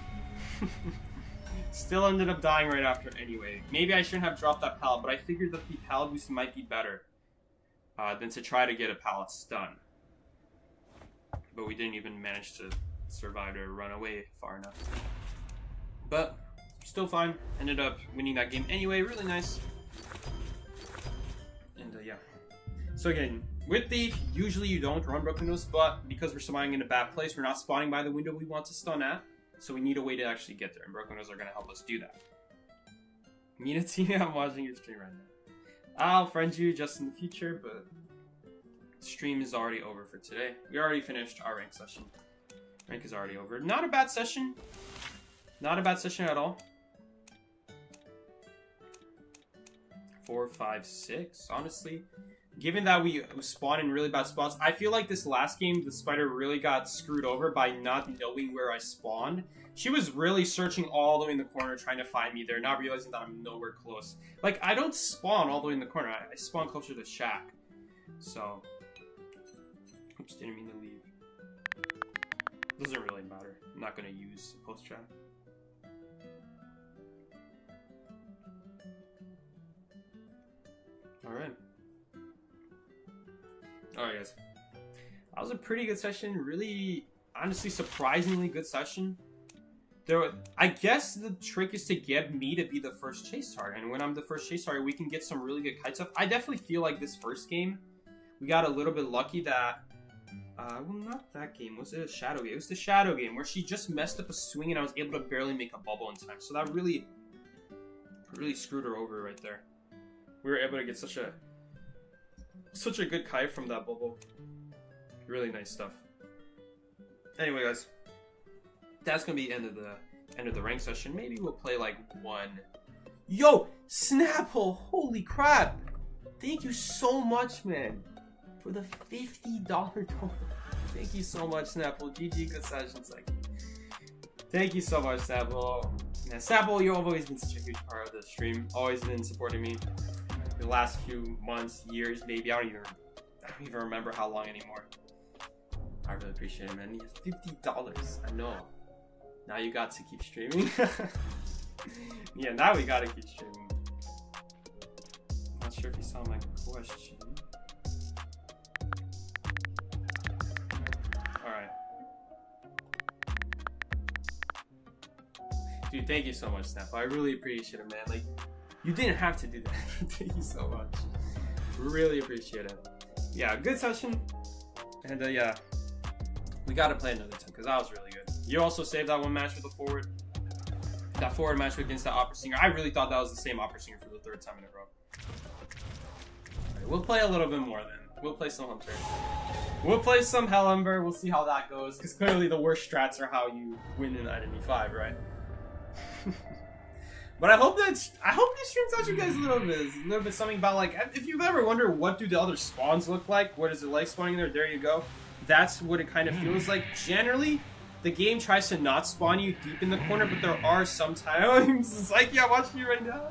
Still ended up dying right after anyway. Maybe I shouldn't have dropped that pallet, but I figured that the pallet boost might be better than to try to get a pallet stun. But we didn't even manage to survive or run away far enough. But still fine. Ended up winning that game anyway. Really nice. And yeah. So again, with Thief, usually you don't run Broken Nose, but because we're spawning in a bad place, we're not spawning by the window we want to stun at. So we need a way to actually get there, and Broken Nose are going to help us do that. Mina Tina, I'm watching your stream right now. I'll friend you just in the future, but stream is already over for today. We already finished our rank session. Rank is already over. Not a bad session. Not a bad session at all. 4, 5, 6, honestly. Given that we spawn in really bad spots, I feel like this last game, the spider really got screwed over by not knowing where I spawned. She was really searching all the way in the corner, trying to find me there, not realizing that I'm nowhere close. Like, I don't spawn all the way in the corner. I spawn closer to the shack. So, oops, didn't mean to leave. Doesn't really matter. I'm not going to use post-chat. Alright. Alright guys, that was a pretty good session, really, honestly, surprisingly good session. I guess the trick is to get me to be the first chase target, and when I'm the first chase target, we can get some really good kite stuff. I definitely feel like this first game, we got a little bit lucky that, well, not that game, was it a shadow game? It was the shadow game, where she just messed up a swing and I was able to barely make a bubble in time, so that really screwed her over right there. We were able to get such a good kite from that bubble. Really nice stuff. Anyway, guys, that's gonna be the end of the rank session. Maybe we'll play like one. Yo, Snapple! Holy crap! Thank you so much, man, for the $50 donor. Thank you so much, Snapple. GG, good sessions. Like, thank you so much, Snapple. Man, Snapple, you've always been such a huge part of the stream. Always been supporting me. The last few months, years, maybe. I don't even remember how long anymore. I really appreciate it, man. $50. I know. Now you got to keep streaming. Yeah, now we gotta keep streaming. Not sure if you saw my question. Alright. Dude, thank you so much, Snap. I really appreciate it, man. Like, you didn't have to do that. Thank you so much. Really appreciate it. Yeah, good session. And yeah, we gotta play another time because that was really good. You also saved that one match with the forward. That forward match against the opera singer. I really thought that was the same opera singer for the 3rd time in a row. Right, we'll play a little bit more then. We'll play some Hunter. We'll play some Hellember. We'll see how that goes. Because clearly the worst strats are how you win in Identity 5, right? But I hope this stream taught you guys a little bit something about, like, if you've ever wondered what do the other spawns look like, what is it like spawning there you go. That's what it kind of feels like. Generally, the game tries to not spawn you deep in the corner, but there are some times, it's like, yeah, watching you right now.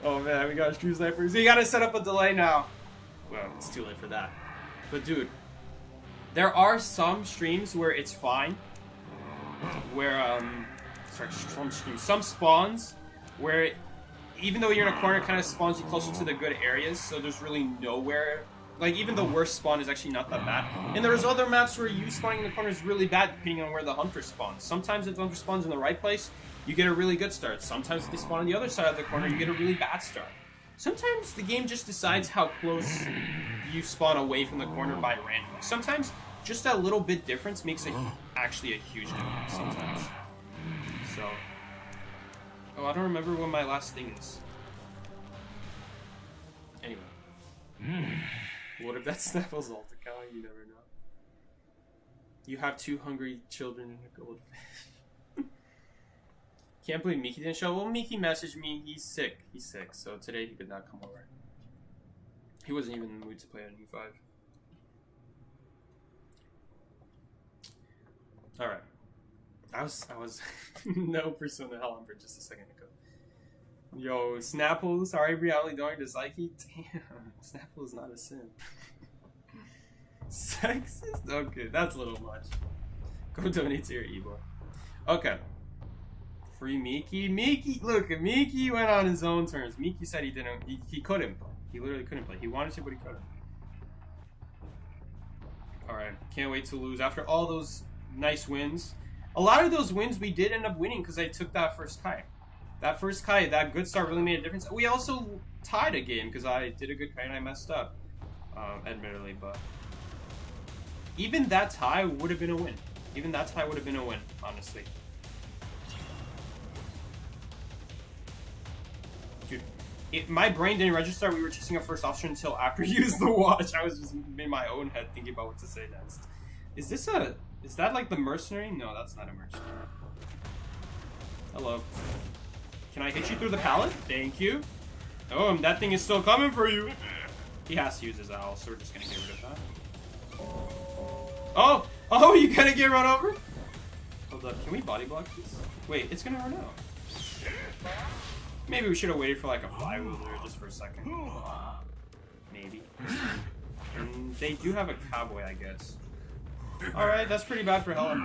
Oh man, we got True Snipers. You gotta set up a delay now. Well, it's too late for that. But dude, there are some streams where it's fine. Where, sorry, some spawns where even though you're in a corner, it kind of spawns you closer to the good areas, so there's really nowhere. Like, even the worst spawn is actually not that bad. And there's other maps where you spawning in the corner is really bad depending on where the hunter spawns. Sometimes if the hunter spawns in the right place, you get a really good start. Sometimes if they spawn on the other side of the corner, you get a really bad start. Sometimes the game just decides how close you spawn away from the corner by random. Sometimes just that little bit difference makes actually a huge difference sometimes. So, oh, I don't remember what my last thing is. Anyway. What if that's Snapple's alt account? You never know. You have 2 hungry children and a goldfish. Can't believe Miki didn't show. Well, Miki messaged me. He's sick. He's sick. So today he could not come over. He wasn't even in the mood to play on U5. Alright. I was no Persona Helen for just a second ago. Yo, Snapple, sorry Brianna don't dislike you. Damn, Snapple is not a simp. Sexist? Okay, that's a little much. Go donate to your Ebo. Okay. Free Miki. Miki, look, Miki went on his own terms. Miki said he didn't, he couldn't play. He literally couldn't play. He wanted to, but he couldn't. Alright, can't wait to lose. After all those nice wins. A lot of those wins we did end up winning because I took that first kite. That first kite, that good start really made a difference. We also tied a game because I did a good kite and I messed up, admittedly. But even that tie would have been a win. Even that tie would have been a win, honestly. Dude, my brain didn't register we were chasing a first option until after you used the watch. I was just in my own head thinking about what to say next. Is that like the mercenary? No, that's not a mercenary. Hello. Can I hit you through the pallet? Thank you. Oh, that thing is still coming for you. He has to use his owl, so we're just gonna get rid of that. Oh, you gonna get run over? Hold up, can we body block this? Wait, it's gonna run out. Maybe we should have waited for like a flywheel there just for a second. Maybe. And they do have a cowboy, I guess. Alright, that's pretty bad for Hell.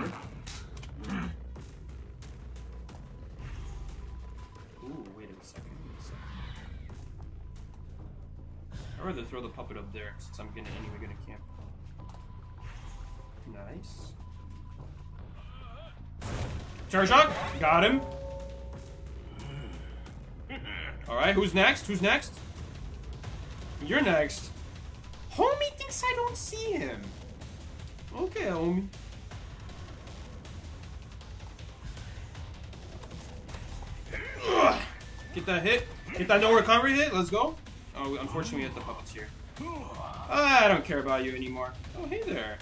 Ooh, wait a second. I'd rather throw the puppet up there since I'm anyway gonna camp. Nice. Charge shot! Got him! Alright, who's next? Who's next? You're next. Homie thinks I don't see him. Okay, homie. Ugh. Get that hit. Get that no recovery hit. Let's go. Oh, unfortunately, we hit the puppets here. I don't care about you anymore. Oh, hey there.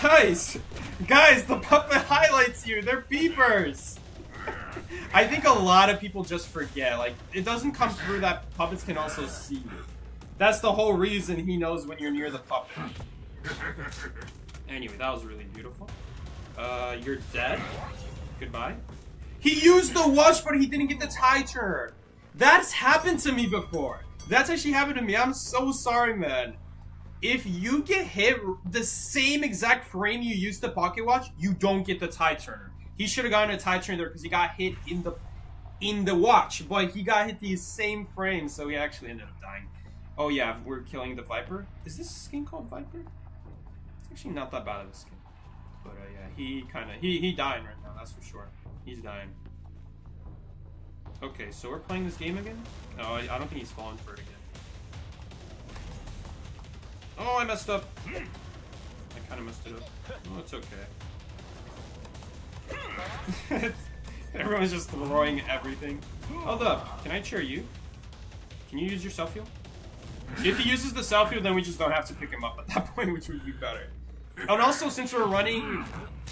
Guys, the puppet highlights you. They're beepers. I think a lot of people just forget. Like, it doesn't come through that puppets can also see you. That's the whole reason he knows when you're near the puppet. Anyway, that was really beautiful. You're dead. Goodbye. He used the watch, but he didn't get the tie turn. That's happened to me before. That's actually happened to me. I'm so sorry, man. If you get hit the same exact frame you used the pocket watch, you don't get the tie turner. He should have gotten a tie turn there because he got hit in the watch, but he got hit these same frames, so he actually ended up dying. Oh yeah, we're killing the Viper. Is this skin called Viper? It's actually not that bad of a skin. But yeah, he dying right now, that's for sure. He's dying. Okay, so we're playing this game again? No, I don't think he's falling for it again. Oh, I messed up. I kind of messed it up. Oh, it's okay. Everyone's just throwing everything. Hold up. Can I cheer you? Can you use your self-heal? If he uses the self-heal, then we just don't have to pick him up at that point, which would be better. And also, since we're running,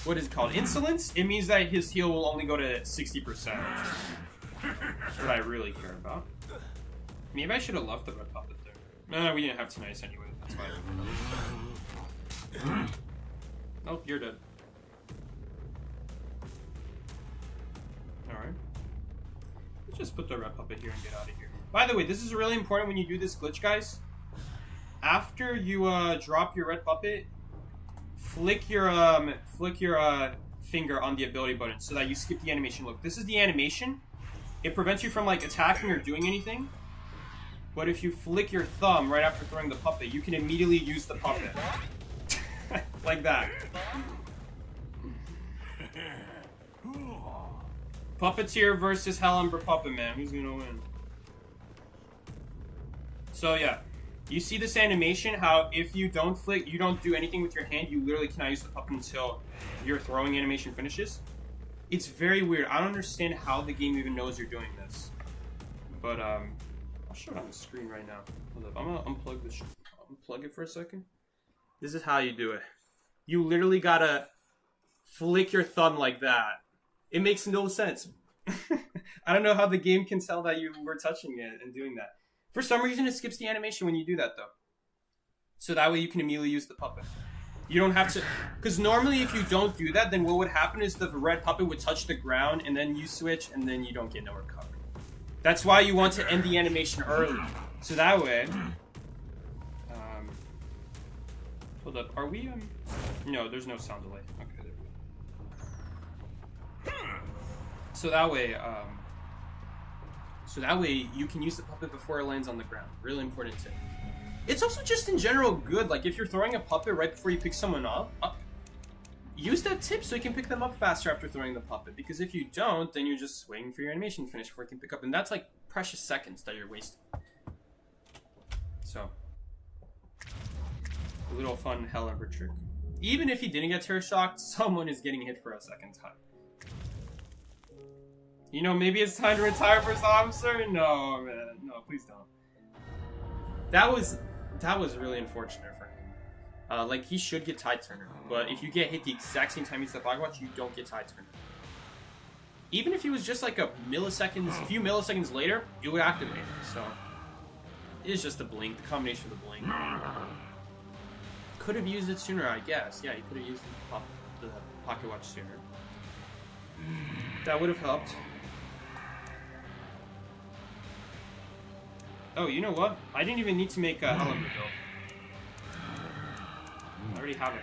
what is it called? Insolence, it means that his heal will only go to 60%. That's what I really care about. Maybe I should have left the red puppet there. No, we didn't have tonight's anyway. That's why. Oh, you're dead. Alright. just put the red puppet here and get out of here. By the way, this is really important when you do this glitch, guys. After you drop your red puppet, flick your finger on the ability button so that you skip the animation. Look, this is the animation. It prevents you from like attacking or doing anything. But if you flick your thumb right after throwing the puppet, you can immediately use the puppet. Like that. Puppeteer versus Hellember Puppet Man. Who's gonna win? So yeah. You see this animation, how if you don't flick, you don't do anything with your hand, you literally cannot use the puppet until your throwing animation finishes? It's very weird. I don't understand how the game even knows you're doing this. But, I'll show it on the screen right now. Hold up, I'm gonna unplug this. Unplug it for a second. This is how you do it. You literally gotta flick your thumb like that. It makes no sense. I don't know how the game can tell that you were touching it and doing that. For some reason, it skips the animation when you do that, though. So that way you can immediately use the puppet. You don't have to... Because normally if you don't do that, then what would happen is the red puppet would touch the ground, and then you switch, and then you don't get no recovery. That's why you want to end the animation early. So that way... hold up. Are we... No, there's no sound delay. Okay, there we go. So that way... So that way, you can use the puppet before it lands on the ground. Really important tip. It's also just in general good. Like, if you're throwing a puppet right before you pick someone up, use that tip so you can pick them up faster after throwing the puppet. Because if you don't, then you're just waiting for your animation to finish before you can pick up. And that's like precious seconds that you're wasting. So, a little fun Hellember trick. Even if you didn't get terror shocked, someone is getting hit for a second time. You know, maybe it's time to retire First Officer? No, man. No, please don't. That was really unfortunate for him. Like, he should get Tide Turner. But if you get hit the exact same time he's the Pocket Watch, you don't get Tide Turner. Even if he was just like a few milliseconds later, it would activate. So, it's just the blink, the combination of the blink. Could have used it sooner, I guess. Yeah, he could have used the Pocket Watch sooner. That would have helped. Oh, you know what? I didn't even need to make a Hellember build. I already have it.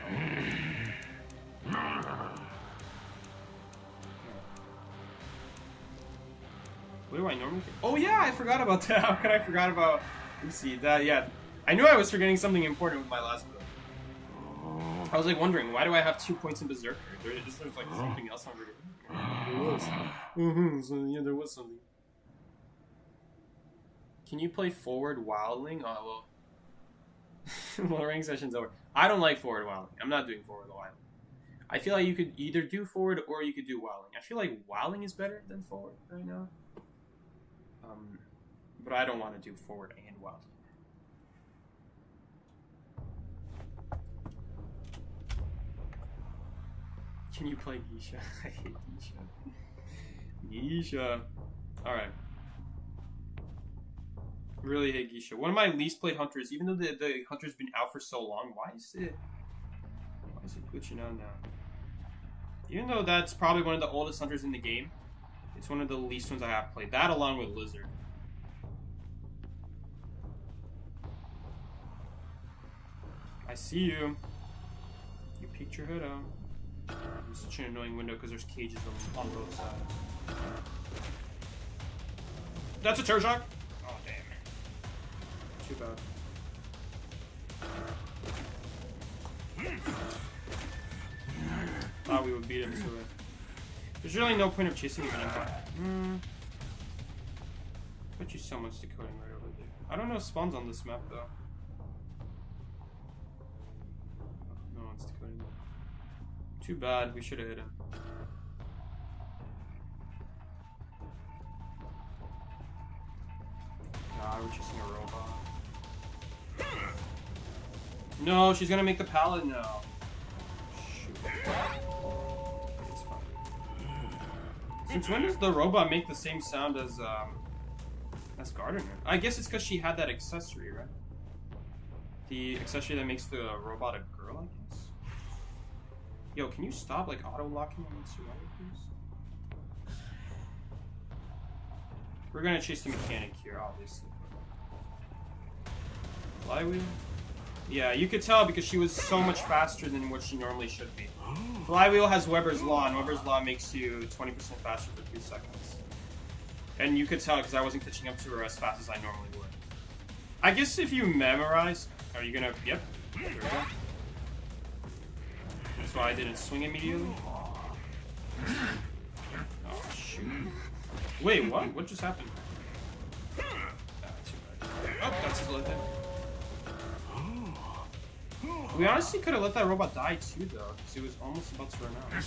What do I normally do? Oh yeah, I forgot about that. How could I forgot about... Let's see, that, yeah. I knew I was forgetting something important with my last build. I was like wondering, why do I have 2 points in Berserker? There's like something else I'm forgetting. There was. So yeah, there was something. Can you play forward wildling? Oh, well. Well, rank session's over. I don't like forward wildling. I'm not doing forward wildling. I feel like you could either do forward or you could do wildling. I feel like wildling is better than forward right now. But I don't want to do forward and wildling. Can you play Geisha? I hate Geisha. Geisha. Alright. Really hate Geisha. One of my least played hunters, even though the hunter's been out for so long, why is it glitching out now? Even though that's probably one of the oldest hunters in the game, it's one of the least ones I have played. That along with Lizard. I see you. You peeked your head out. It's such an annoying window because there's cages on both sides. That's a terror shock? Oh, damn. Too bad. Thought we would beat him to it. There's really no point of chasing even in bet you someone's decoding right over there. I don't know if spawns on this map though. No one's decoding. Too bad, we should have hit him. Nah, we're chasing a robot. No, she's gonna make the pallet now. Shoot. It's fine. Since when does the robot make the same sound as Gardener? I guess it's because she had that accessory, right? The accessory that makes the robot a girl, I guess? Yo, can you stop like auto-locking on the survivor, please? We're gonna chase the mechanic here, obviously. Flywheel? Yeah, you could tell because she was so much faster than what she normally should be. Flywheel has Weber's Law, and Weber's Law makes you 20% faster for 3 seconds. And you could tell because I wasn't catching up to her as fast as I normally would. I guess if you memorize... Are you gonna... Yep. There we go. That's why I didn't swing immediately. Oh, shoot. Wait, what? What just happened? Ah, too bad. Oh, that's his left hand. We honestly could have let that robot die too, though, because it was almost about to run out.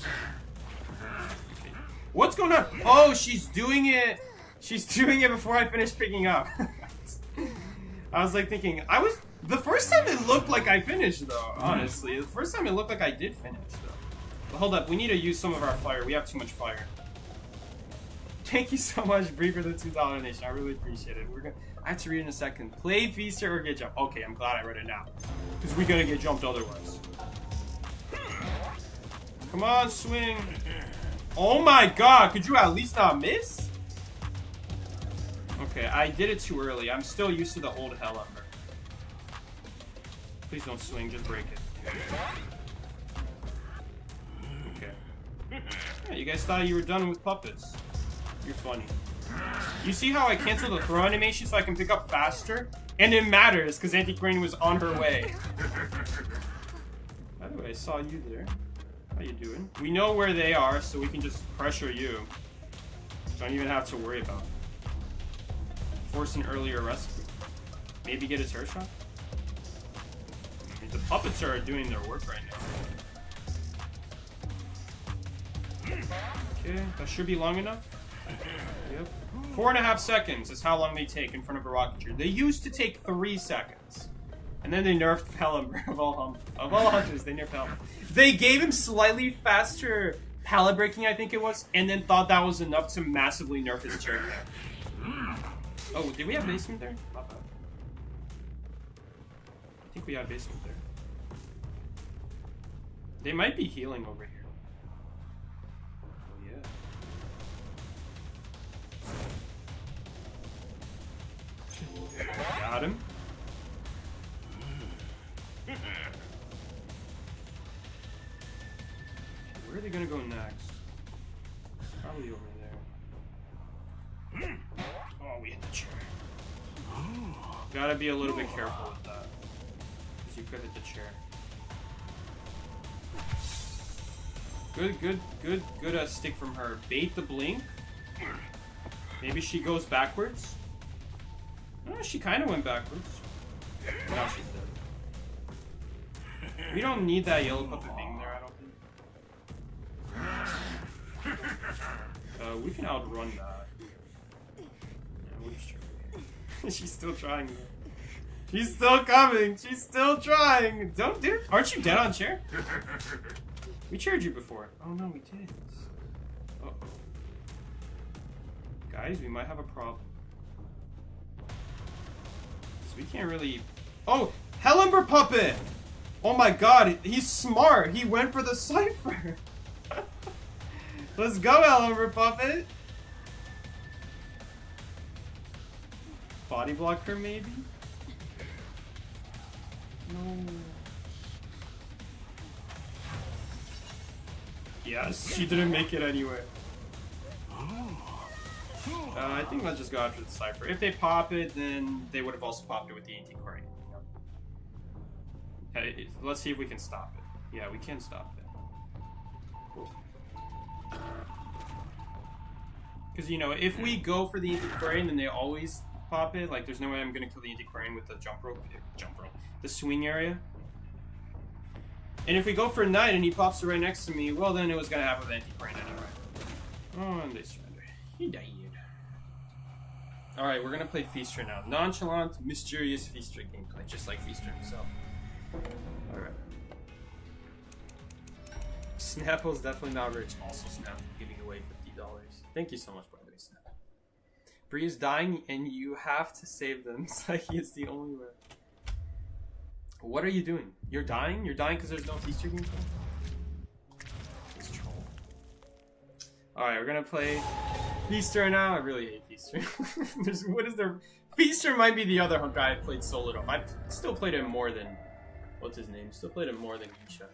Okay. What's going on? Oh, she's doing it. She's doing it before I finish picking up. I was like thinking, the first time it looked like I finished, though, honestly. The first time it looked like I did finish, though. But hold up, we need to use some of our fire. We have too much fire. Thank you so much, Bree, for the $2 donation. I really appreciate it. I have to read in a second. Play Feaster or get jumped. Okay, I'm glad I read it now. Because we're gonna get jumped otherwise. Come on, swing. Oh my god, could you at least not miss? Okay, I did it too early. I'm still used to the old Hellumber. Please don't swing, just break it. Okay. Yeah, you guys thought you were done with puppets. You're funny. You see how I canceled the throw animation so I can pick up faster? And it matters, because Antiquarian was on her way. By the way, I saw you there. How you doing? We know where they are, so we can just pressure you. Don't even have to worry about it. Force an earlier rescue. Maybe get a turret shot? I mean, the puppets are doing their work right now. Okay, that should be long enough. Yep. 4.5 seconds is how long they take in front of a rocketeer. They used to take 3 seconds. And then they nerfed Hellumber of all hunters. They nerfed Hellumber. They gave him slightly faster pallet breaking, I think it was, and then thought that was enough to massively nerf his turret. Oh, did we have basement there? Not bad. I think we had basement there. They might be healing over here. Got him. Where are they gonna go next? Probably over there. Oh, we hit the chair. Gotta be a little bit careful with that. Because you could hit the chair. Good stick from her. Bait the blink. Maybe she goes backwards. Oh, she kind of went backwards. Now she's dead. We don't need that yellow puppet being there, I don't think. We can outrun that. Yeah, we'll just try. She's still trying. She's still coming. She's still trying. Aren't you dead on chair? We cheered you before. Oh no, we didn't. Uh-oh. Guys, we might have a problem. We can't really... Oh! Hellumber puppet! Oh my god, he's smart! He went for the Cypher! Let's go, Hellumber puppet! Body block her, maybe? No. Yes, she didn't make it anyway. I think let's just go after the Cypher. If they pop it, then they would have also popped it with the Antiquarian. Let's see if we can stop it. Yeah, we can stop it. Cool. Because, you know, if we go for the Antiquarian, then they always pop it. Like, there's no way I'm going to kill the Antiquarian with the jump rope, the swing area. And if we go for Knight and he pops it right next to me, well, then it was going to happen with Antiquarian anyway. Oh, and they surrender. He died. Alright, we're gonna play Feaster now. Nonchalant, mysterious Feaster gameplay, just like Feaster himself. Alright. Snapple's definitely not rich. Also, Snapple giving away $50. Thank you so much, by the way, Snapple. Bree is dying, and you have to save them. It's like it's the only way. What are you doing? You're dying? You're dying because there's no Feaster gameplay? It's troll. Alright, we're gonna play Feaster now? I really hate Feaster. What is there? Feaster might be the other guy I played solo of. I still played him more than... What's his name? Still played him more than Geisha.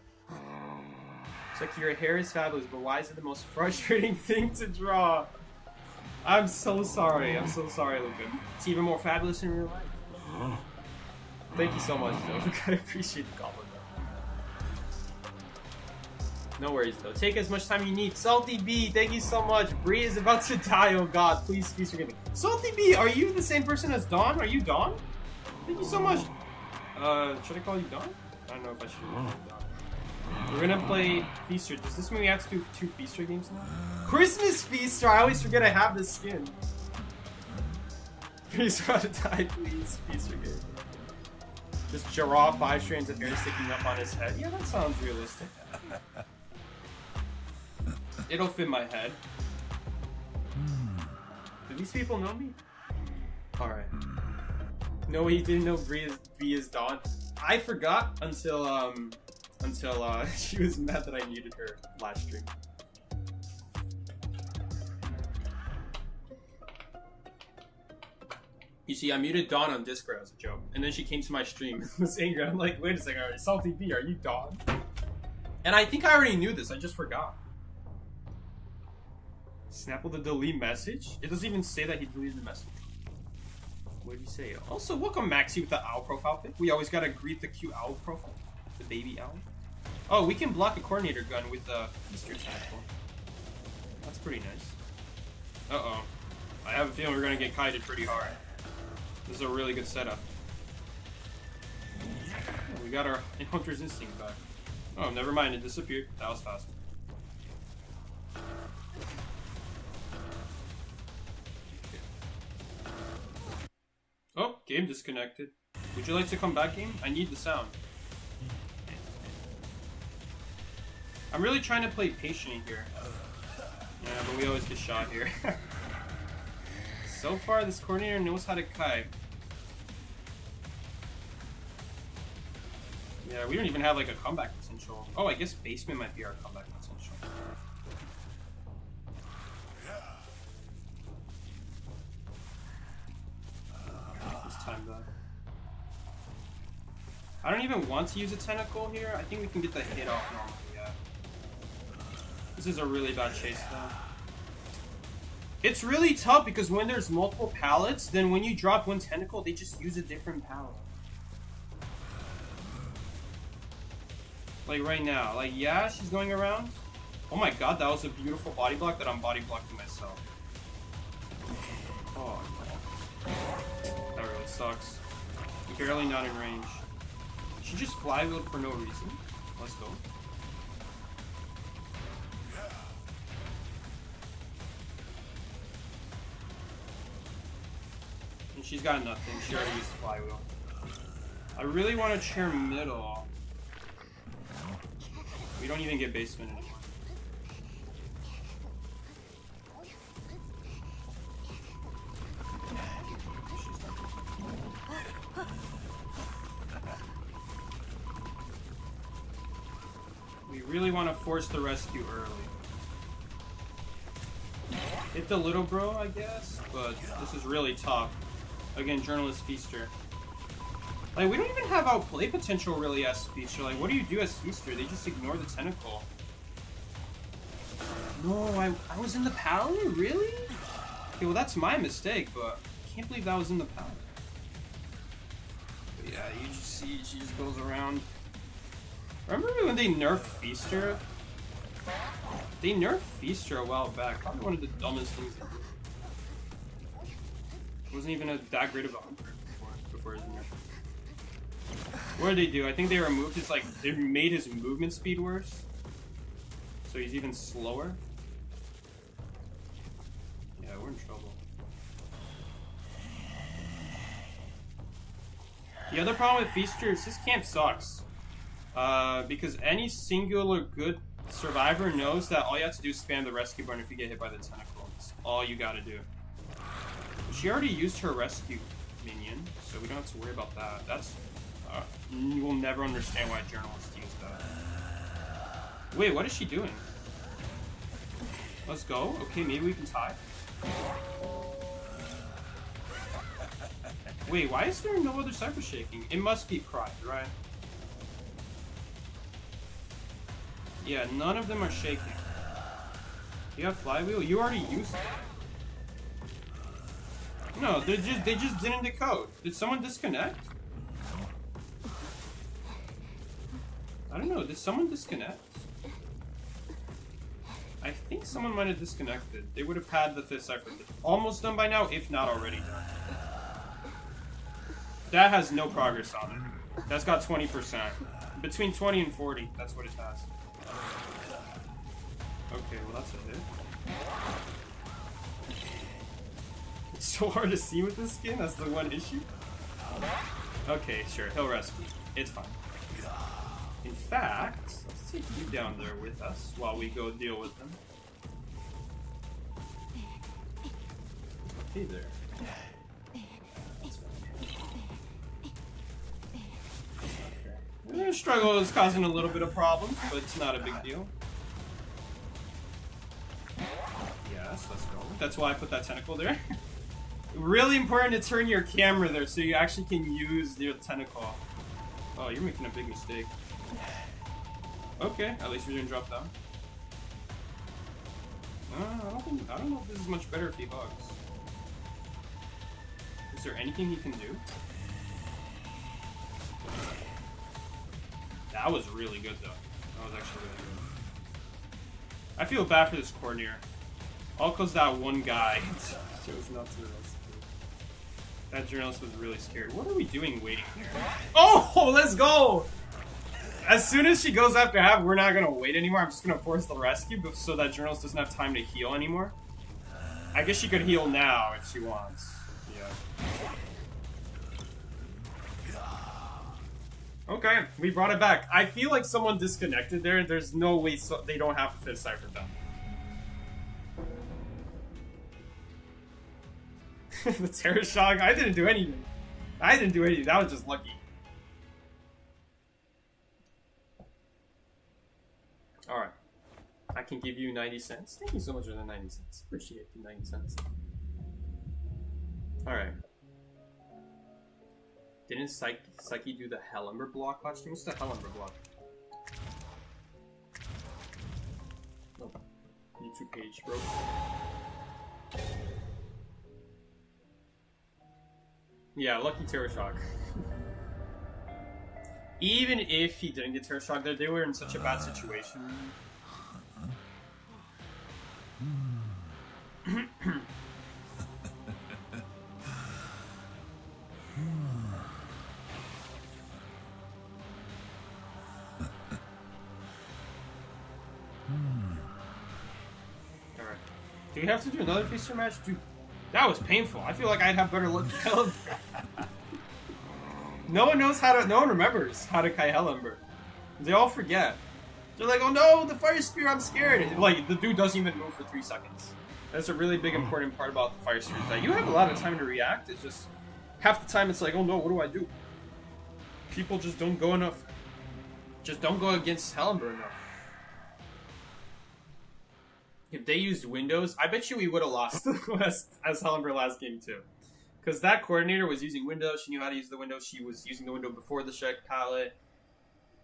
It's like, your hair is fabulous, but why is it the most frustrating thing to draw? I'm so sorry. I'm so sorry, Luca. It's even more fabulous in real life. Thank you so much, though. I appreciate the compliment. No worries, though. Take as much time you need. Salty B, thank you so much. Bree is about to die. Oh God, please forgive me. Salty B, are you the same person as Dawn? Are you Dawn? Thank you so much. Should I call you Dawn? I don't know if I should call you Dawn. We're gonna play Feaster. Does this mean we have to do 2 Feaster games now? Christmas Feaster! I always forget I have this skin. Please about to die, please. Feaster game. Just Giraffe, 5 strands of hair sticking up on his head. Yeah, that sounds realistic. It'll fit my head. Do these people know me? Alright. No, he didn't know Bree is Dawn. I forgot until she was mad that I muted her last stream. You see, I muted Dawn on Discord as a joke, and then she came to my stream and was angry. I'm like, wait a second, Salty B, are you Dawn? And I think I already knew this, I just forgot. Snapple the delete message? It doesn't even say that he deleted the message. What did he say? Also, welcome Maxi with the owl profile pic. We always gotta greet the cute owl profile. The baby owl. Oh, we can block a coordinator gun with the Feaster tackle. That's pretty nice. Uh-oh. I have a feeling we're gonna get kited pretty hard. This is a really good setup. We got our Hunter's Instinct back. Oh, never mind, it disappeared. That was fast. Oh, game disconnected. Would you like to come back, game? I need the sound. I'm really trying to play patient here. Yeah, but we always get shot here. So far, this coordinator knows how to kite. Yeah, we don't even have like a comeback potential. Oh, I guess basement might be our comeback potential. This time back. I don't even want to use a tentacle here. I think we can get the hit off normally, yeah. This is a really bad chase though. It's really tough because when there's multiple pallets, then when you drop one tentacle, they just use a different pallet. Like right now, like yeah, she's going around. Oh my god, that was a beautiful body block that I'm body blocking myself. Oh no. That really sucks. Barely not in range. She just flywheeled for no reason. Let's go. And she's got nothing. She already used flywheel. I really want to chair middle. We don't even get basement anymore. We really want to force the rescue early. Hit the little bro, I guess, but this is really tough. Again, Journalist Feaster. Like, we don't even have outplay potential really as Feaster. Like, what do you do as Feaster? They just ignore the tentacle. No, I was in the pallet? Really? Okay, well that's my mistake, but I can't believe that was in the pallet. But yeah, you just see, she just goes around. Remember when they nerfed Feaster? They nerfed Feaster a while back. Probably one of the dumbest things they did. Wasn't even that great of a hunter before his nerf. What did they do? I think they removed his, like, they made his movement speed worse. So he's even slower. Yeah, we're in trouble. The other problem with Feaster is this camp sucks. Because any singular good survivor knows that all you have to do is spam the rescue button if you get hit by the tentacle. That's all you gotta do. She already used her rescue minion, so we don't have to worry about that. That's... you will never understand why journalists use that. Wait, what is she doing? Let's go. Okay, maybe we can tie. Wait, why is there no other Cypher shaking? It must be Pride, right? Yeah, none of them are shaking. You have Flywheel? You already used it. No, they just didn't decode. Did someone disconnect? I don't know, did someone disconnect? I think someone might have disconnected. They would have had the 5th Cypher almost done by now, if not already done. That has no progress on it. That's got 20%. Between 20 and 40, that's what it has. Okay, well that's a hit. It's so hard to see with this skin, that's the one issue. Okay, sure, he'll rescue. It's fine. In fact, let's take you down there with us while we go deal with them. Hey there. The struggle is causing a little bit of problems, but it's not a big deal. Yes, let's go. That's why I put that tentacle there. Really important to turn your camera there so you actually can use your tentacle. Oh, you're making a big mistake. Okay, at least we didn't drop down. I don't know if this is much better if he hugs. Is there anything he can do? That was really good though. That was actually really good. I feel bad for this Cornier. All cause that one guy chose not to rescue. That journalist was really scared. What are we doing waiting here? Oh, let's go! As soon as she goes after Half, we're not gonna wait anymore. I'm just gonna force the rescue so that journalist doesn't have time to heal anymore. I guess she could heal now if she wants. Yeah. Okay, we brought it back. I feel like someone disconnected there. There's no way they don't have the 5th Cypher done. The Terror Shock? I didn't do anything. I didn't do anything. That was just lucky. Alright. I can give you 90 cents. Thank you so much for the 90 cents. Appreciate the 90 cents. Alright. Didn't Psyche do the Hellember block last time? What's the Hellember block? Oh. YouTube page, bro. Yeah, lucky Terror Shock. Even if he didn't get Terror Shock there, they were in such a bad situation. Alright. Do we have to do another Feaster match? Dude, that was painful. I feel like I'd have better luck. No one knows how to. No one remembers how to Kai Hellember. They all forget. They're like, oh no, the Fire Spear, I'm scared. Like, the dude doesn't even move for 3 seconds. That's a really big important part about the Fire Spear, is that you have a lot of time to react. It's just, half the time it's like, oh no, what do I do? People just don't go enough. Just don't go against Hellember enough. If they used Windows, I bet you we would have lost as Hellember last game too. Because that coordinator was using Windows, she knew how to use the window, she was using the window before the Shrek palette.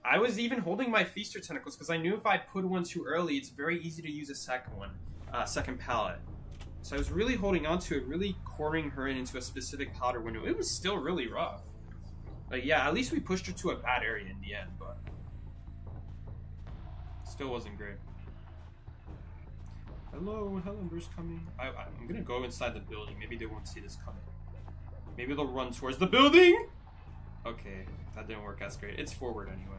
I was even holding my Feaster Tentacles because I knew if I put one too early, it's very easy to use a second one, second palette. So I was really holding on to it, really cornering her into a specific powder window. It was still really rough. Like, yeah, at least we pushed her to a bad area in the end, but still wasn't great. Hello, Hellember's coming. I'm gonna go inside the building. Maybe they won't see this coming. Maybe they'll run towards the building? Okay, that didn't work as great. It's forward anyway.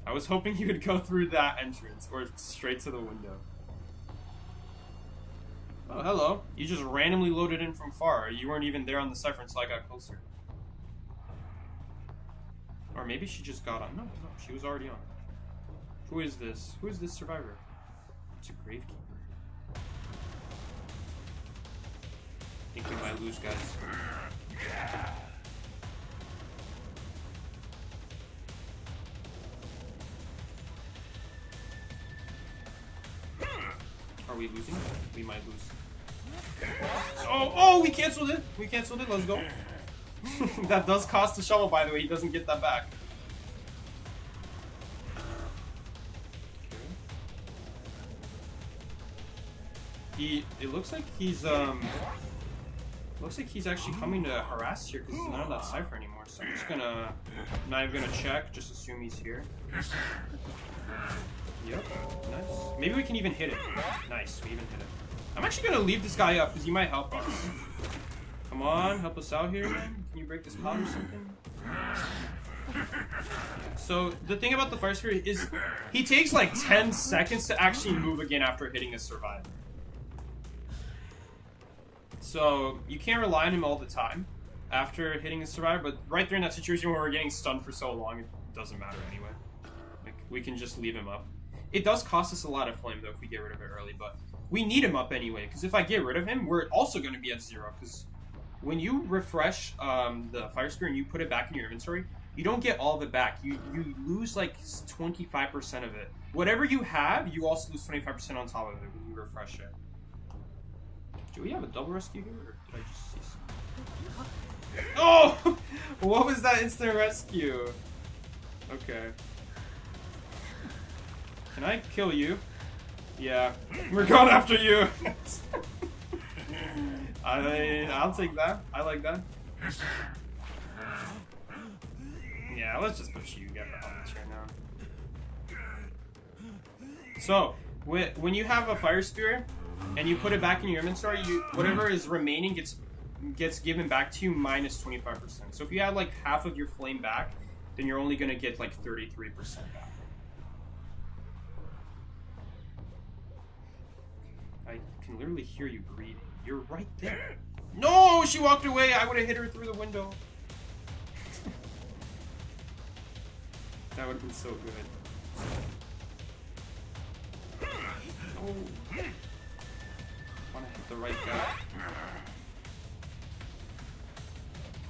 I was hoping he would go through that entrance or straight to the window. Oh, hello. You just randomly loaded in from far. You weren't even there on the Cypher until I got closer. Or maybe she just got on. No, she was already on. Who is this? Who is this survivor? It's a Gravekeeper. I think we might lose, guys. Are we losing? We might lose. Oh, we canceled it. We canceled it. Let's go. That does cost the shovel, by the way. He doesn't get that back. It looks like he's actually coming to harass here because he's not on that cipher anymore. So I'm just gonna not even gonna check, just assume he's here. Yep, nice. Maybe we can even hit it. Nice, we even hit it. I'm actually gonna leave this guy up because he might help us. Come on, help us out here, man. Can you break this pot or something? So the thing about the Fire Spirit is he takes like 10 seconds to actually move again after hitting a survive. So you can't rely on him all the time after hitting a survivor, but right there in that situation where we're getting stunned for so long, it doesn't matter anyway. Like, we can just leave him up. It does cost us a lot of flame though if we get rid of it early, but we need him up anyway, because if I get rid of him, we're also going to be at 0, because when you refresh the Fire Spear and you put it back in your inventory, you don't get all of it back. You lose like 25% of it. Whatever you have, you also lose 25% on top of it when you refresh it. Do we have a double rescue here, or did I just see something? Oh! What was that instant rescue? Okay. Can I kill you? Yeah. We're going after you! I'll take that. I like that. Yeah, let's just push you. Get the helmets right now. So, when you have a Fire Spear, and you put it back in your inventory, whatever is remaining gets given back to you minus 25%. So if you have like half of your flame back, then you're only gonna get like 33% back. I can literally hear you breathing. You're right there. No, she walked away. I would have hit her through the window. That would have been so good. Oh. I want to hit the right guy.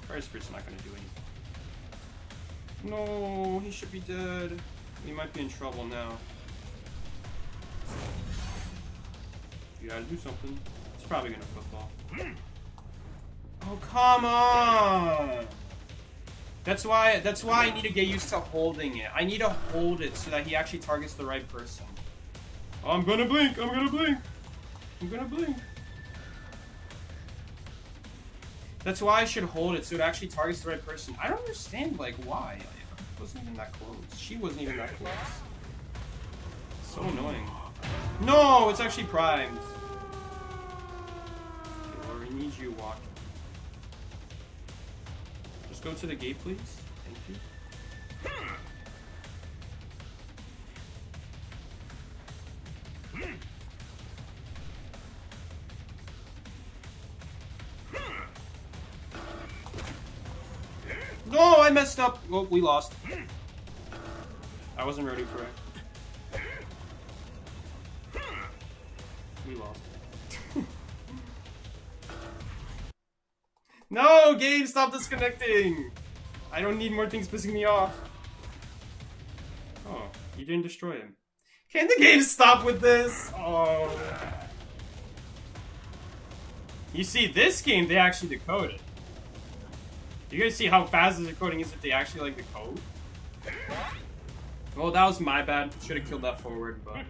Fire Spirit's not going to do anything. No, he should be dead. We might be in trouble now. You gotta do something. It's probably going to football. Oh, come on! That's why I need to get used to holding it. I need to hold it so that he actually targets the right person. I'm gonna blink! I'm gonna blink! I'm gonna blink. That's why I should hold it, so it actually targets the right person. I don't understand, like, why. It wasn't even that close. She wasn't even that close. So annoying. No, it's actually primed. Okay, well, we need you walking. Just go to the gate, please. Thank you. No, I messed up. Well, we lost. I wasn't ready for it. We lost. No, game, stop disconnecting. I don't need more things pissing me off. Oh, you didn't destroy him. Can the game stop with this? Oh. You see, this game, they actually decode it. You guys see how fast the decoding is if they actually like the code? Well, that was my bad. Should have killed that forward, but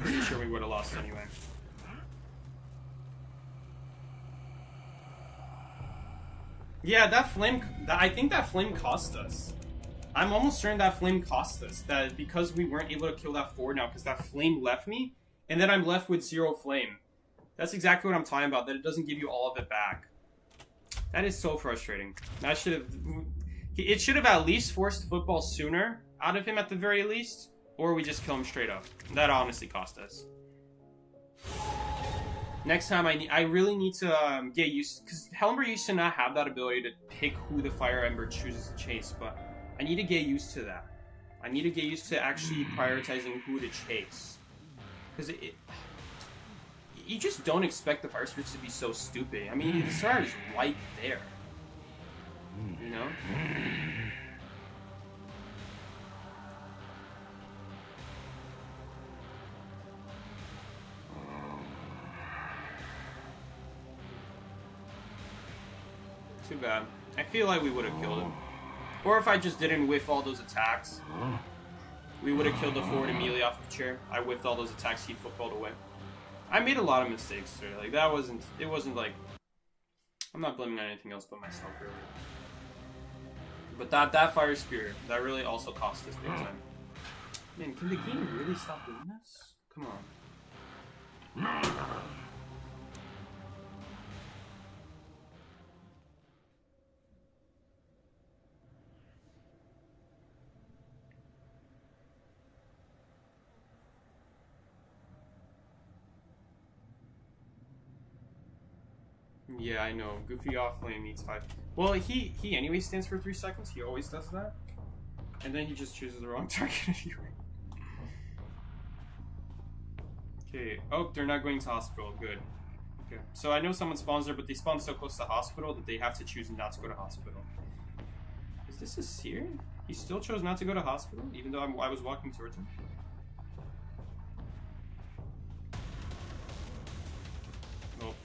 pretty sure we would have lost anyway. Yeah, that flame. I think that flame cost us. I'm almost certain that flame cost us. That because we weren't able to kill that forward now, because that flame left me, and then I'm left with 0 flame. That's exactly what I'm talking about. That it doesn't give you all of it back. That is so frustrating. That should have. It should have at least forced football sooner out of him at the very least, or we just kill him straight up. That honestly cost us. Next time, I really need to get used, because Helmber used to not have that ability to pick who the Fire Ember chooses to chase, but I need to get used to that. I need to get used to actually prioritizing who to chase, because you just don't expect the Fire Spirits to be so stupid. I mean, the star is right there. You know? Too bad. I feel like we would have killed him. Or if I just didn't whiff all those attacks. We would have killed the forward immediately off the chair. I whiffed all those attacks, he footballed away. I made a lot of mistakes there. Like, that wasn't... It wasn't like... I'm not blaming anything else but myself, really. But that Fire Spear, that really also cost us big time. Man, can the game really stop doing this? Come on. Yeah, I know. Goofy off lane needs 5. Well, he anyway stands for 3 seconds. He always does that. And then he just chooses the wrong target anyway. Okay. Oh, they're not going to hospital. Good. Okay. So I know someone spawns there, but they spawn so close to hospital that they have to choose not to go to hospital. Is this a seer? He still chose not to go to hospital, even though I was walking towards him. Well,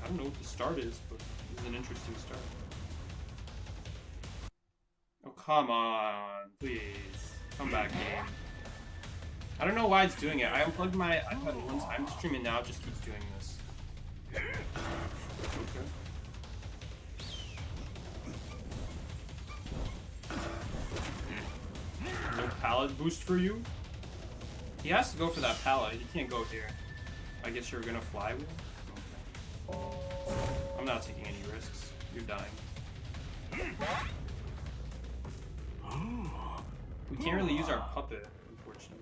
I don't know what the start is, but this is an interesting start. Oh, come on. Please. Come back, game. I don't know why it's doing it. I unplugged my iPad one time stream and now it just keeps doing this. Okay. No pallet boost for you? He has to go for that pallet. He can't go here. I guess you're gonna fly with him? Okay. I'm not taking any risks. You're dying. We can't really use our puppet, unfortunately.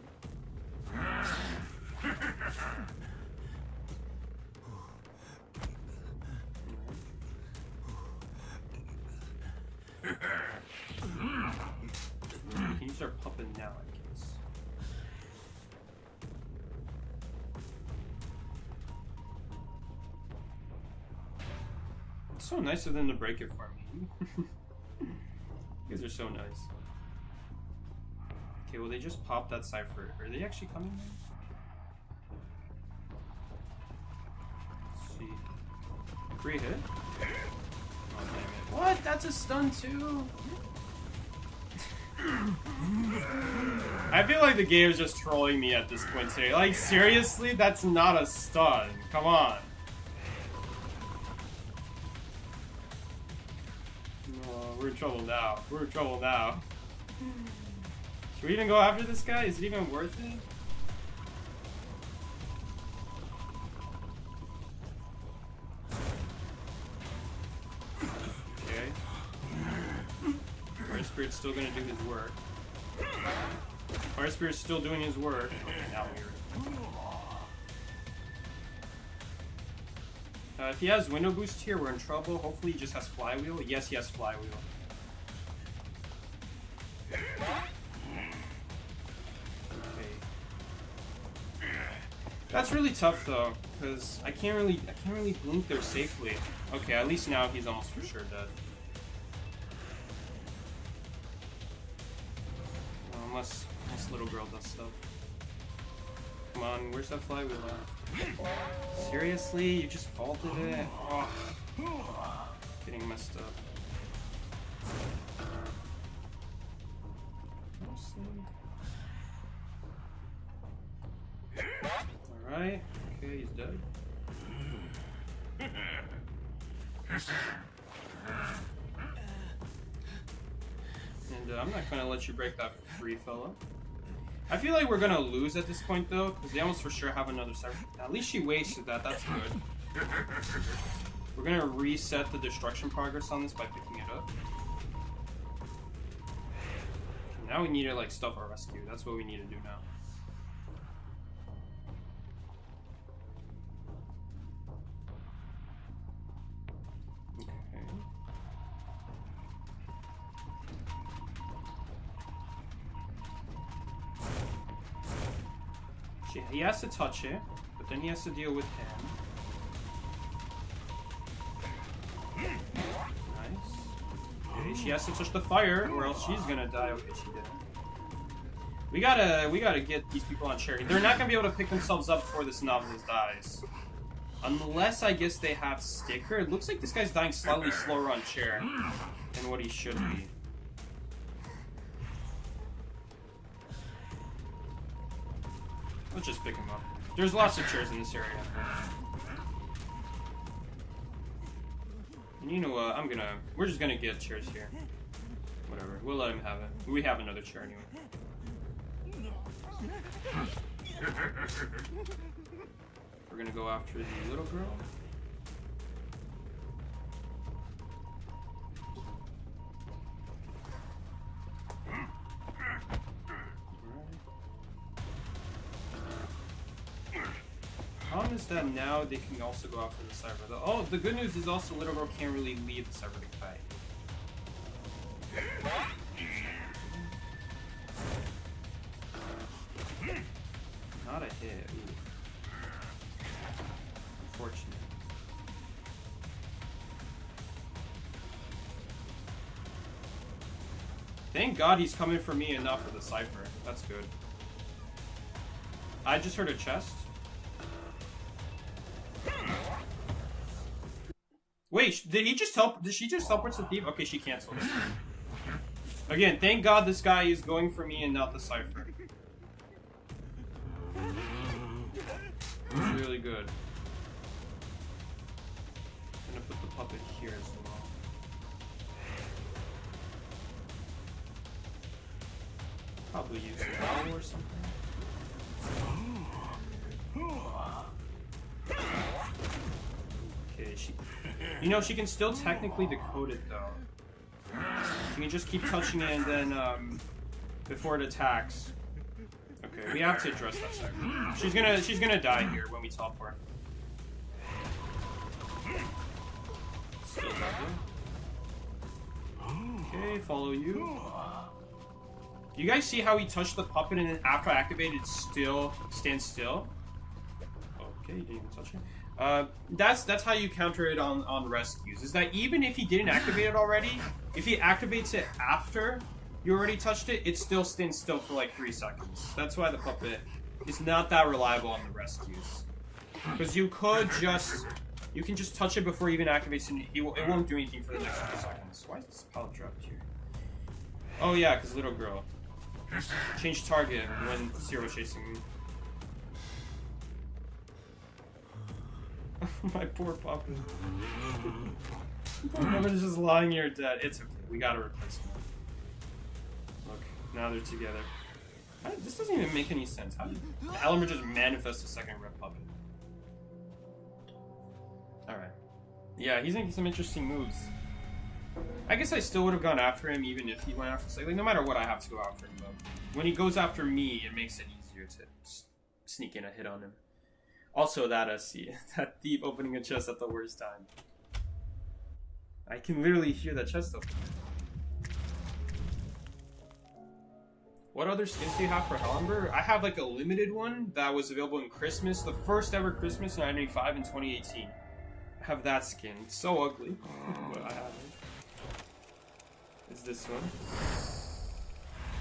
We can use our puppet now, I guess. It's so nice of them to break it for me. You guys are so nice. Okay, well they just popped that Cypher. Are they actually coming now? Let's see. Great hit. Oh, damn it. What? That's a stun too? I feel like the game is just trolling me at this point today. Like, seriously? That's not a stun. Come on. Oh, we're in trouble now. We're in trouble now. Should we even go after this guy? Is it even worth it? Okay. Fire Spirit's still gonna do his work. Fire Spirit's still doing his work. Okay, now we're... if he has window boost here, we're in trouble. Hopefully he just has flywheel. Yes, he has flywheel. That's really tough though, because I can't really blink there safely. Okay, at least now he's almost for sure dead. Unless little girl does stuff. Come on, where's that flywheel at? Seriously? You just faulted it? Oh. Getting messed up. Alright, okay, he's dead. And I'm not gonna let you break that free, fella. I feel like we're gonna lose at this point though, because they almost for sure have another server. At least she wasted that, that's good. We're gonna reset the destruction progress on this by picking it up. Now we need to like stuff our rescue, that's what we need to do now. He has to touch it, but then he has to deal with him. Nice. Okay, she has to touch the fire, or else she's gonna die. Okay, she didn't. We gotta get these people on charity. They're not gonna be able to pick themselves up before this novelist dies. Unless, I guess, they have sticker. It looks like this guy's dying slightly slower on chair than what he should be. Let's just pick him up. There's lots of chairs in this area. And you know what? We're just gonna get chairs here. Whatever. We'll let him have it. We have another chair anyway. We're gonna go after the little girl. Problem is that now they can also go after the cyber. Oh, the good news is also little girl can't really leave the cyber to fight. Not a hit. Ooh. Unfortunate. Thank God he's coming for me and not for the cipher. That's good. I just heard a chest. Wait, did he just help? Did she just teleport to the thief? Okay, she canceled it. Again, thank God this guy is going for me and not the cipher. It's really good. I'm gonna put the puppet here as well. Probably use a bow or something. Okay, she can still technically decode it though. She can just keep touching it and then before it attacks. Okay, we have to address that second. She's gonna die here when we teleport. Still got you. Okay, follow you. You guys see how he touched the puppet and then after I activated still stands still? Okay, you didn't even touch it. That's how you counter it on rescues. Is that even if he didn't activate it already, if he activates it after you already touched it, it still stands still for like 3 seconds. That's why the puppet is not that reliable on the rescues. Because you can just touch it before it even activates and it won't do anything for the next 3 seconds. Why is this pallet dropped here? Oh yeah, because little girl. Change target when Zero chasing me. My poor puppet. Poor puppet is just lying here dead. It's okay. We gotta replace him. Look, now they're together. This doesn't even make any sense. How did Halimber just manifest a second red puppet? Alright. Yeah, he's making some interesting moves. I guess I still would have gone after him even if he went after... Like, no matter what, I have to go after him, though. When he goes after me, it makes it easier to sneak in a hit on him. Also, that thief opening a chest at the worst time. I can literally hear that chest open. What other skins do you have for Halimber? I have like a limited one that was available in Christmas, the first ever Christmas in 1995 in 2018. I have that skin. It's so ugly, but I have it. It's this one.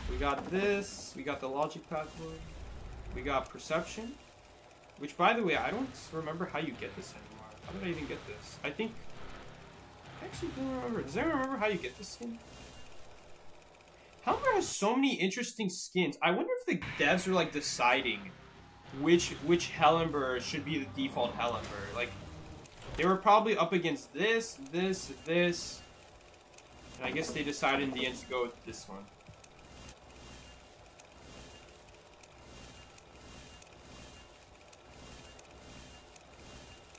We got this. We got the Logic Pad one. We got Perception. Which, by the way, I don't remember how you get this anymore. How did I even get this? I actually don't remember. Does anyone remember how you get this skin? Halimber has so many interesting skins. I wonder if the devs are like deciding which Halimber should be the default Halimber. Like, they were probably up against this. And I guess they decided in the end to go with this one.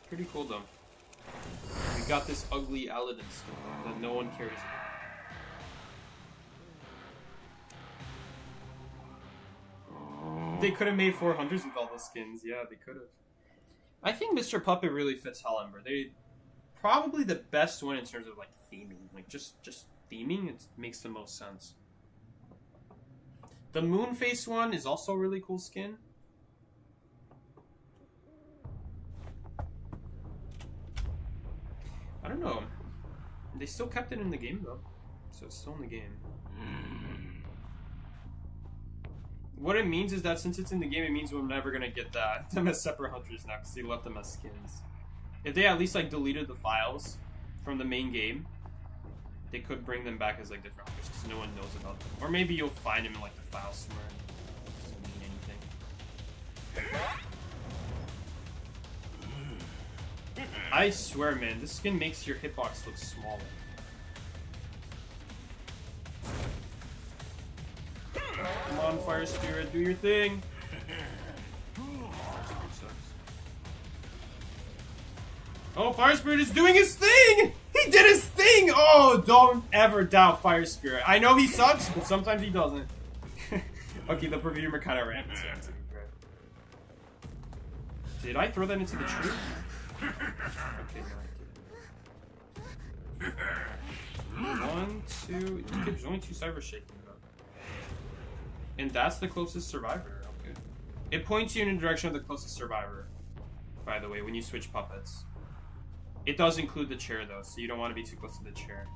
Pretty cool though. We got this ugly Aladdin skin that no one cares about. They could have made 400s with all those skins. Yeah, they could have. I think Mr. Puppet really fits Halimber. They probably the best one in terms of like theming. Like just theming, it makes the most sense. The Moonface one is also a really cool skin. I don't know. They still kept it in the game though, so it's still in the game. What it means is that since it's in the game, it means we're never gonna get them as separate hunters now because they left them as skins. If they at least like deleted the files from the main game, they could bring them back as like different objects because no one knows about them. Or maybe you'll find them in like the file somewhere and it doesn't mean anything. I swear, man, this skin makes your hitbox look smaller. Come on, Fire Spirit, do your thing. Oh, Fire Spirit is doing his thing! He did his thing! Oh, don't ever doubt Fire Spirit. I know he sucks, but sometimes he doesn't. Okay, the Perfumer kind of ran. Did I throw that into the tree? Okay, no, I didn't. 1, 2... There's only 2 Cyber shaking though. And that's the closest survivor. Okay. It points you in the direction of the closest survivor, by the way, when you switch puppets. It does include the chair though, so you don't want to be too close to the chair.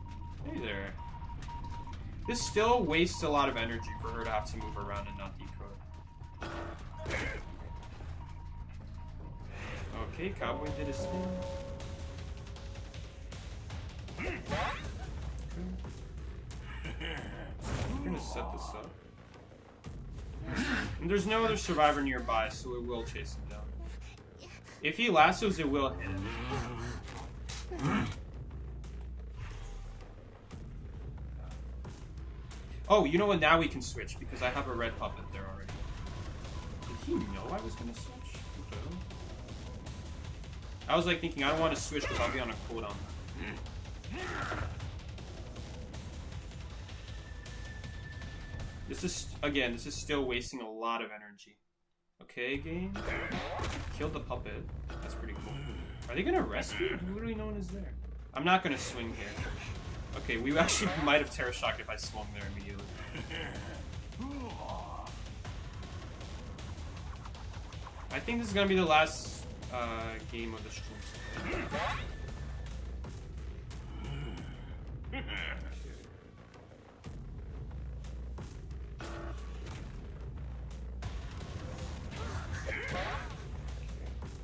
Hey there. This still wastes a lot of energy for her to have to move around and not decode. Okay, Cowboy did his thing. Okay. I'm gonna set this up. And there's no other survivor nearby, so it will chase him down. If he lassos, it will hit him. Oh, you know what? Now we can switch because I have a red puppet there already. Did he know I was gonna switch? Okay. I was like thinking I don't want to switch because I'll be on a cooldown. This is still wasting a lot of energy. Okay, game. Killed the puppet. That's pretty cool. Are they gonna rescue? Literally no one is there. I'm not gonna swing here. Okay, we actually might have Terra Shocked if I swung there immediately. I think this is gonna be the last game of the stream.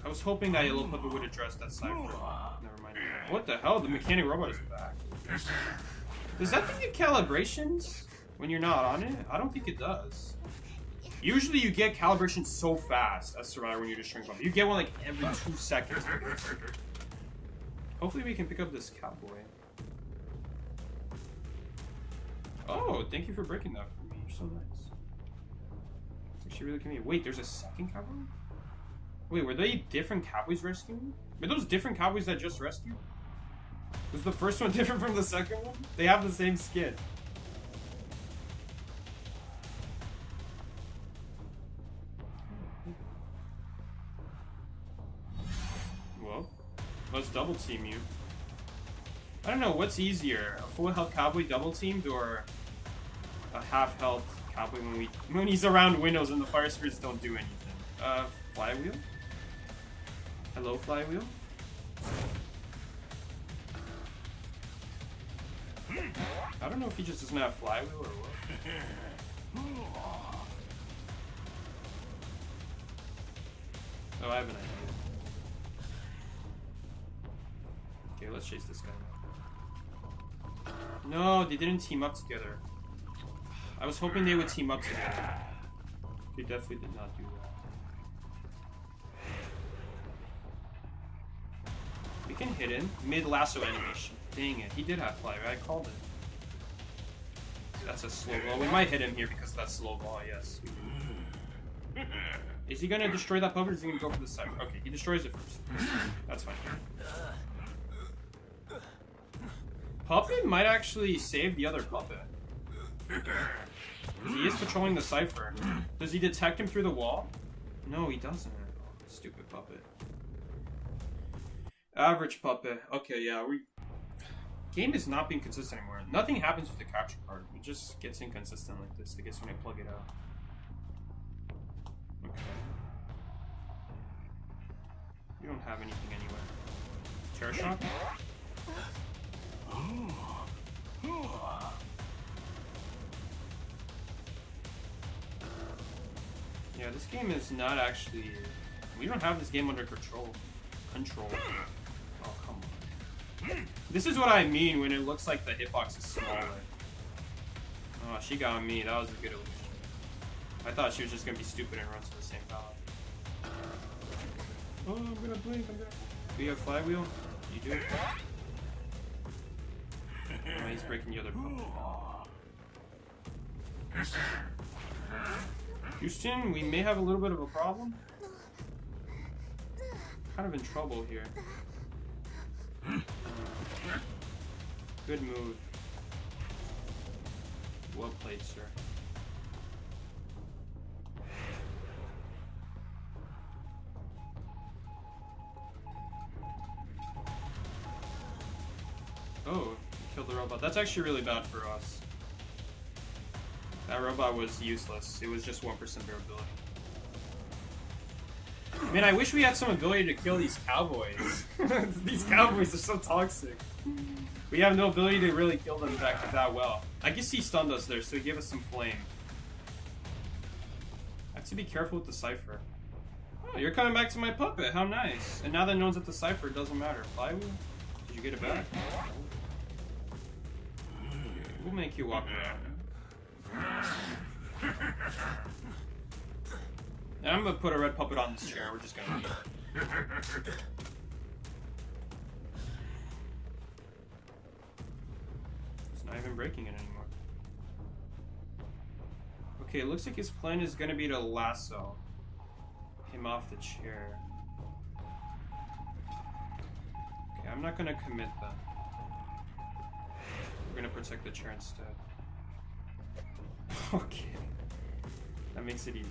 I was hoping that Yellow Puppet would address that Cypher. Never mind. What the hell? The mechanic robot is back. Does that thing get calibrations when you're not on it? I don't think it does. Usually you get calibration so fast as Survivor when you're just Shrink Puppet. You get one like every 2 seconds. Hopefully we can pick up this Cowboy. Oh, thank you for breaking that for me. You're so nice. Actually really convenient. Wait, there's a second Cowboy? Wait, were they different Cowboys rescuing? Were those different Cowboys that just rescued? Was the first one different from the second one? They have the same skin. Well, let's double team you. I don't know, what's easier? A full health Cowboy double teamed or a half health Cowboy when he's around windows and the Fire Spirits don't do anything? Flywheel? Hello, Flywheel? I don't know if he just doesn't have Flywheel or what. Oh, I have an idea. Okay, let's chase this guy. No, they didn't team up together. I was hoping they would team up together. They definitely did not do that. We can hit him. Mid-lasso animation. Dang it, he did have Flywheel. I called it. That's a slow ball. We might hit him here because that's slow ball, yes. Is he gonna destroy that puppet or is he gonna go for the side? Okay, he destroys it first. That's fine. Puppet might actually save the other puppet. He is patrolling the Cypher. Does he detect him through the wall? No, he doesn't. Oh, stupid puppet. Average puppet. Okay, yeah, game is not being consistent anymore. Nothing happens with the capture card. It just gets inconsistent like this, I guess, when I plug it out. Okay. You don't have anything anywhere. Terra Shock? Yeah, this game is not actually... We don't have this game under control. Oh, come on. This is what I mean when it looks like the hitbox is smaller. Oh, she got me. That was a good illusion. I thought she was just gonna be stupid and run to the same pallet. Oh, I'm gonna blink. Do you have flywheel? You do? Oh, he's breaking the other puppet. Houston, we may have a little bit of a problem. Kind of in trouble here. Good move. Well played, sir. Oh, killed the robot. That's actually really bad for us. That robot was useless. It was just 1% durability. Man, I wish we had some ability to kill these cowboys. These cowboys are so toxic. We have no ability to really kill them back that well. I guess he stunned us there, so he gave us some flame. I have to be careful with the Cypher. Oh, you're coming back to my puppet. How nice. And now that no one's at the Cypher, it doesn't matter. Flywheel? Did you get it back? We'll make you walk around. And I'm gonna put a red puppet on this chair. We're just gonna leave. It's not even breaking it anymore. Okay, it looks like his plan is gonna be to lasso him off the chair. Okay, I'm not gonna commit then. We're gonna protect the chair instead. Okay. That makes it easier.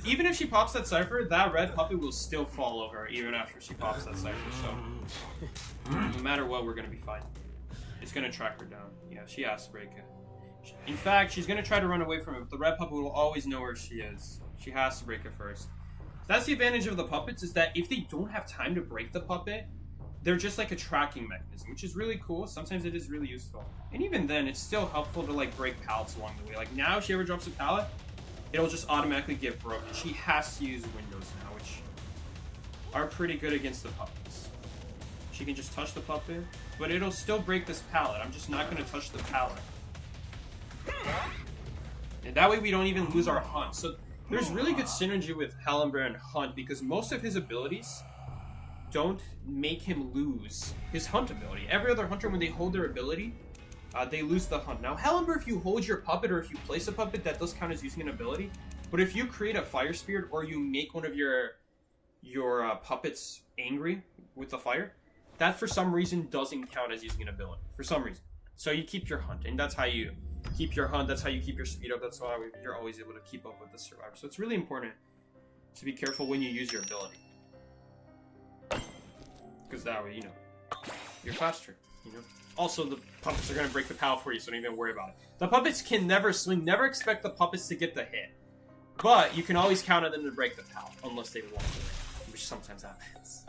Even if she pops that Cypher, that red puppet will still follow her even after she pops that Cypher, so no matter what, we're gonna be fine. It's gonna track her down. Yeah, she has to break it. In fact, she's gonna try to run away from it, but the red puppet will always know where she is. She has to break it first. That's the advantage of the puppets, is that if they don't have time to break the puppet, they're just like a tracking mechanism, which is really cool. Sometimes it is really useful. And even then, it's still helpful to like break pallets along the way. Like now, if she ever drops a pallet, it'll just automatically get broken. She has to use windows now, which are pretty good against the puppets. She can just touch the puppet, but it'll still break this pallet. I'm just not going to touch the pallet. And that way we don't even lose our hunt. So there's really good synergy with Hallenbear and Hunt, because most of his abilities don't make him lose his hunt ability. Every other hunter, when they hold their ability, they lose the hunt. Now, Hallenbear, if you hold your puppet or if you place a puppet, that does count as using an ability. But if you create a fire spirit or you make one of your puppets angry with the fire, that for some reason doesn't count as using an ability. For some reason. So you keep your hunt, and that's how you keep your hunt. That's how you keep your speed up. That's why you're always able to keep up with the survivor. So it's really important to be careful when you use your ability. Because that way, you're faster, Also, the puppets are going to break the pallet for you, so don't even worry about it. The puppets can never swing. Never expect the puppets to get the hit. But you can always count on them to break the pallet, unless they want to, which sometimes happens.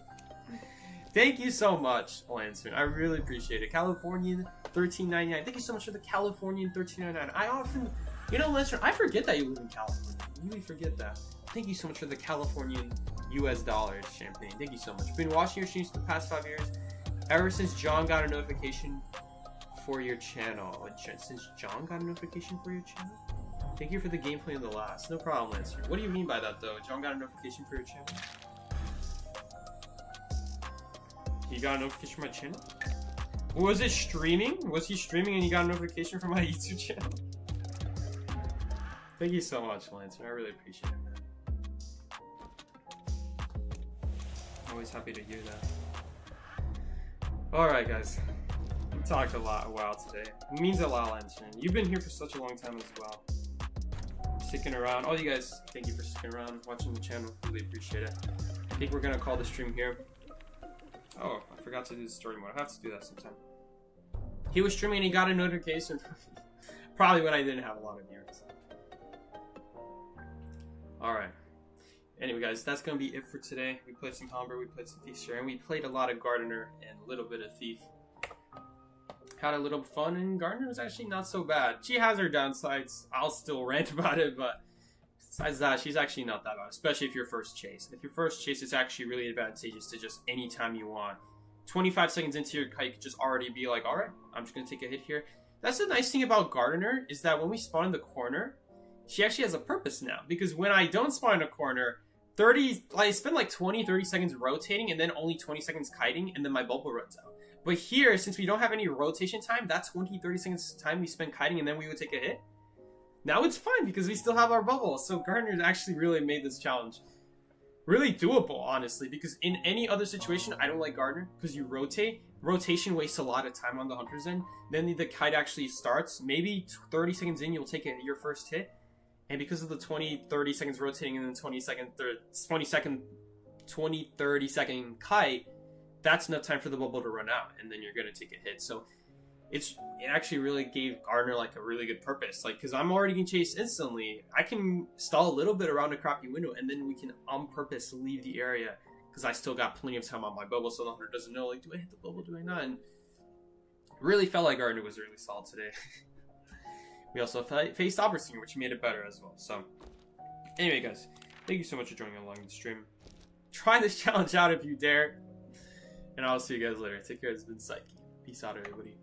Thank you so much, Lansman. I really appreciate it. Californian 1399. Thank you so much for the Californian 1399. I often, Lansman, I forget that you live in California. I really forget that. Thank you so much for the Californian US dollars, Champagne. Thank you so much. Been watching your streams for the past 5 years. Ever since John got a notification for your channel. Since John got a notification for your channel? Thank you for the gameplay in the last. No problem, Lancer. What do you mean by that, though? John got a notification for your channel? He got a notification for my channel? Was it streaming? Was he streaming and he got a notification from my YouTube channel? Thank you so much, Lancer. I really appreciate it, man. Always happy to hear that. Alright, guys. We talked a while today. It means a lot, Lancer. You've been here for such a long time as well. Sticking around. All you guys, thank you for sticking around, watching the channel. Really appreciate it. I think we're gonna call the stream here. Oh, I forgot to do the story mode. I have to do that sometime. He was streaming and he got a notification from me. Probably when I didn't have a lot of viewers. Alright. Anyway, guys, that's going to be it for today. We played some Hallenbear, we played some Thief Share, and we played a lot of Gardener and a little bit of Thief. Had a little fun, and Gardener was actually not so bad. She has her downsides. I'll still rant about it, but Besides that, she's actually not that bad, especially if you're first chase. If you're first chase, it's actually really advantageous to just anytime you want. 25 seconds into your kite, you could just already be like, alright, I'm just going to take a hit here. That's the nice thing about Gardener, is that when we spawn in the corner, she actually has a purpose now. Because when I don't spawn in a corner, I spend like 20-30 seconds rotating and then only 20 seconds kiting, and then my bubble runs out. But here, since we don't have any rotation time, that 20-30 seconds time we spend kiting and then we would take a hit, now it's fine because we still have our bubble. So Gardener's actually really made this challenge really doable, honestly, because in any other situation, I don't like Gardener because you rotate. Rotation wastes a lot of time on the hunter's end. Then the kite actually starts. Maybe 30 seconds in, you'll take your first hit. And because of the 20-30 seconds rotating and then 20-30 second kite, that's enough time for the bubble to run out, and then you're going to take a hit. So it actually really gave Gardener like a really good purpose. Like, because I'm already getting chased instantly, I can stall a little bit around a crappy window, and then we can on purpose leave the area because I still got plenty of time on my bubble, so the hunter doesn't know, like, do I hit the bubble, do I not? And really felt like Gardener was really solid today. We also faced Oberstein, which made it better as well. So anyway, guys, thank you so much for joining along in the stream. Try this challenge out if you dare. And I'll see you guys later. Take care. It's been Psyche. Peace out, everybody.